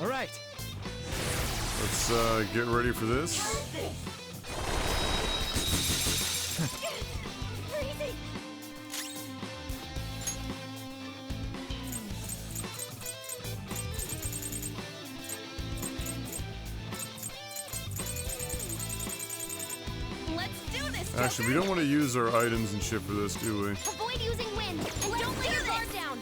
All right. Let's get ready for this. Freezing! Let's do this. Actually, we don't want to use our items and shit for this, do we? Avoid using wind, and don't let your guard down.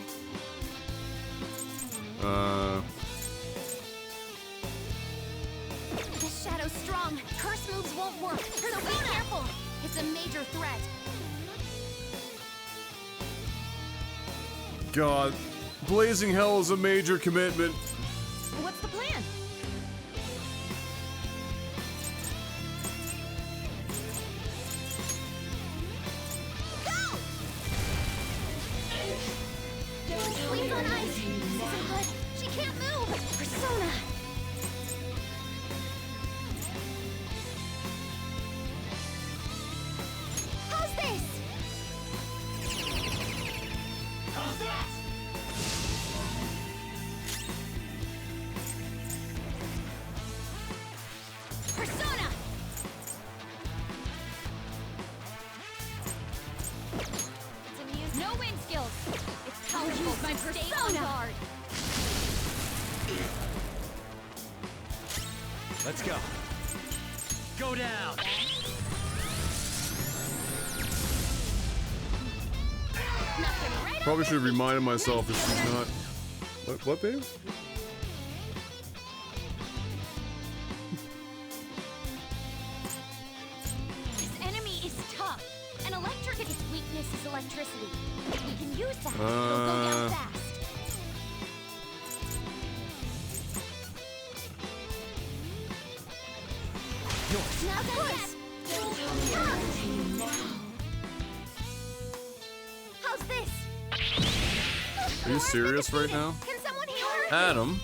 This shadow's strong. Curse moves won't work, so be careful. It's a major threat. God, blazing hell is a major commitment. What's the plan? Go! Queen's on ice. This isn't good. She can't move. Persona. How's this? How's that? Persona. It's immune. No wind skills. It's powerful. Use my persona. Guard. Let's go. Go down. Probably should have reminded myself that she's not. What, babe? This enemy is tough, and electric. Its weakness is electricity. We can use that. It'll go down fast. Now good. How's this? Are you serious right now? Can someone heal her? Adam?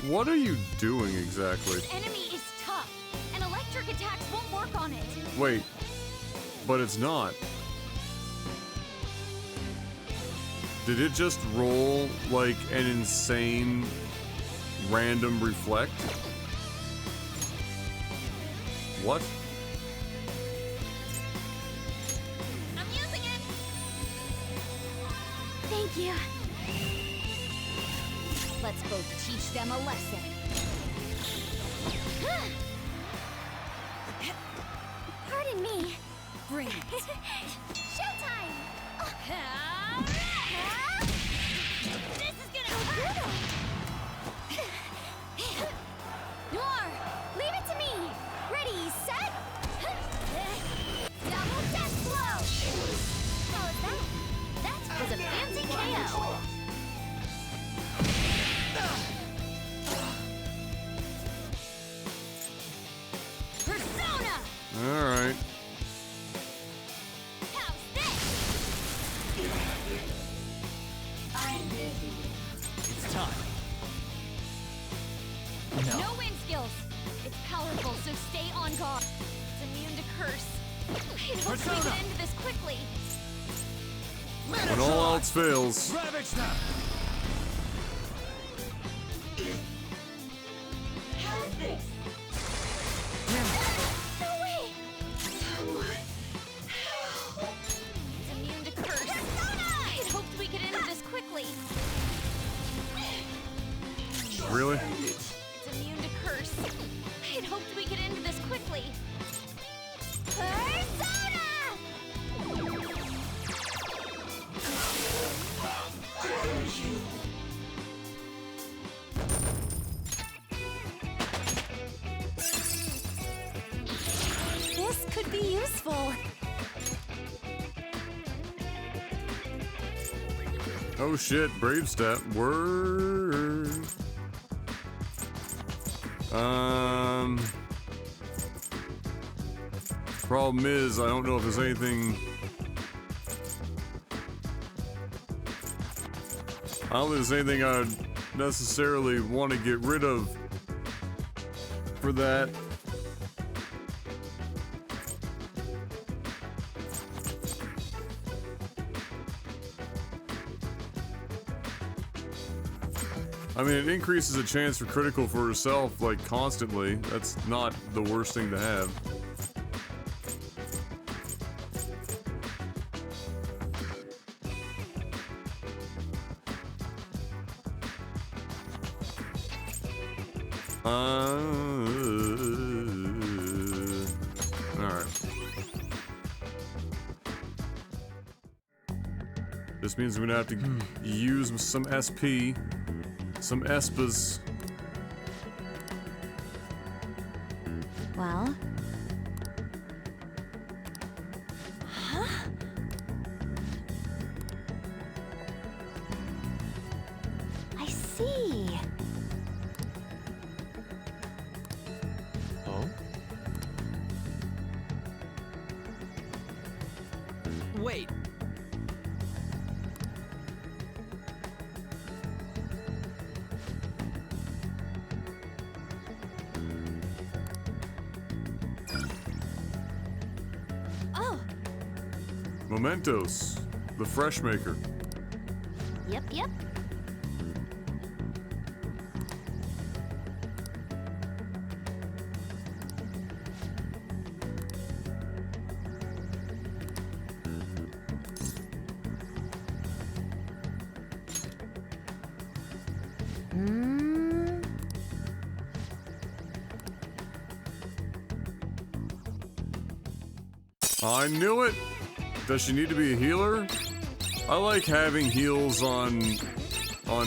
What are you doing exactly? Enemy is tough, and electric attacks won't work on it. Wait, but it's not. Did it just roll like an insane random reflect? What? I'm using it. Thank you. Let's both teach them a lesson. Pardon me. Bring it. Showtime! This is gonna hurt! Noir, leave it to me! Ready, set! Double death blow! How was that? That was a fancy KO! Persona! Alright. How's this? It's time. No wind skills. It's powerful, so stay on guard. It's immune to curse. I hope we can end this quickly. When all else fails. Ravage them! How's this? No way! It's immune to curse. Persona! I hoped we could end this quickly. Really? It's immune to curse. I had hoped we could end this quickly. Persona! This could be useful. Oh shit, Brave Step. Word. Problem is, I don't know if there's anything. I don't think there's anything I'd necessarily want to get rid of for that. I mean, it increases a chance for critical for herself, like, constantly. That's not the worst thing to have. Alright. This means I'm gonna have to use some SP. Some Espas. Well? Huh? I see. Oh? Wait. Oh, Mementos, the Fresh Maker. yep. I knew it! Does she need to be a healer? I like having heals on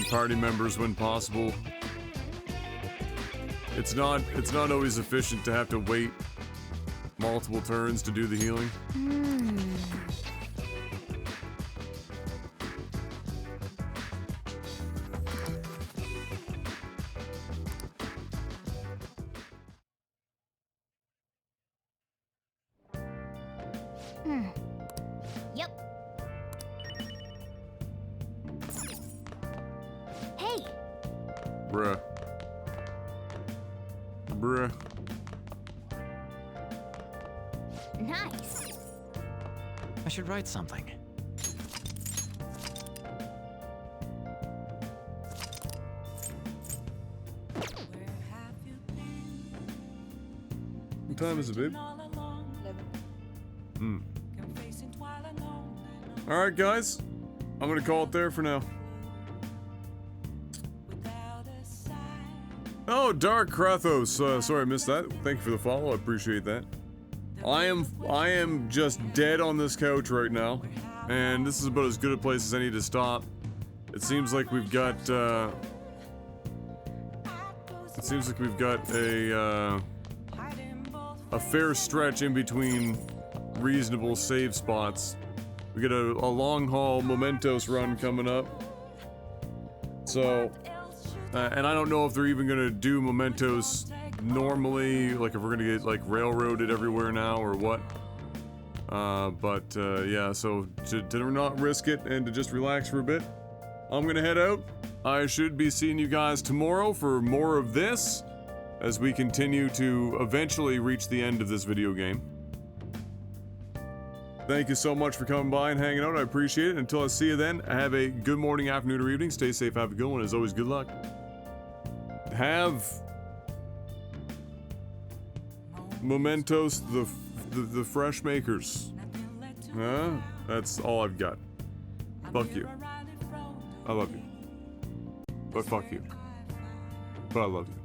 party members when possible. It's not always efficient to have to wait multiple turns to do the healing. Yep. Hey, Bruh. Bruh. Nice. I should write something. What time is it, babe? Alright, guys. I'm gonna call it there for now. Oh, Dark Krathos. Sorry I missed that. Thank you for the follow. I appreciate that. I am just dead on this couch right now. And this is about as good a place as any to stop. It seems like we've got, a fair stretch in between reasonable save spots. We got a long haul Mementos run coming up. So, and I don't know if they're even gonna do Mementos normally, like if we're gonna get like railroaded everywhere now or what. Yeah, so to not risk it and to just relax for a bit, I'm gonna head out. I should be seeing you guys tomorrow for more of this as we continue to eventually reach the end of this video game. Thank you so much for coming by and hanging out. I appreciate it. Until I see you then, have a good morning, afternoon, or evening. Stay safe, have a good one. As always, good luck. Have Mementos the fresh makers. Huh? That's all I've got. Fuck you. I love you. But fuck you. But I love you.